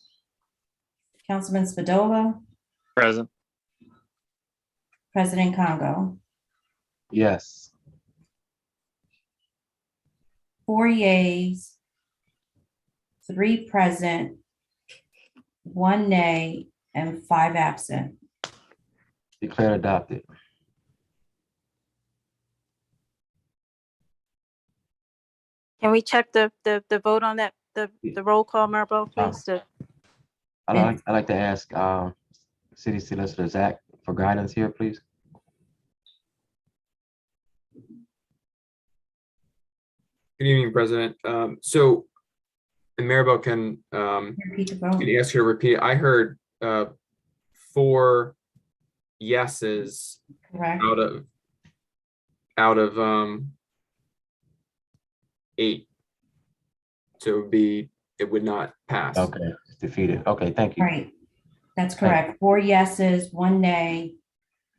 Councilman Spadola,
Present.
President Congo.
Yes.
4 yeas, 3 present, 1 nay, and 5 absent.
Declared adopted.
Can we check the vote on that, the roll call, Marbo, please?
I'd like to ask City Solicitor Zach for guidance here, please.
Good evening, President. So, and Maribel can ask you to repeat. I heard 4 yeses
Correct.
out of 8. So it would not pass.
Okay, it's defeated. Okay, thank you.
Right, that's correct. 4 yeses, 1 nay,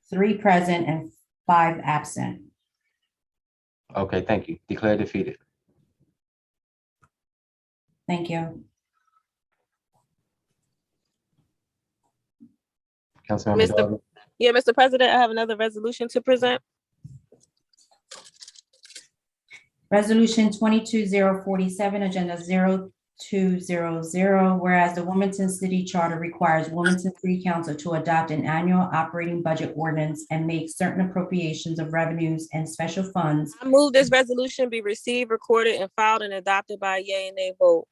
3 present, and 5 absent.
Okay, thank you. Declared defeated.
Thank you.
Councilmember Darby.
Yeah, Mr. President, I have another resolution to present.
Resolution 22047, Agenda 0200, whereas the Wilmington City Charter requires Wilmington City Council to adopt an annual operating budget ordinance and make certain appropriations of revenues and special funds.
I move this resolution be received, recorded, and filed and adopted by a yea and nay vote.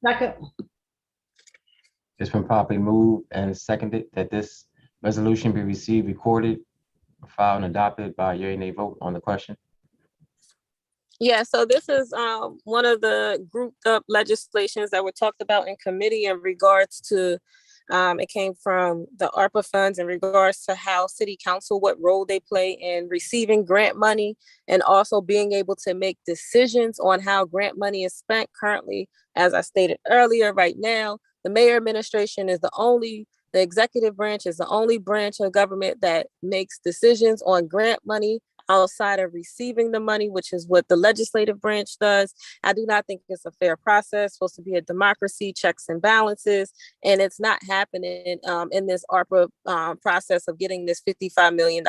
Second.
It's been properly moved and seconded that this resolution be received, recorded, filed, and adopted by a yea and nay vote on the question.
Yeah, so this is one of the grouped up legislations that were talked about in committee in regards to, it came from the ARPA funds in regards to how city council, what role they play in receiving grant money and also being able to make decisions on how grant money is spent currently. As I stated earlier, right now, the mayor administration is the executive branch is the only branch of government that makes decisions on grant money outside of receiving the money, which is what the legislative branch does. I do not think it's a fair process. It's supposed to be a democracy, checks and balances, and it's not happening in this ARPA process of getting this $55 million.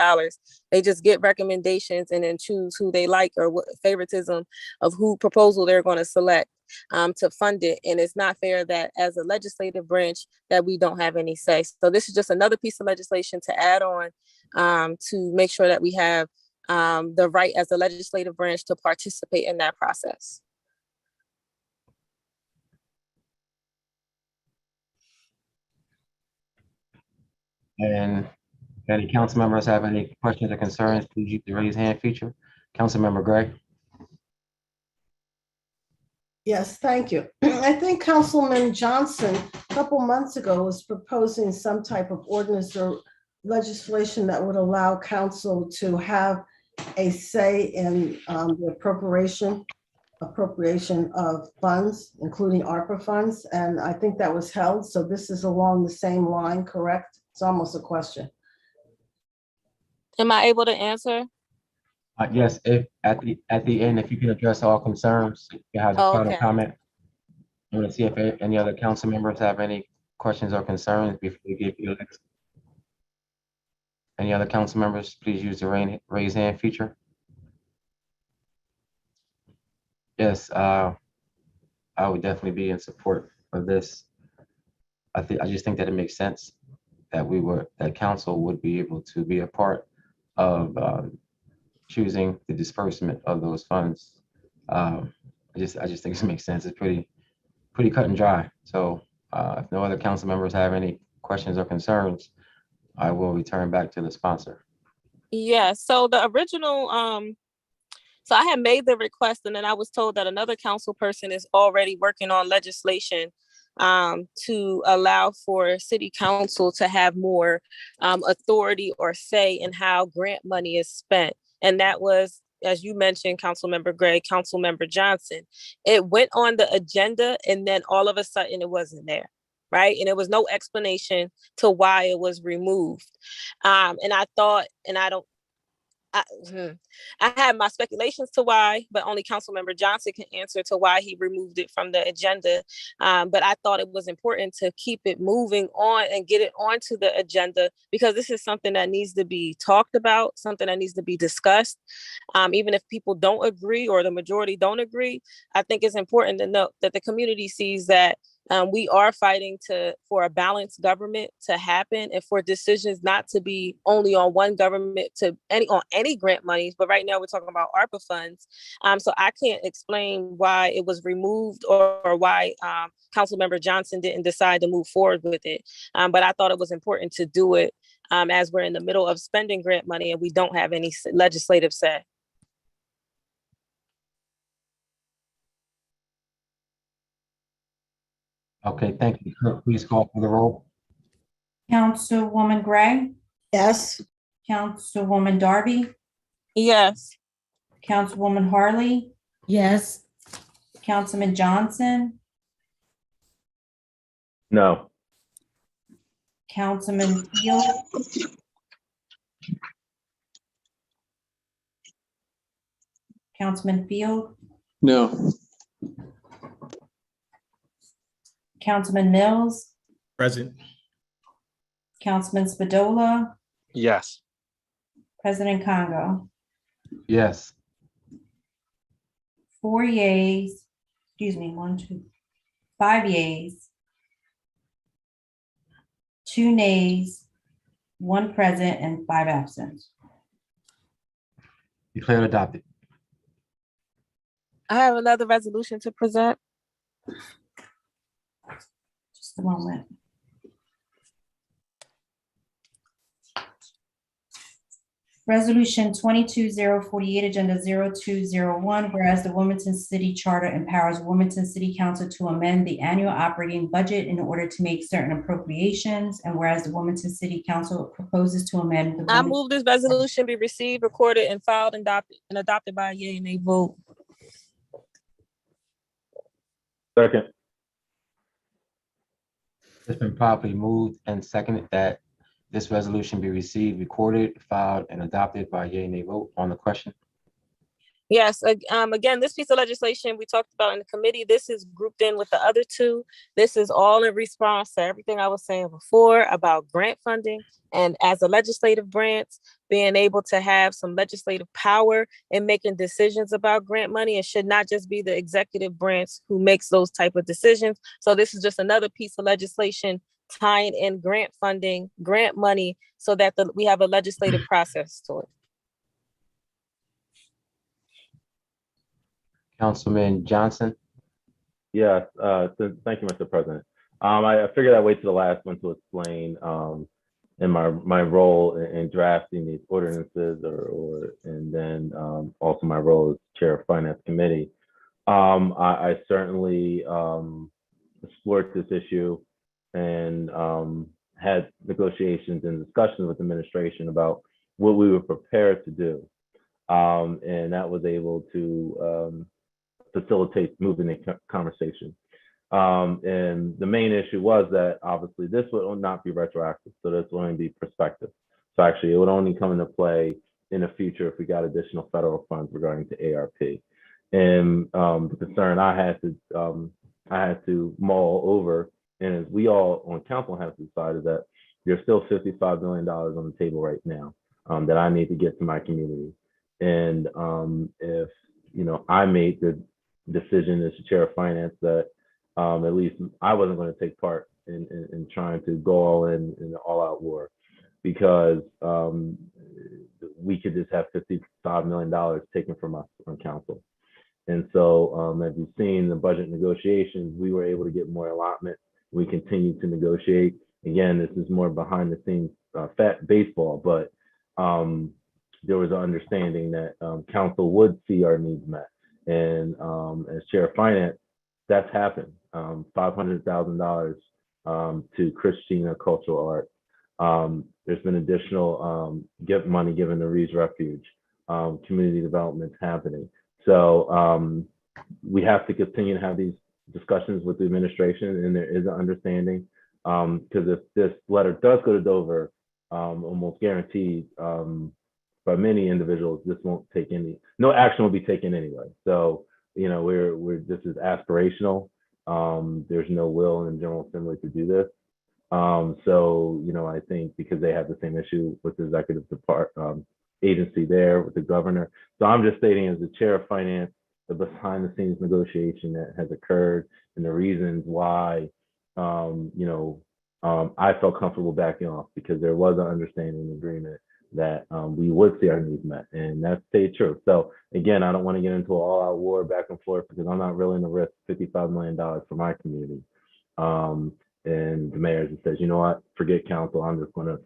They just get recommendations and then choose who they like or what favoritism of who proposal they're going to select to fund it. And it's not fair that as a legislative branch that we don't have any say. So this is just another piece of legislation to add on to make sure that we have the right as a legislative branch to participate in that process.
And if any council members have any questions or concerns, please use the raise hand feature. Councilmember Gray.
Yes, thank you. I think Councilman Johnson, a couple months ago, was proposing some type of ordinance or legislation that would allow council to have a say in the appropriation of funds, including ARPA funds. And I think that was held. So this is along the same line, correct? It's almost a question.
Am I able to answer?
Yes, if at the end, if you can address all concerns, you have the final
Okay.
comment. I want to see if any other council members have any questions or concerns before we give you next. Any other council members, please use the raise hand feature. Yes, I would definitely be in support of this. I just think that it makes sense that council would be able to be a part of choosing the disbursement of those funds. I just think it makes sense. It's pretty cut and dry. So if no other council members have any questions or concerns, I will return back to the sponsor.
Yeah, so the original, so I had made the request and then I was told that another council person is already working on legislation to allow for city council to have more authority or say in how grant money is spent. And that was, as you mentioned, Councilmember Gray, Councilmember Johnson. It went on the agenda and then all of a sudden it wasn't there. Right. And there was no explanation to why it was removed. And I thought, and I had my speculations to why, but only Councilmember Johnson can answer to why he removed it from the agenda. But I thought it was important to keep it moving on and get it onto the agenda because this is something that needs to be talked about, something that needs to be discussed. Even if people don't agree or the majority don't agree, I think it's important to note that the community sees that we are fighting for a balanced government to happen and for decisions not to be only on one government on any grant monies, but right now we're talking about ARPA funds. So I can't explain why it was removed or why Councilmember Johnson didn't decide to move forward with it. But I thought it was important to do it as we're in the middle of spending grant money and we don't have any legislative say.
Okay, thank you. Clerk, please call for the roll.
Councilwoman Gray,
Yes.
Councilwoman Darby,
Yes.
Councilwoman Harley,
Yes.
Councilman Johnson,
No.
Councilman Field, Councilman Field,
No.
Councilman Mills,
Present.
Councilman Spadola,
Yes.
President Congo.
Yes.
4 yeas, 5 yeas, 2 nays, 1 present, and 5 absent.
Declared adopted.
I have another resolution to present.
Just a moment. Resolution 22048, Agenda 0201, whereas the Wilmington City Charter empowers Wilmington City Council to amend the annual operating budget in order to make certain appropriations, and whereas the Wilmington City Council proposes to amend the
I move this resolution be received, recorded, and filed and adopted by a yea and nay vote.
Second.
It's been properly moved and seconded that this resolution be received, recorded, filed, and adopted by yea and nay vote on the question.
Yes, again, this piece of legislation we talked about in the committee, this is grouped in with the other two. This is all in response to everything I was saying before about grant funding. And as a legislative branch, being able to have some legislative power in making decisions about grant money, it should not just be the executive branch who makes those type of decisions. So this is just another piece of legislation tying in grant funding, grant money, so that we have a legislative process to it.
Councilman Johnson.
Yes, thank you, Mr. President. I figured I'd wait to the last one to explain in my role in drafting these ordinances and then also my role as chair of finance committee. I certainly explored this issue and had negotiations and discussions with administration about what we were prepared to do. And that was able to facilitate moving the conversation. And the main issue was that obviously this would not be retroactive, so this would only be prospective. So actually it would only come into play in the future if we got additional federal funds regarding to ARP. And the concern I had to I had to mull over, and as we all on council have decided that there's still $55 million on the table right now that I need to get to my community. And if I made the decision as the chair of finance that at least I wasn't going to take part in trying to go all in an all-out war, because we could just have $55 million taken from us on council. And so as you've seen the budget negotiations, we were able to get more allotment. We continue to negotiate. Again, this is more behind the scenes fat baseball, but there was an understanding that council would see our needs met. And as chair of finance, that's happened. $500,000 to Christina Cultural Art. There's been additional money given to Reed's Refuge. Community development's happening. So we have to continue to have these discussions with the administration, and there is an understanding, because if this letter does go to Dover, almost guaranteed by many individuals, this won't take no action will be taken anyway. So this is aspirational. There's no will in the General Assembly to do this. So I think because they have the same issue with the executive agency there with the governor. So I'm just stating, as the chair of finance, the behind the scenes negotiation that has occurred and the reasons why I felt comfortable backing off, because there was an understanding and agreement that we would see our needs met, and that stayed true. So again, I don't want to get into an all-out war back and forth, because I'm not willing to risk $55 million for my community. And the mayor just says, you know what, forget council, I'm just going to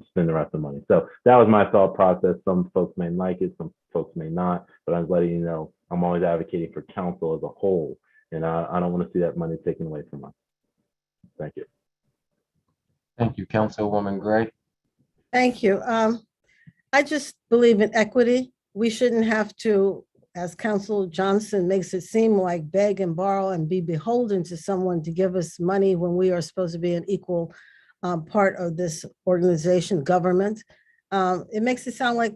spend the rest of the money. So that was my thought process. Some folks may like it, some folks may not, but I'm letting you know, I'm always advocating for council as a whole, and I don't want to see that money taken away from us. Thank you.
Thank you, Councilwoman Gray.
Thank you. I just believe in equity. We shouldn't have to, as Council Johnson makes it seem like, beg and borrow and be beholden to someone to give us money when we are supposed to be an equal part of this organization, government. It makes it sound like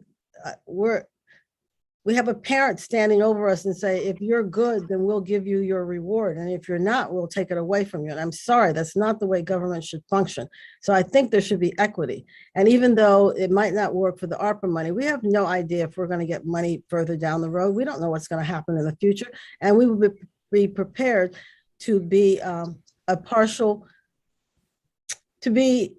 we have a parent standing over us and say, if you're good, then we'll give you your reward. And if you're not, we'll take it away from you. And I'm sorry, that's not the way government should function. So I think there should be equity. And even though it might not work for the ARPA money, we have no idea if we're going to get money further down the road. We don't know what's going to happen in the future. And we will be prepared to be to be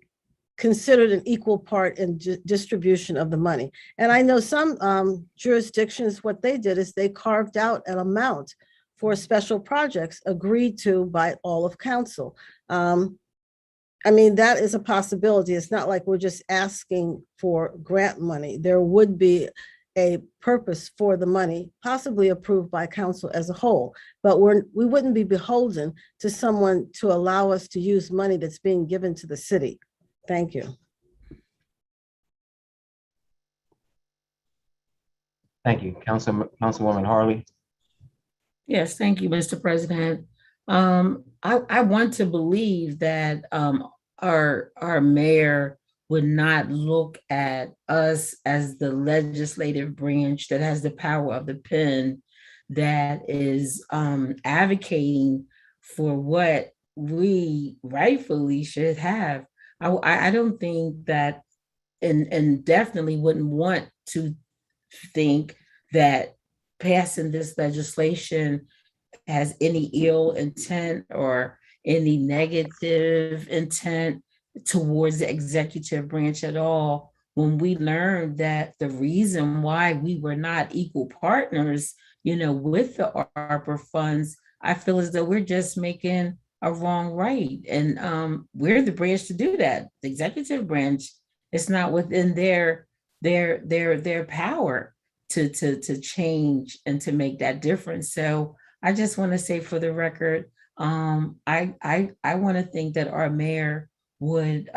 considered an equal part in distribution of the money. And I know some jurisdictions, what they did is they carved out an amount for special projects agreed to by all of council. I mean, that is a possibility. It's not like we're just asking for grant money. There would be a purpose for the money, possibly approved by council as a whole, but we wouldn't be beholden to someone to allow us to use money that's being given to the city. Thank you.
Thank you, Councilwoman Harley.
Yes, thank you, Mr. President. I want to believe that our mayor would not look at us as the legislative branch that has the power of the pen, that is advocating for what we rightfully should have. I don't think that, and definitely wouldn't want to think that passing this legislation has any ill intent or any negative intent towards the executive branch at all. When we learned that the reason why we were not equal partners, with the ARPA funds, I feel as though we're just making a wrong right. And we're the branch to do that. The executive branch, it's not within their power to change and to make that difference. So I just want to say, for the record, I want to think that our mayor would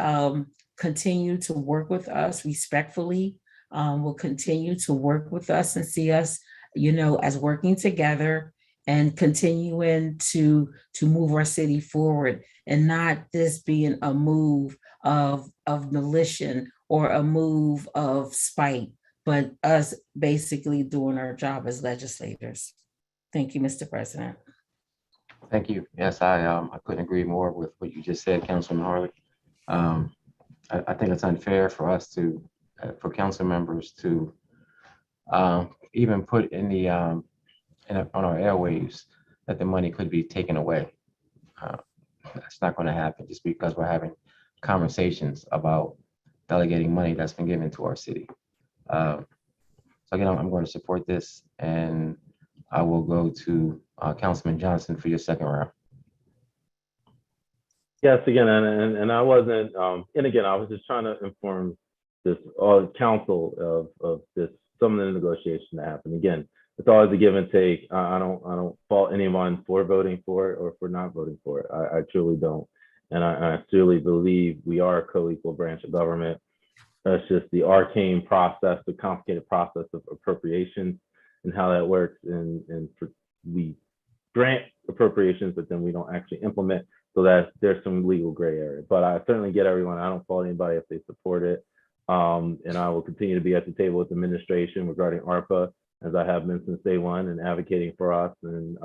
continue to work with us respectfully, will continue to work with us and see us, as working together and continuing to move our city forward, and not this being a move of militia or a move of spite, but us basically doing our job as legislators. Thank you, Mr. President.
Thank you. Yes, I couldn't agree more with what you just said, Councilman Harley. I think it's unfair for us to, for council members to even put in the on our airwaves that the money could be taken away. That's not going to happen just because we're having conversations about delegating money that's been given to our city. So again, I'm going to support this, and I will go to Councilman Johnson for your second round.
Yes, again, and I wasn't, and again, I was just trying to inform this council of this, some of the negotiation that happened. Again, it's always a give and take. I don't fault anyone for voting for it or for not voting for it. I truly don't. And I truly believe we are a co-equal branch of government. That's just the arcane process, the complicated process of appropriations and how that works. And we grant appropriations, but then we don't actually implement. So that there's some legal gray area. But I certainly get everyone. I don't fault anybody if they support it. And I will continue to be at the table with the administration regarding ARPA, as I have been since day one, and advocating for us. And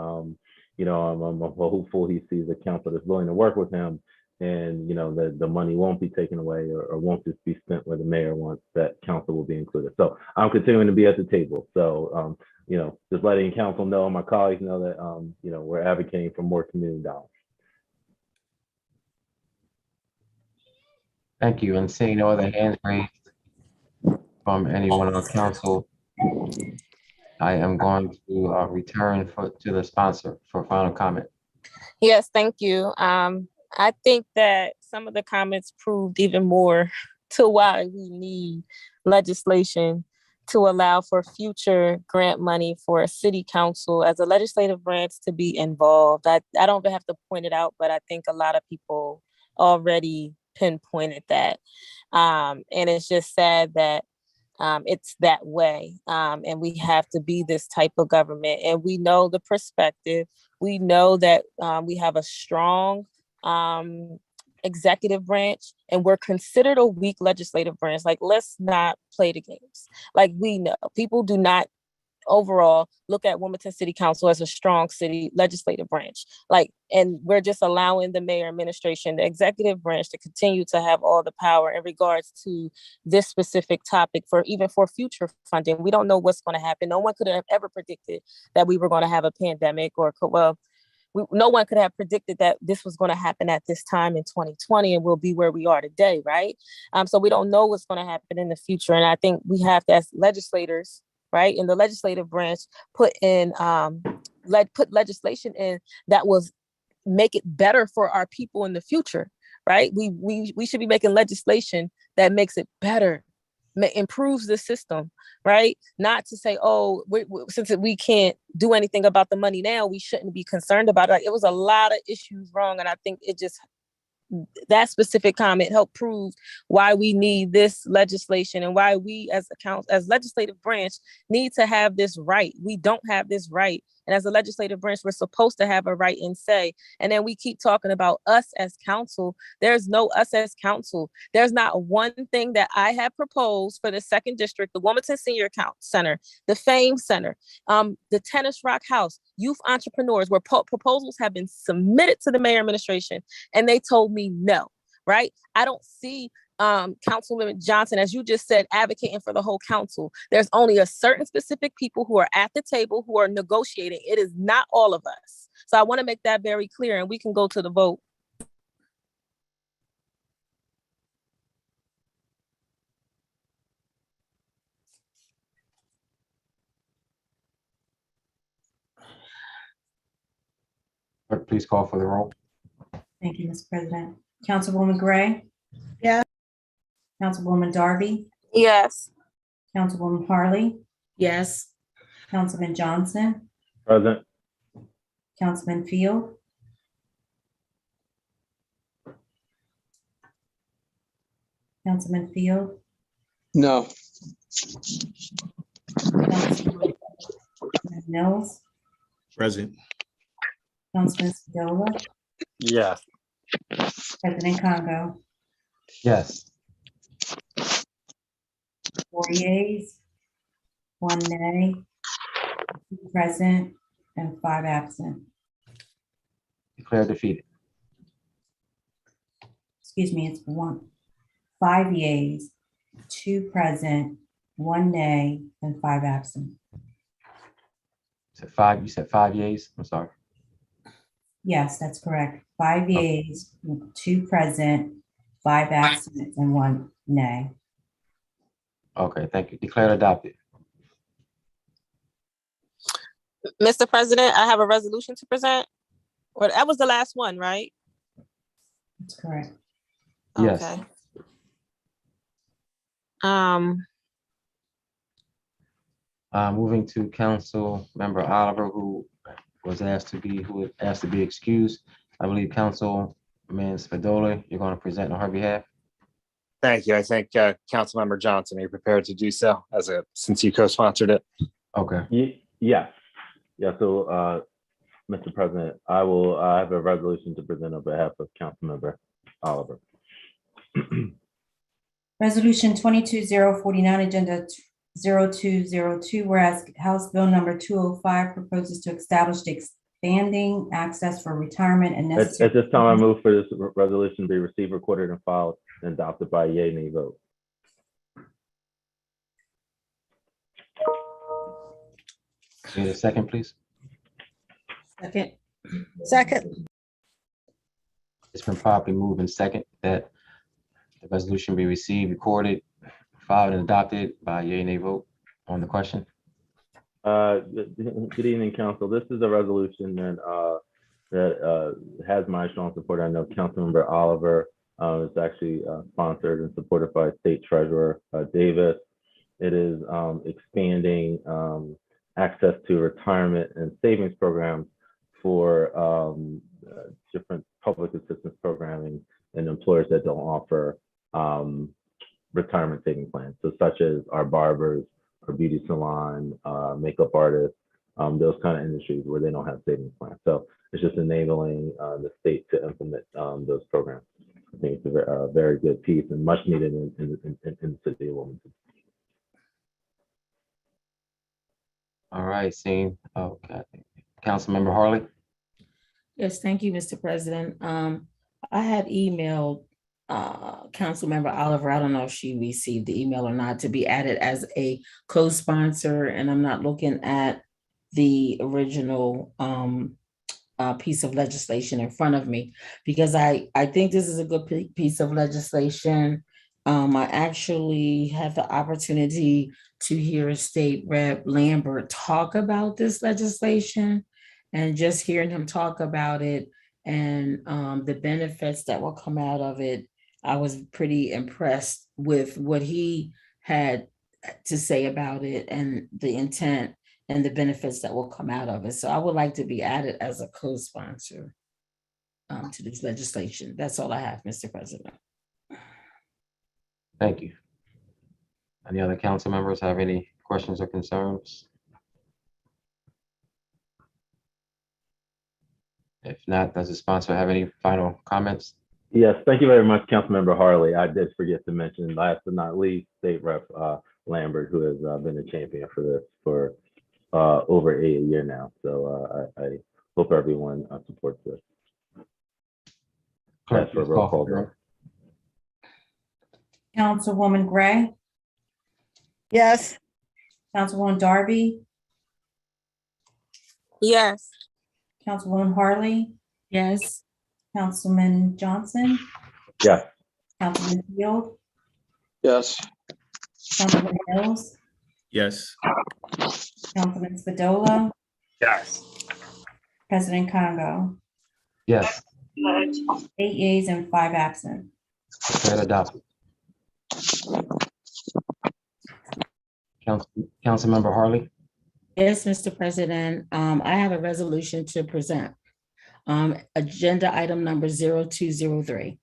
you know, I'm hopeful he sees a council that's willing to work with him, and you know that the money won't be taken away or won't just be spent where the mayor wants. That council will be included. So I'm continuing to be at the table. So you know, just letting council know, my colleagues know that you know, we're advocating for more community dollars.
Thank you. And seeing no other hands raised from anyone on council, I am going to return to the sponsor for final comment.
Yes, thank you. I think that some of the comments proved even more to why we need legislation to allow for future grant money for a city council as a legislative branch to be involved. I don't have to point it out, but I think a lot of people already pinpointed that. And it's just sad that it's that way. And we have to be this type of government. And we know the perspective. We know that we have a strong executive branch, and we're considered a weak legislative branch. Like, let's not play the games. Like, we know people do not overall look at Wilmington City Council as a strong city legislative branch. Like, and we're just allowing the mayor, administration, the executive branch to continue to have all the power in regards to this specific topic for future funding. We don't know what's going to happen. No one could have ever predicted that we were going to have a pandemic, or no one could have predicted that this was going to happen at this time in 2020 and we'll be where we are today, right? So we don't know what's going to happen in the future. And I think we have to, as legislators, right, in the legislative branch, put legislation in that was make it better for our people in the future, right? We should be making legislation that makes it better, improves the system, right? Not to say, oh, since we can't do anything about the money now, we shouldn't be concerned about it. Like, it was a lot of issues wrong, and I think that specific comment helped prove why we need this legislation and why we as legislative branch need to have this right. We don't have this right. And as a legislative branch, we're supposed to have a right and say. And then we keep talking about us as council. There's no us as council. There's not one thing that I have proposed for the 2nd District, the Wilmington Senior Center, the Fame Center, the Tennis Rock House, youth entrepreneurs, where proposals have been submitted to the mayor administration, and they told me no, right? I don't see Councilwoman Johnson, as you just said, advocating for the whole council. There's only a certain specific people who are at the table who are negotiating. It is not all of us. So I want to make that very clear, and we can go to the vote.
Please call for the roll.
Thank you, Mr. President. Councilwoman Gray?
Yes.
Councilwoman Darby?
Yes.
Councilwoman Harley?
Yes.
Councilman Johnson?
Present.
Councilman Field? Councilman Field?
No.
Councilman Mills?
Present.
Councilman Sedola?
Yes.
President Congo?
Yes.
4 yeas, 1 nay, 2 present, and 5 absent.
declared defeated.
Excuse me, it's 5 yeas, 2 present, 1 nay, and 5 absent.
You said 5 yeas? I'm sorry.
Yes, that's correct. 5 yeas, 2 present, 5 absent, and 1 nay.
Okay, thank you. Declared adopted.
Mr. President, I have a resolution to present. Well, that was the last one, right?
That's correct.
Yes.
Okay.
Moving to Council Member Oliver, who asked to be excused. I believe Councilman Spadola, you're going to present on her behalf.
Thank you. I think Councilmember Johnson, are you prepared to do so since you co-sponsored it?
Okay.
Yes. Yeah. So, Mr. President, I have a resolution to present on behalf of Councilmember Oliver.
Resolution 22049, agenda 0202, whereas House Bill number 205 proposes to establish the expanding access for retirement and necessary.
At this time, I move for this resolution to be received, recorded, and filed, and adopted by yea, nay vote.
Need a second, please?
Second.
Second.
It's been properly moved and second that the resolution be received, recorded, filed, and adopted by yea, nay vote on the question.
Good evening, Council. This is a resolution that has my strong support. I know Councilmember Oliver is actually sponsored and supported by State Treasurer Davis. It is expanding access to retirement and savings programs for different public assistance programming and employers that don't offer retirement saving plans. So such as our barbers, our beauty salon, makeup artists, those kind of industries where they don't have savings plans. So it's just enabling the state to implement those programs. I think it's a very good piece and much needed in the city of Wilmington.
All right, seeing, okay. Councilmember Harley.
Yes, thank you, Mr. President. I had emailed Councilmember Oliver, I don't know if she received the email or not, to be added as a co-sponsor, and I'm not looking at the original piece of legislation in front of me, because I think this is a good piece of legislation. I actually had the opportunity to hear State Rep Lambert talk about this legislation, and just hearing him talk about it and the benefits that will come out of it, I was pretty impressed with what he had to say about it and the intent and the benefits that will come out of it. So I would like to be added as a co-sponsor to this legislation. That's all I have, Mr. President.
Thank you. Any other council members have any questions or concerns? If not, does the sponsor have any final comments?
Yes, thank you very much, Councilmember Harley. I did forget to mention, last but not least, State Rep Lambert, who has been a champion for this for over a year now. So I hope everyone supports this. That's for roll call vote.
Councilwoman Gray,
Yes.
Councilwoman Darby,
Yes.
Councilwoman Harley,
Yes.
Councilman Johnson,
Yes.
Councilman Field,
Yes.
Councilman Mills,
Yes.
Councilman Spadola,
Yes.
President Congo.
Yes.
8 yeas and 5 absent.
Declared adopted. Councilmember Harley.
Yes, Mr. President. I have a resolution to present. Agenda item number 0203.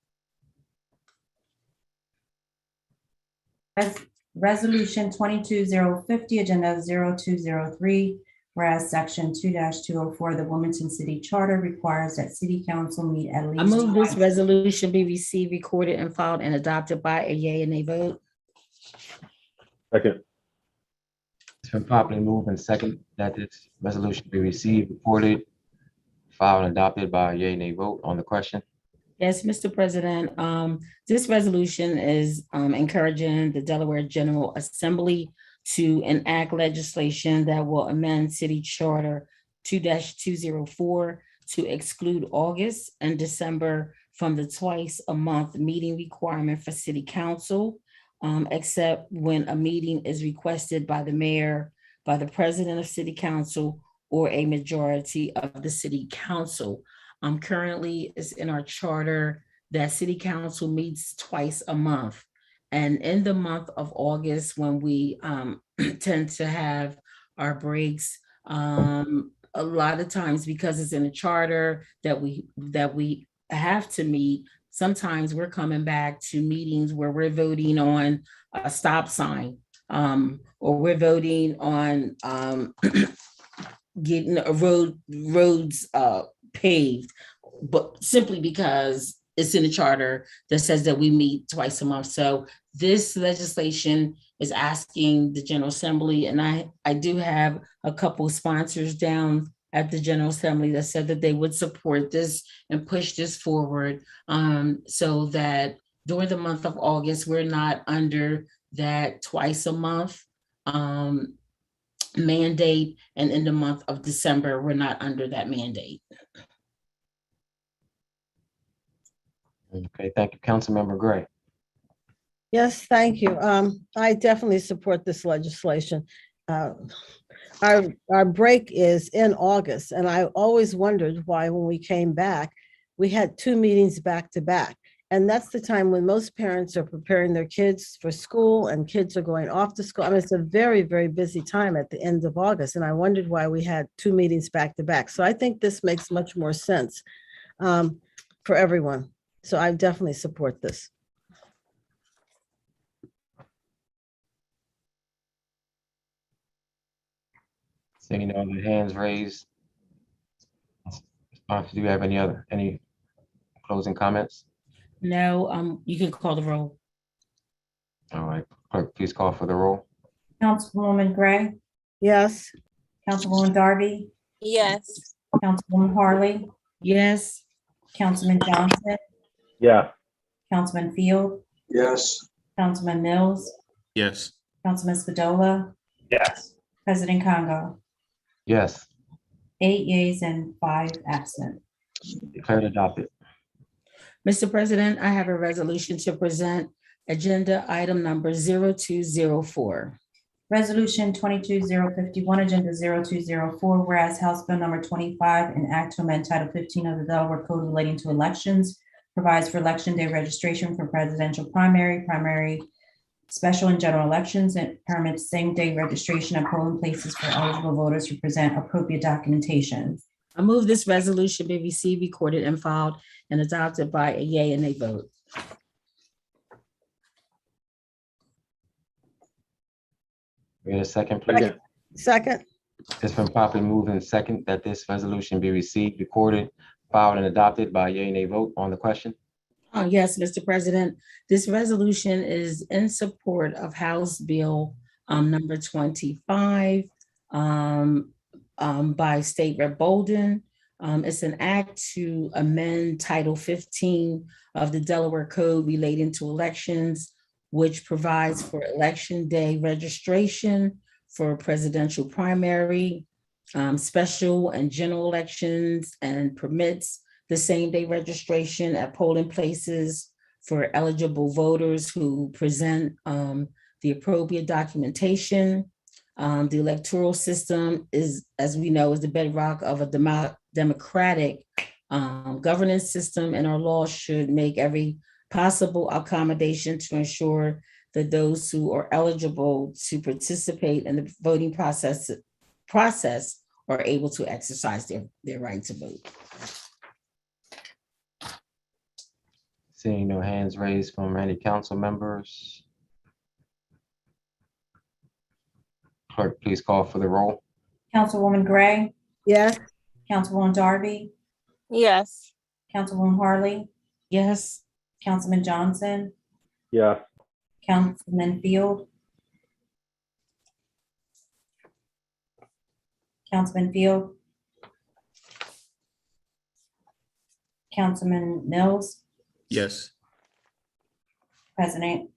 Resolution 22050, agenda 0203, whereas section 2-204 of the Wilmington City Charter requires that city council meet at least.
I move this resolution be received, recorded, and filed and adopted by a yea and a vote.
Second.
It's been properly moved and second that this resolution be received, reported, filed and adopted by a yea, nay vote on the question.
Yes, Mr. President, this resolution is encouraging the Delaware General Assembly to enact legislation that will amend City Charter 2-204 to exclude August and December from the twice a month meeting requirement for City Council, except when a meeting is requested by the mayor, by the president of City Council, or a majority of the City Council. Currently, it's in our charter that City Council meets twice a month. And in the month of August, when we tend to have our breaks, a lot of times because it's in a charter that we have to meet, sometimes we're coming back to meetings where we're voting on a stop sign, or we're voting on getting a roads paved, but simply because it's in the charter that says that we meet twice a month. So this legislation is asking the General Assembly, and I do have a couple sponsors down at the General Assembly that said that they would support this and push this forward, so that during the month of August, we're not under that twice a month mandate, and in the month of December, we're not under that mandate.
Okay, thank you, Councilmember Gray.
Yes, thank you. I definitely support this legislation. Our break is in August, and I always wondered why when we came back, we had 2 meetings back to back. And that's the time when most parents are preparing their kids for school and kids are going off to school. I mean, it's a very, very busy time at the end of August. And I wondered why we had 2 meetings back to back. So I think this makes much more sense for everyone. So I definitely support this.
Seeing no other hands raised. Do you have any closing comments?
No, you can call the roll.
All right, clerk, please call for the roll.
Councilwoman Gray,
Yes.
Councilwoman Darby,
Yes.
Councilwoman Harley,
Yes.
Councilman Johnson,
Yeah.
Councilman Field,
Yes.
Councilman Mills,
Yes.
Councilman Spadola,
Yes.
President Congo.
Yes,
8 yeas and 5 absent.
declared adopted.
Mr. President, I have a resolution to present, agenda item number 0204.
Resolution 22051, agenda 0204, whereas House Bill number 25, an act to amend Title 15 of the Delaware Code relating to elections, provides for election day registration for presidential primary, special and general elections, and permits same-day registration at polling places for eligible voters who present appropriate documentation.
I move this resolution be received, recorded, and filed and adopted by a yea and a vote.
We had a second, please.
Second.
It's been properly moved in second that this resolution be received, recorded, filed, and adopted by a yea and a vote on the question.
Yes, Mr. President, this resolution is in support of House Bill number 25 by State Rep Bolden. It's an act to amend Title 15 of the Delaware Code relating to elections, which provides for election day registration for presidential primary, special and general elections, and permits the same day registration at polling places for eligible voters who present the appropriate documentation. The electoral system is, as we know, is the bedrock of a democratic governance system, and our law should make every possible accommodation to ensure that those who are eligible to participate in the voting process are able to exercise their right to vote.
Seeing no hands raised from any council members. Clerk, please call for the roll.
Councilwoman Gray,
Yes.
Councilwoman Darby,
Yes.
Councilwoman Harley,
Yes.
Councilman Johnson,
Yeah.
Councilman Field, Councilman Field, Councilman Mills,
Yes.
Councilman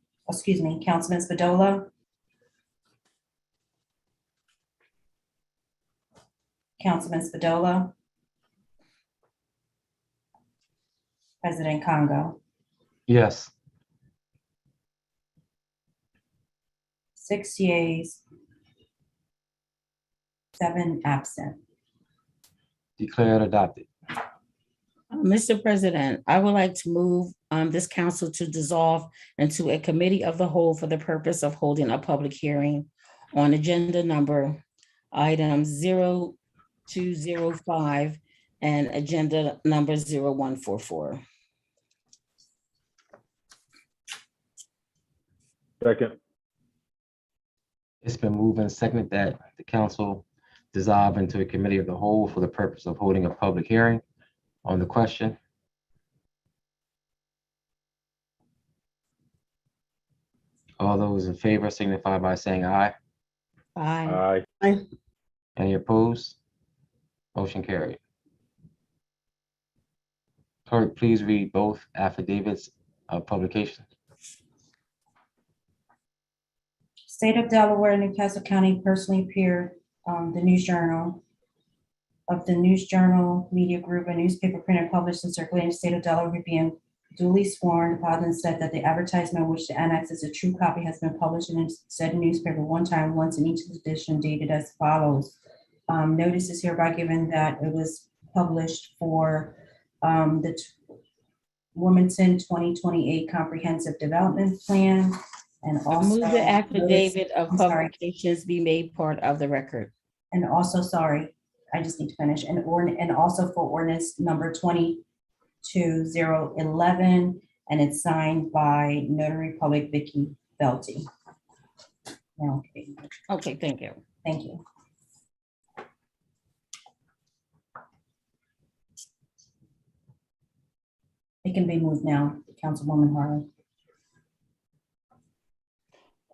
Spadola, President Congo.
Yes.
6 yeas, 7 absent.
Declared adopted.
Mr. President, I would like to move this council to dissolve into a committee of the whole for the purpose of holding a public hearing on agenda number items 0205 and agenda number 0144.
Second.
It's been moved and seconded that the council dissolve into a committee of the whole for the purpose of holding a public hearing on the question. All those in favor signify by saying aye.
Aye.
Aye.
Any opposed? Motion carried. Clerk, please read both affidavits of publication.
State of Delaware and Newcastle County personally appeared the News Journal of the News Journal Media Group, a newspaper printed, published, and circulated in the state of Delaware, being duly sworn, deposited, and said that the advertisement which the annex is a true copy has been published in said newspaper once in each edition, dated as follows. Notice is hereby given that it was published for the Wilmington 2028 Comprehensive Development Plan. And also
Move the affidavit of publications be made part of the record.
And also, sorry, I just need to finish. And also for ordinance number 22011, and it's signed by Notary Public Vicky Belty. Okay.
Okay, thank you.
Thank you. It can be moved now, Councilwoman Harley.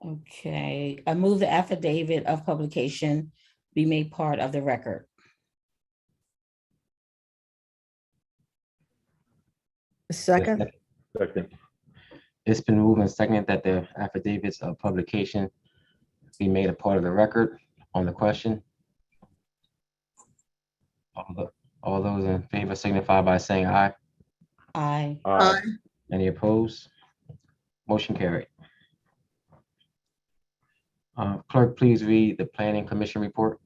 Okay, I move the affidavit of publication be made part of the record.
Second.
Second.
It's been moved and seconded that the affidavits of publication be made a part of the record on the question. All those in favor signify by saying aye.
Aye.
Aye.
Any opposed? Motion carried. Clerk, please read the Planning Commission report.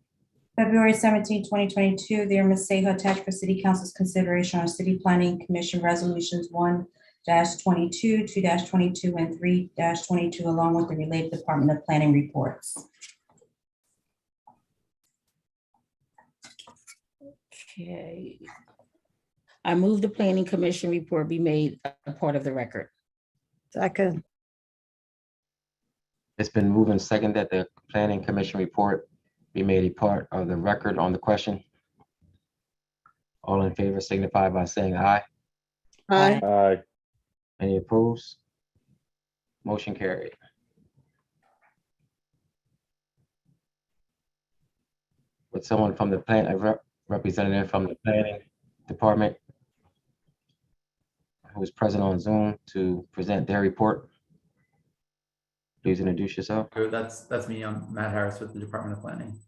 February 17, 2022, there Ms. Seha attached for City Council's consideration on City Planning Commission Resolutions 1-22, 2-22, and 3-22, along with the related Department of Planning reports.
Okay. I move the Planning Commission report be made a part of the record.
Second.
It's been moved and seconded that the Planning Commission report be made a part of the record on the question. All in favor signify by saying aye.
Aye.
Aye.
Any opposed? Motion carried. Would someone from the representative from the Planning Department who is present on Zoom to present their report? Please introduce yourself.
Good, that's me. I'm Matt Harris with the Department of Planning.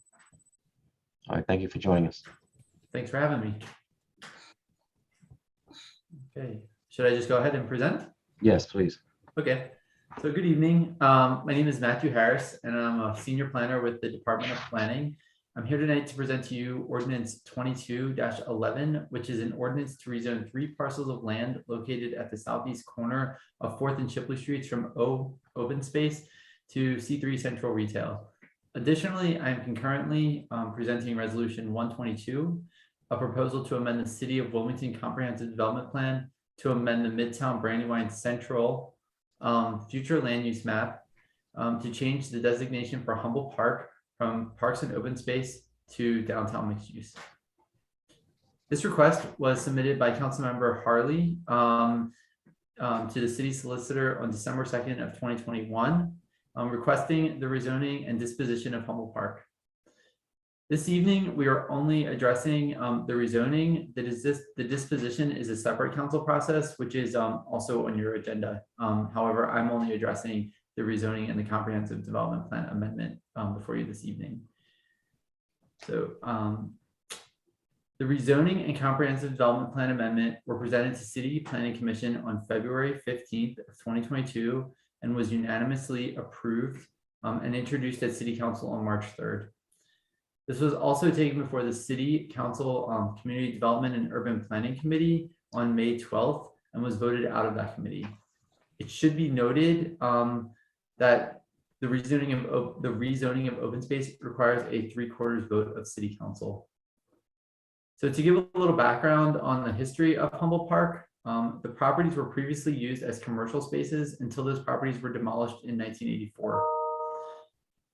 All right, thank you for joining us.
Thanks for having me. Okay, should I just go ahead and present?
Yes, please.
Okay, so good evening. My name is Matthew Harris, and I'm a senior planner with the Department of Planning. I'm here tonight to present to you Ordinance 22-11, which is an ordinance to rezone 3 parcels of land located at the southeast corner of 4th and Shipley Streets from open space to C3 Central Retail. Additionally, I'm concurrently presenting Resolution 122, a proposal to amend the City of Wilmington Comprehensive Development Plan to amend the Midtown Brandywine Central future land use map to change the designation for Humboldt Park from Parks and Open Space to downtown mixed use. This request was submitted by Councilmember Harley to the city solicitor on December 2nd of 2021, requesting the rezoning and disposition of Humboldt Park. This evening, we are only addressing the rezoning. The disposition is a separate council process, which is also on your agenda. However, I'm only addressing the rezoning and the comprehensive development plan amendment before you this evening. So the rezoning and comprehensive development plan amendment were presented to City Planning Commission on February 15th of 2022 and was unanimously approved and introduced at City Council on March 3rd. This was also taken before the City Council Community Development and Urban Planning Committee on May 12th and was voted out of that committee. It should be noted that the rezoning of open space requires a 3/4 vote of City Council. So to give a little background on the history of Humboldt Park, the properties were previously used as commercial spaces until those properties were demolished in 1984.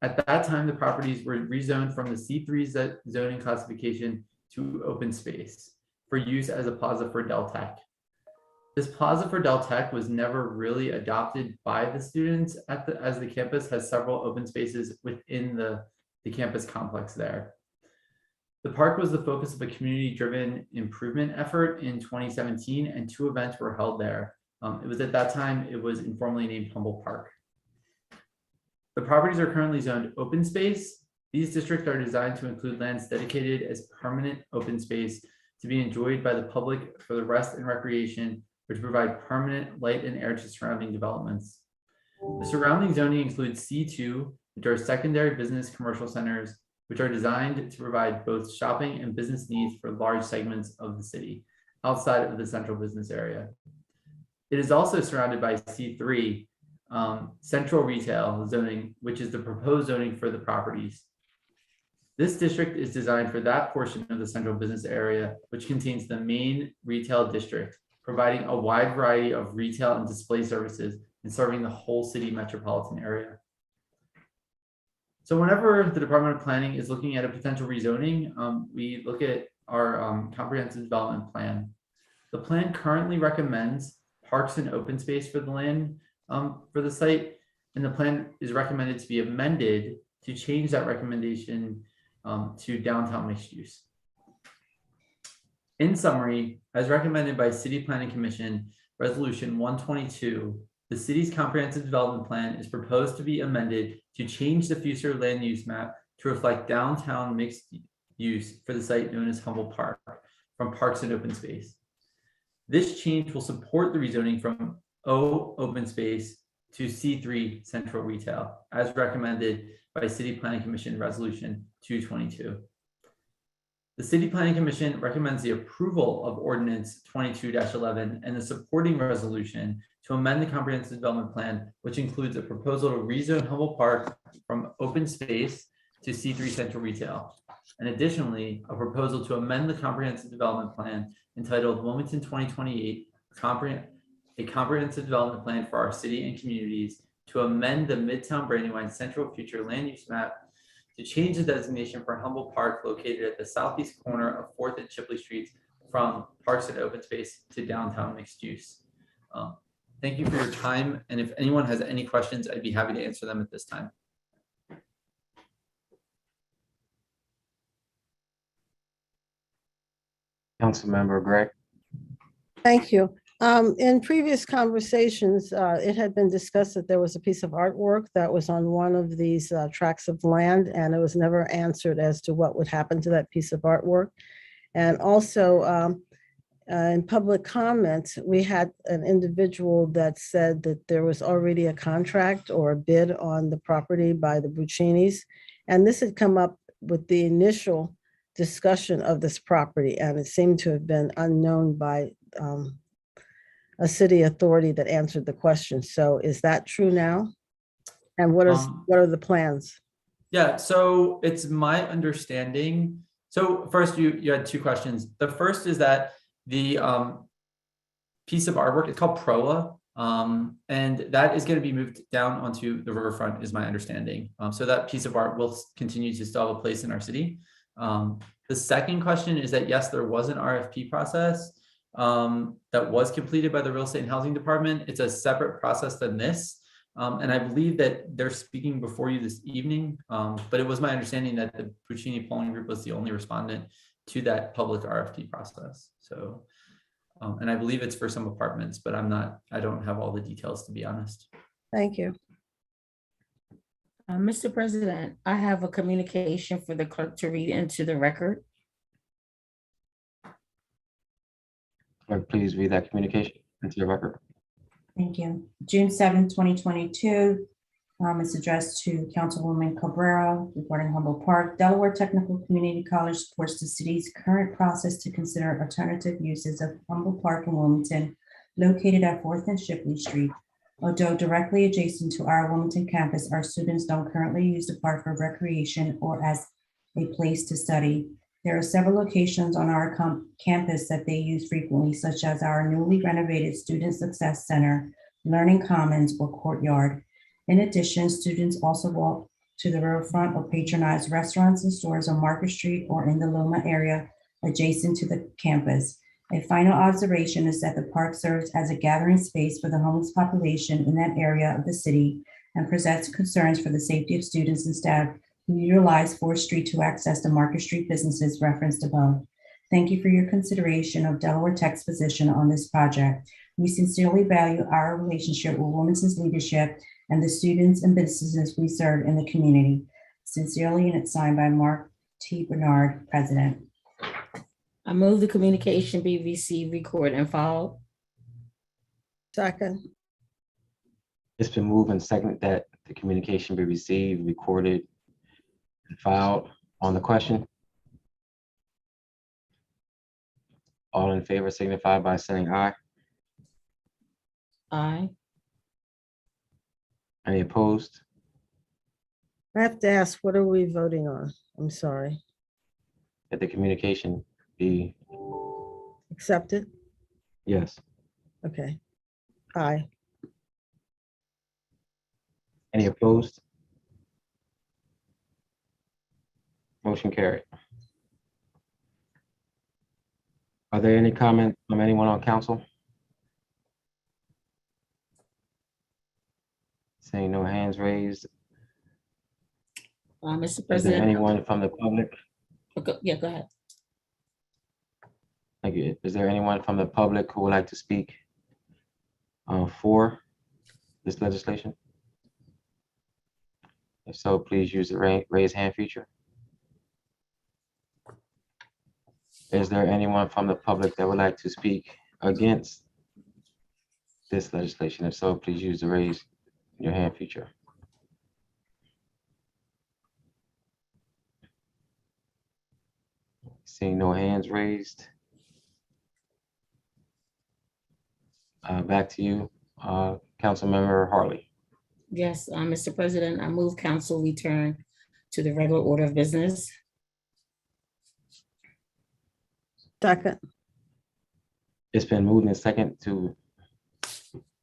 At that time, the properties were rezoned from the C3 zoning classification to open space for use as a plaza for Dell Tech. This plaza for Dell Tech was never really adopted by the students as the campus has several open spaces within the campus complex there. The park was the focus of a community-driven improvement effort in 2017, and 2 events were held there. It was at that time, it was informally named Humboldt Park. The properties are currently zoned open space. These districts are designed to include lands dedicated as permanent open space to be enjoyed by the public for the rest and recreation, which provide permanent light and air to surrounding developments. The surrounding zoning includes C2, which are secondary business commercial centers, which are designed to provide both shopping and business needs for large segments of the city outside of the central business area. It is also surrounded by C3, central retail zoning, which is the proposed zoning for the properties. This district is designed for that portion of the central business area, which contains the main retail district, providing a wide variety of retail and display services and serving the whole city metropolitan area. So whenever the Department of Planning is looking at a potential rezoning, we look at our comprehensive development plan. The plan currently recommends parks and open space for the land for the site, and the plan is recommended to be amended to change that recommendation to downtown mixed use. In summary, as recommended by City Planning Commission Resolution 122, the city's comprehensive development plan is proposed to be amended to change the future land use map to reflect downtown mixed use for the site known as Humboldt Park from parks and open space. This change will support the rezoning from O open space to C3 central retail as recommended by City Planning Commission Resolution 222. The City Planning Commission recommends the approval of Ordinance 22-11 and the supporting resolution to amend the comprehensive development plan, which includes a proposal to rezone Humboldt Park from open space to C3 central retail. And additionally, a proposal to amend the comprehensive development plan entitled Wilmington 2028, a comprehensive development plan for our city and communities to amend the Midtown Brandywine Central Future Land Use Map to change the designation for Humboldt Park located at the southeast corner of 4th and Chipley Streets from parks and open space to downtown mixed use. Thank you for your time. And if anyone has any questions, I'd be happy to answer them at this time.
Councilmember Gray.
Thank you. In previous conversations, it had been discussed that there was a piece of artwork that was on one of these tracts of land, and it was never answered as to what would happen to that piece of artwork. And also in public comments, we had an individual that said that there was already a contract or a bid on the property by the Buccinis. And this had come up with the initial discussion of this property, and it seemed to have been unknown by a city authority that answered the question. So is that true now? And what are the plans?
Yeah, so it's my understanding. So first, you had 2 questions. The first is that the piece of artwork, it's called Proa, and that is going to be moved down onto the riverfront, is my understanding. So that piece of art will continue to still have a place in our city. The second question is that, yes, there was an RFP process that was completed by the Real Estate and Housing Department. It's a separate process than this. And I believe that they're speaking before you this evening, but it was my understanding that the Puccini polling group was the only respondent to that public RFP process. So, and I believe it's for some apartments, but I don't have all the details, to be honest.
Thank you.
Mr. President, I have a communication for the clerk to read into the record.
Clerk, please read that communication into the record.
Thank you. June 7th, 2022. It's addressed to Councilwoman Cabrera regarding Humboldt Park. Delaware Technical Community College supports the city's current process to consider alternative uses of Humboldt Park in Wilmington, located at 4th and Shipley Street. Although directly adjacent to our Wilmington campus, our students don't currently use the park for recreation or as a place to study. There are several locations on our campus that they use frequently, such as our newly renovated Student Success Center, Learning Commons, or Courtyard. In addition, students also walk to the riverfront or patronize restaurants and stores on Market Street or in the Loma area adjacent to the campus. A final observation is that the park serves as a gathering space for the homeless population in that area of the city and presents concerns for the safety of students and staff who utilize 4th Street to access the Market Street businesses referenced above. Thank you for your consideration of Delaware Tech's position on this project. We sincerely value our relationship with Wilmington's leadership and the students and businesses we serve in the community. Sincerely, and it's signed by Mark T. Bernard, President.
I move the communication be received, recorded, and filed.
Second.
It's been moved and seconded that the communication be received, recorded, and filed. On the question, all in favor signify by saying aye.
Aye.
Any opposed?
I have to ask, what are we voting on? I'm sorry.
That the communication be,
Accepted?
yes.
Okay. Aye.
Any opposed? Motion carried. Are there any comments from anyone on council? Seeing no hands raised.
Mr.
Is there
President.
anyone from the public?
Yeah, go ahead.
Thank you. Is there anyone from the public who would like to speak for this legislation? If so, please use the raise hand feature. Is there anyone from the public that would like to speak against this legislation? If so, please use the raise your hand feature. Seeing no hands raised. Back to you, Councilmember Harley.
Yes, Mr. President, I move council return to the regular order of business.
Second.
It's been moved and second to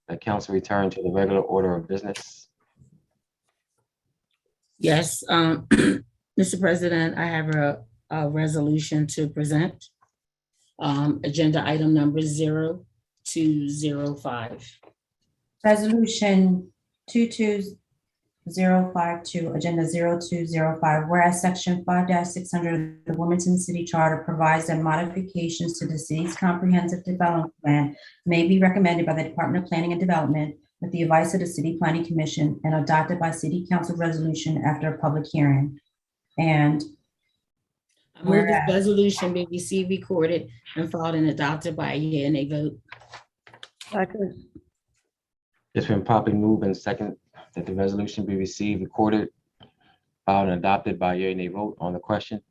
the council return to the regular order of business.
Yes, Mr. President, I have a resolution to present. Agenda item number 0205.
Resolution 22052, Agenda 0205, whereas Section 5-600 of the Wilmington City Charter provides that modifications to the city's comprehensive development plan may be recommended by the Department of Planning and Development with the advice of the City Planning Commission and adopted by City Council resolution after a public hearing. And
I move this resolution be received, recorded, and filed and adopted by a yea and a vote.
Second.
It's been properly moved and second that the resolution be received, recorded, filed, and adopted by a yea and a vote. On the question,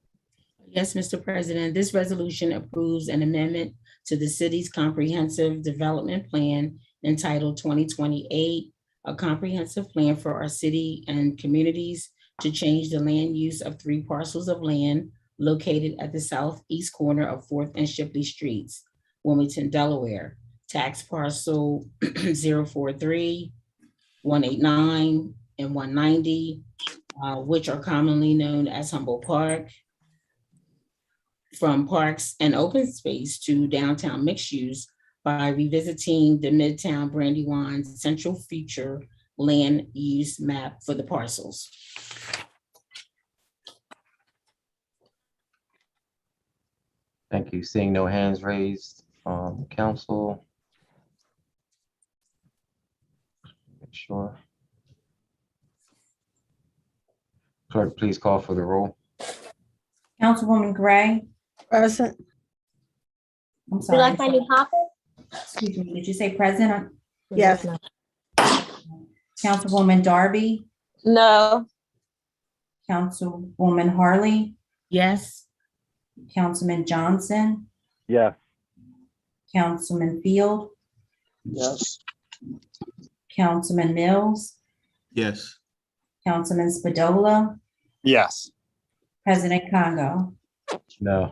Yes, Mr. President, this resolution approves an amendment to the city's comprehensive development plan entitled 2028, a comprehensive plan for our city and communities to change the land use of 3 parcels of land located at the southeast corner of 4th and Shipley Streets, Wilmington, Delaware. Tax parcel 043, 189, and 190, which are commonly known as Humboldt Park. From parks and open space to downtown mixed use by revisiting the Midtown Brandywine central feature land use map for the parcels.
Thank you. Seeing no hands raised, council. Make sure. Clerk, please call for the roll.
Councilwoman Gray.
Present.
I'm
You
sorry.
like my new hopper?
Excuse me, did you say present?
Yes.
Councilwoman Darby,
No.
Councilwoman Harley,
Yes.
Councilman Johnson,
Yes.
Councilman Field,
Yes.
Councilman Mills,
Yes.
Councilman Spadola,
Yes.
President Congo.
No.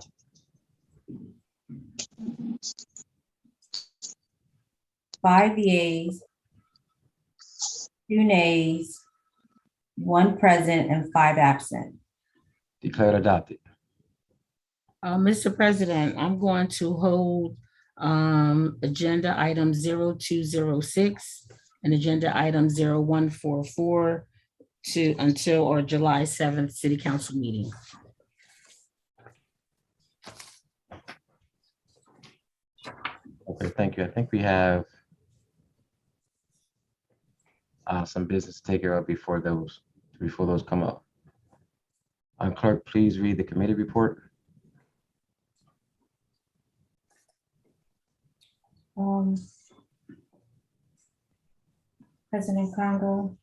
Five yeas, 2 nays, 1 present, and 5 absent.
Declared adopted.
Mr. President, I'm going to hold agenda item 0206 and agenda item 0144 until our July 7th City Council meeting.
Okay, thank you. I think we have some business to take care of before those come up. Clerk, please read the committee report.
President Congo,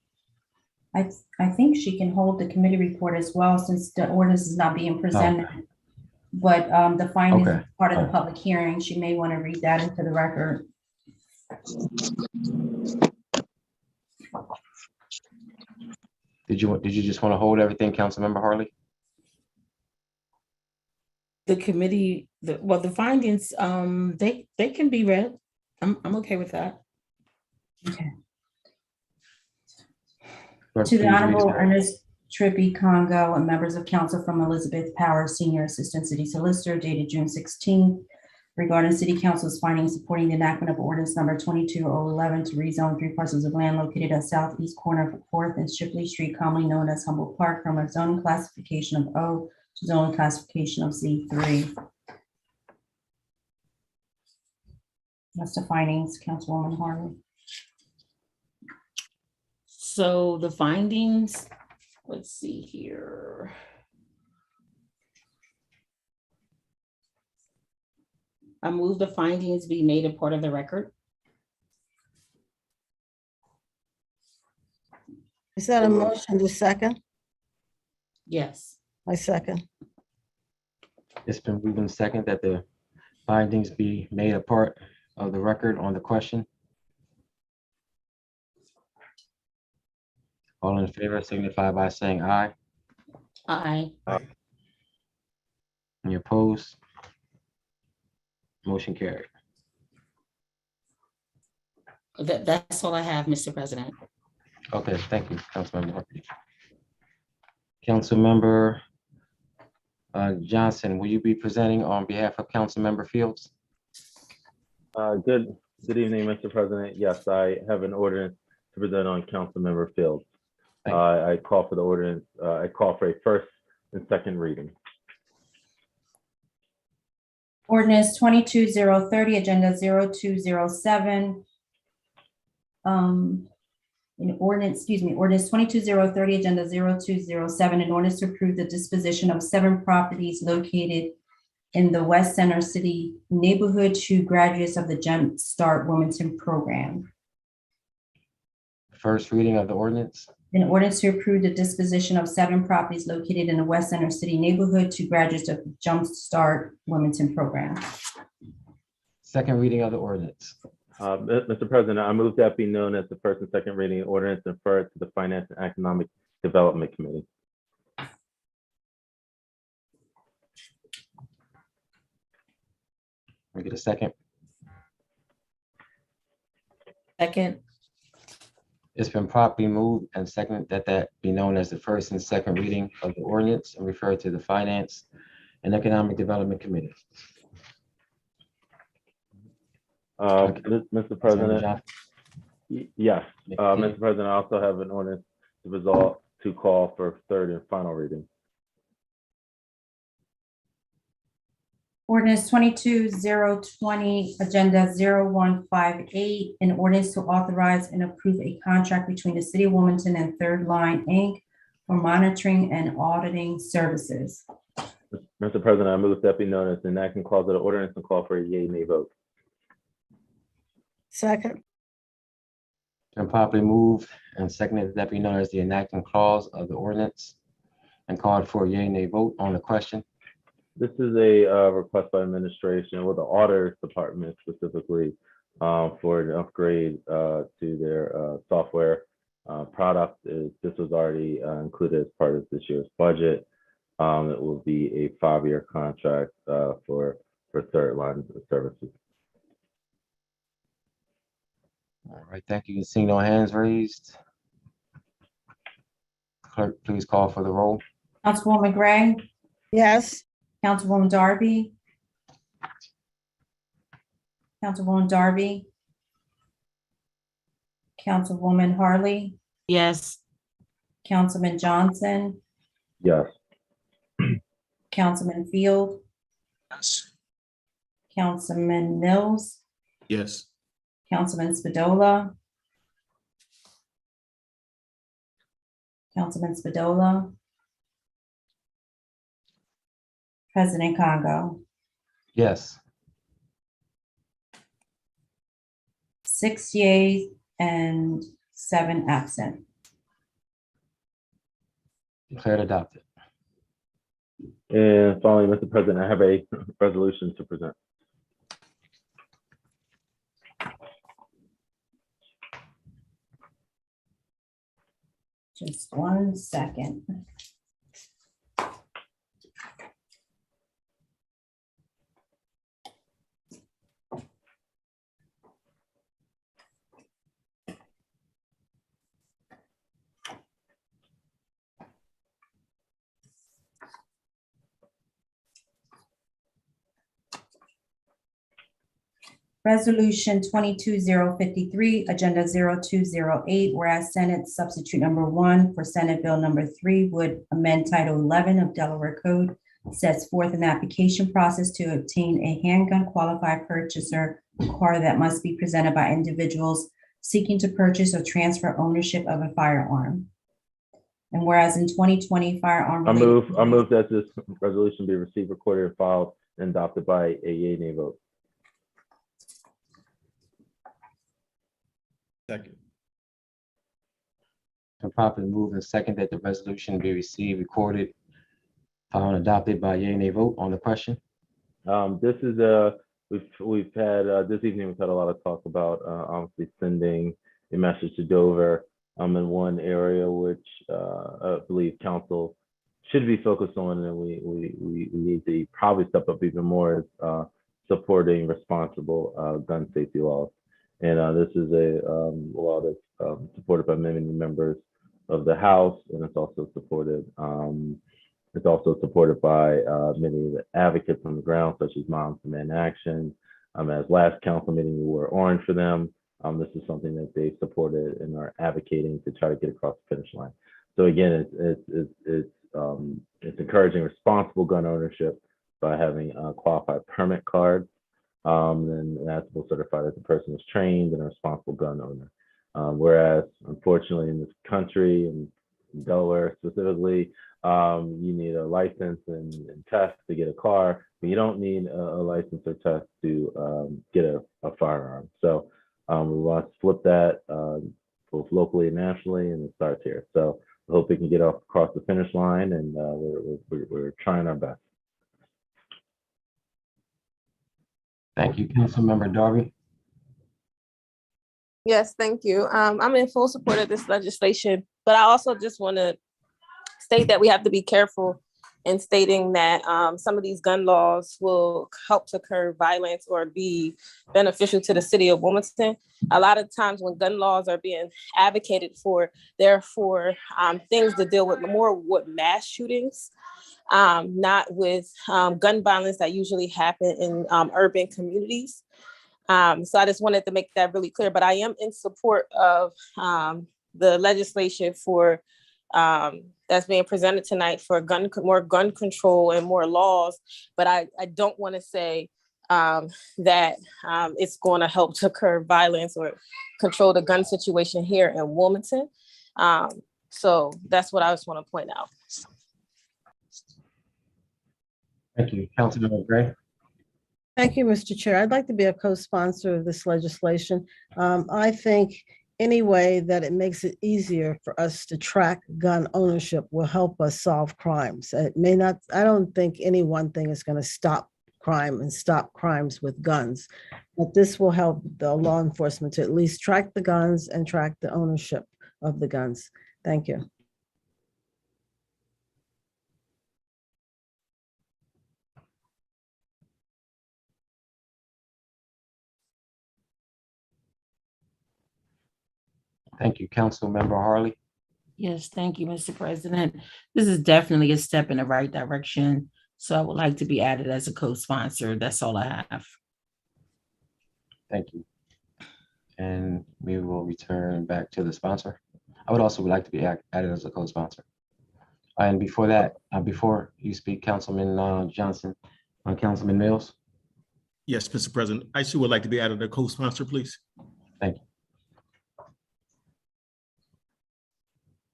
I think she can hold the committee report as well, since the ordinance is not being presented.
Okay.
But the findings
Okay.
are part of the public hearing. She may want to read that into the record.
Did you just want to hold everything, Councilmember Harley?
The committee, the findings, they can be read. I'm okay with that.
Okay.
Clerk,
To the
please read
Honorable
it.
Ernest Trippy Congo and members of council from Elizabeth Powers, Senior Assistant City Solicitor, dated June 16th, regarding City Council's findings supporting the enactment of ordinance number 22011 to rezone 3 parcels of land located at southeast corner of 4th and Shipley Street, commonly known as Humboldt Park, from a zoning classification of O to zoning classification of C3. That's the findings, Councilwoman Harley.
So the findings, let's see here. I move the findings be made a part of the record.
Is that a motion to second?
Yes.
I second.
It's been moved in second that the findings be made a part of the record on the question. All in favor signify by saying aye.
Aye.
Any opposed? Motion carried.
That's all I have, Mr. President.
Okay, thank you, Councilmember Hartley. Councilmember Johnson, will you be presenting on behalf of Councilmember Fields?
Good evening, Mr. President. Yes, I have an ordinance to present on Councilmember Fields. I call for the ordinance. I call for a first and second reading.
Ordinance 22030, agenda 0207. Ordinance 22030, agenda 0207, an ordinance to approve the disposition of 7 properties located in the West Center City neighborhood to graduates of the Jump Start Wilmington program.
First reading of the ordinance.
An ordinance to approve the disposition of 7 properties located in the West Center City neighborhood to graduates of the Jump Start Wilmington program.
Second reading of the ordinance.
Mr. President, I move that be known as the first and second reading ordinance and refer it to the Finance and Economic Development Committee.
We get a second.
Second.
It's been properly moved and seconded that be known as the first and second reading of the ordinance and referred to the Finance and Economic Development Committee.
Mr. President, Yes, Mr. President, I also have an ordinance to resolve to call for third and final reading.
Ordinance 22-020, Agenda 0158, an ordinance to authorize and approve a contract between the City of Wilmington and Third Line, Inc. for monitoring and auditing services.
Mr. President, I move that be known as the enacting clause of the ordinance and call for a yea/nay vote.
Second.
Been properly moved and seconded that be known as the enacting clause of the ordinance and called for a yea/nay vote on the question.
This is a request by administration, well, the auditor's department specifically, for an upgrade to their software product. This was already included as part of this year's budget. It will be a 5-year contract for third line services.
All right, thank you. Seeing no hands raised. Clerk, please call for the roll.
Councilwoman Gray,
Yes.
Councilwoman Darby, Councilwoman Darby, Councilwoman Harley,
Yes.
Councilman Johnson,
Yes.
Councilman Field,
Yes.
Councilman Mills,
Yes.
Councilman Spadola, Councilman Spadola, President Congo.
Yes.
6 yeas and 7 absent.
Declared adopted.
And finally, Mr. President, I have a resolution to present.
Just 1 second. Resolution 22-053, Agenda 0208, whereas Senate Substitute Number 1 for Senate Bill Number 3 would amend Title 11 of Delaware Code, sets forth an application process to obtain a handgun qualified purchaser card that must be presented by individuals seeking to purchase or transfer ownership of a firearm. And whereas in 2020, firearm.
I move that this resolution be received, recorded, and filed, and adopted by a yea/nay vote.
Second.
Been properly moved and seconded that the resolution be received, recorded, filed, and adopted by yea/nay vote on the question.
This is we've had this evening we've had a lot of talk about obviously sending a message to Dover in one area which I believe council should be focused on, and we need to probably step up even more as supporting responsible gun safety laws. And this is a law that's supported by many members of the House, and it's also supported. It's also supported by many of the advocates on the ground, such as Moms for Men Action. As last council meeting, we wore orange for them. This is something that they've supported and are advocating to try to get across the finish line. So again, it's encouraging responsible gun ownership by having a qualified permit card. And that's certified that the person is trained and a responsible gun owner. Whereas, unfortunately, in this country, and in Delaware specifically, you need a license and test to get a car, but you don't need a license or test to get a firearm. So we want to flip that both locally and nationally, and it starts here. So I hope we can get across the finish line, and we're trying our best.
Thank you, Councilmember Darby.
Yes, thank you. I'm in full support of this legislation, but I also just want to state that we have to be careful in stating that some of these gun laws will help to curb violence or be beneficial to the city of Wilmington. A lot of times when gun laws are being advocated for, therefore, things to deal with more with mass shootings, not with gun violence that usually happen in urban communities. So I just wanted to make that really clear, but I am in support of the legislation for that's being presented tonight for more gun control and more laws. But I don't want to say that it's going to help to curb violence or control the gun situation here in Wilmington. So that's what I just want to point out.
Thank you. Councilmember Gray.
Thank you, Mr. Chair. I'd like to be a co-sponsor of this legislation. I think any way that it makes it easier for us to track gun ownership will help us solve crimes. It may not, I don't think any one thing is going to stop crime and stop crimes with guns, but this will help the law enforcement to at least track the guns and track the ownership of the guns. Thank you.
Thank you. Councilmember Harley.
Yes, thank you, Mr. President. This is definitely a step in the right direction. So I would like to be added as a co-sponsor. That's all I have.
Thank you. And we will return back to the sponsor. I would also like to be added as a co-sponsor. And before that, before you speak, Councilman Johnson, Councilman Mills.
Yes, Mr. President. I too would like to be added as a co-sponsor, please.
Thank you.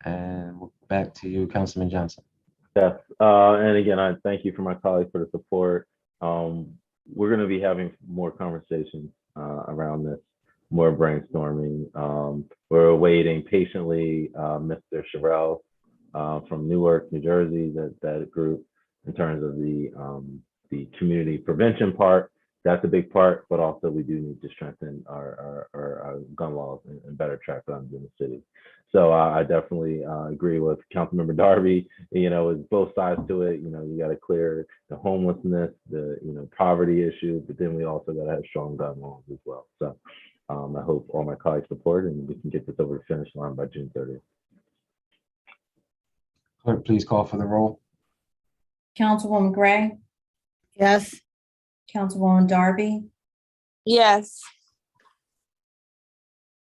And back to you, Councilman Johnson.
Yes, and again, I thank you for my colleagues for the support. We're going to be having more conversations around this, more brainstorming. We're awaiting patiently Mr. Sherrill from Newark, New Jersey, that group in terms of the community prevention part. That's a big part, but also we do need to strengthen our gun laws and better track guns in the city. So I definitely agree with Councilmember Darby. It's both sides to it. You got to clear the homelessness, the poverty issue, but then we also got to have strong gun laws as well. So I hope all my colleagues support and we can get this over the finish line by June 30th.
Clerk, please call for the roll.
Councilwoman Gray,
Yes.
Councilwoman Darby,
Yes.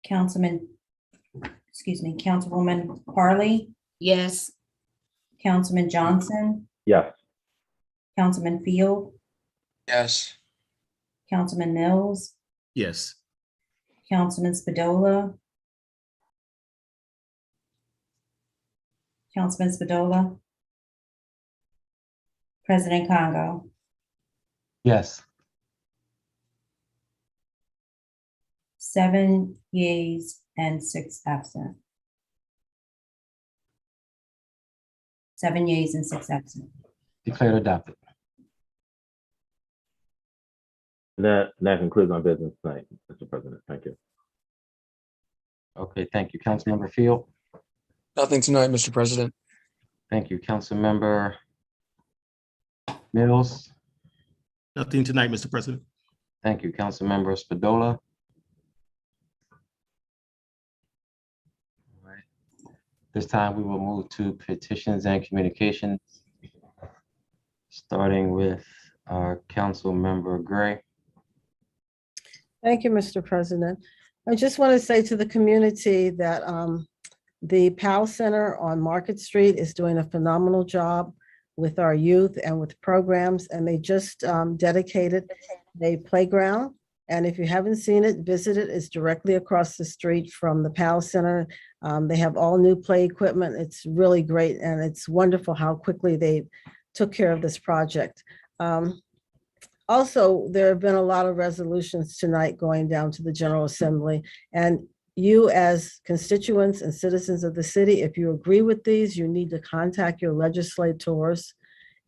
Councilwoman Harley,
Yes.
Councilman Johnson,
Yes.
Councilman Field,
Yes.
Councilman Mills,
Yes.
Councilman Spadola, President Congo.
Yes.
7 yeas and 6 absent. 7 yeas and 6 absent.
Declared adopted.
That concludes my business tonight, Mr. President. Thank you.
Okay, thank you. Councilmember Field.
Nothing tonight, Mr. President.
Thank you. Councilmember Mills.
Nothing tonight, Mr. President.
Thank you. Councilmember Spadola. All right. This time we will move to petitions and communications, starting with our Councilmember Gray.
Thank you, Mr. President. I just want to say to the community that the PAL Center on Market Street is doing a phenomenal job with our youth and with programs, and they just dedicated a playground. And if you haven't seen it, visit it. It's directly across the street from the PAL Center. They have all new play equipment. It's really great, and it's wonderful how quickly they took care of this project. Also, there have been a lot of resolutions tonight going down to the General Assembly, and you as constituents and citizens of the city, if you agree with these, you need to contact your legislators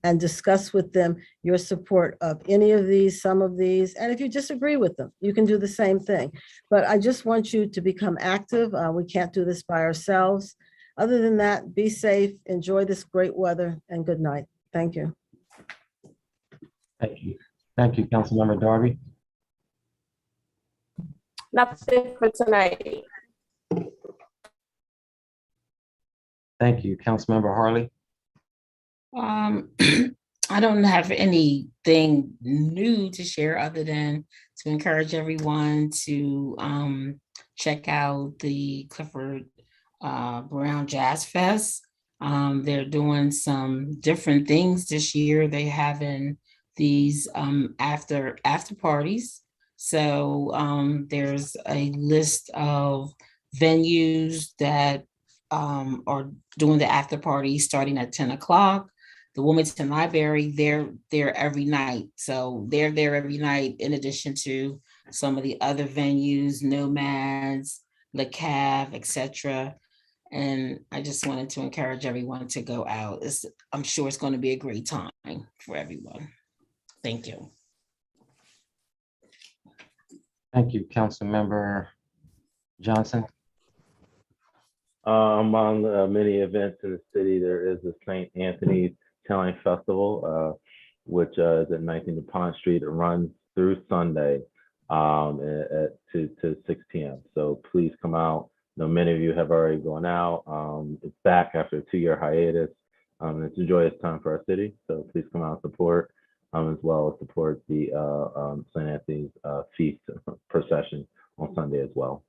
and discuss with them your support of any of these, some of these, and if you disagree with them, you can do the same thing. But I just want you to become active. We can't do this by ourselves. Other than that, be safe, enjoy this great weather, and good night. Thank you.
Thank you. Thank you, Councilmember Darby.
Nothing for tonight.
Thank you, Councilmember Harley.
I don't have anything new to share other than to encourage everyone to check out the Clifford Brown Jazz Fest. They're doing some different things this year. They having these after parties. So there's a list of venues that are doing the after party starting at 10 o'clock. The Wilmington Library, they're there every night. So they're there every night in addition to some of the other venues, Nomads, Le Cave, etc. And I just wanted to encourage everyone to go out. I'm sure it's going to be a great time for everyone. Thank you.
Thank you, Councilmember Johnson.
Among many events in the city, there is the St. Anthony's Italian Festival, which is at 19 DuPont Street. It runs through Sunday to 6 p.m. So please come out. I know many of you have already gone out. It's back after a 2-year hiatus. It's a joyous time for our city. So please come out and support, as well as support the St. Anthony's Feast procession on Sunday as well.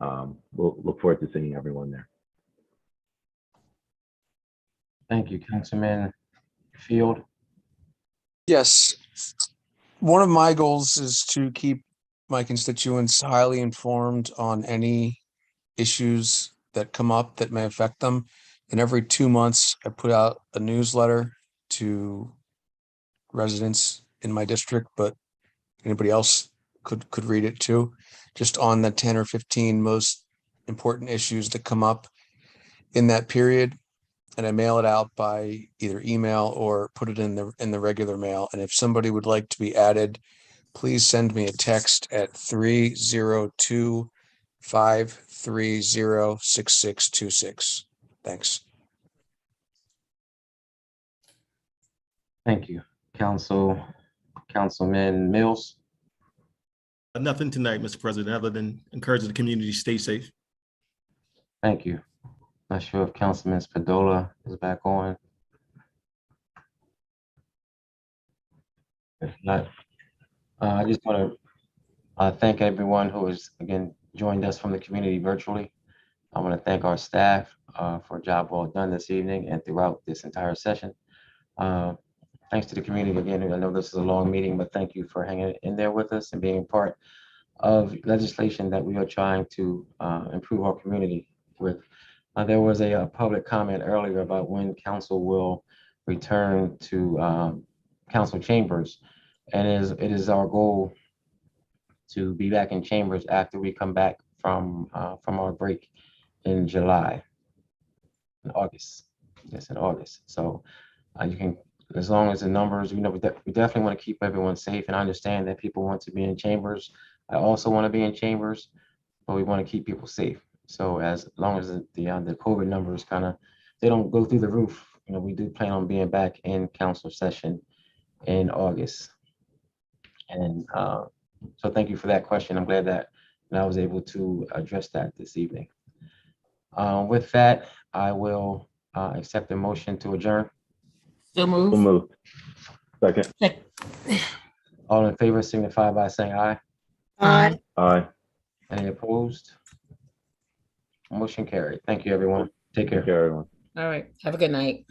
We'll look forward to seeing everyone there.
Thank you, Councilman Field.
Yes. One of my goals is to keep my constituents highly informed on any issues that come up that may affect them. And every 2 months, I put out a newsletter to residents in my district, but anybody else could read it too, just on the 10 or 15 most important issues that come up in that period. And I mail it out by either email or put it in the regular mail. And if somebody would like to be added, please send me a text at 302-530-6626. Thanks.
Thank you, Councilman Mills.
Nothing tonight, Mr. President, other than encouraging the community to stay safe.
Thank you. Not sure if Councilman Spadola is back on. If not, I just want to thank everyone who has, again, joined us from the community virtually. I want to thank our staff for a job well done this evening and throughout this entire session. Thanks to the community again. I know this is a long meeting, but thank you for hanging in there with us and being a part of legislation that we are trying to improve our community with. There was a public comment earlier about when council will return to council chambers. And it is our goal to be back in chambers after we come back from our break in August. Yes, in August. So you can, as long as the numbers, we definitely want to keep everyone safe. And I understand that people want to be in chambers. I also want to be in chambers, but we want to keep people safe. So as long as the COVID numbers they don't go through the roof, we do plan on being back in council session in August. And so thank you for that question. I'm glad that I was able to address that this evening. With that, I will accept the motion to adjourn.
So moved.
So moved. Second.
All in favor signify by saying aye.
Aye.
Aye.
Any opposed? Motion carried. Thank you, everyone. Take care.
Take care, everyone.
All right. Have a good night.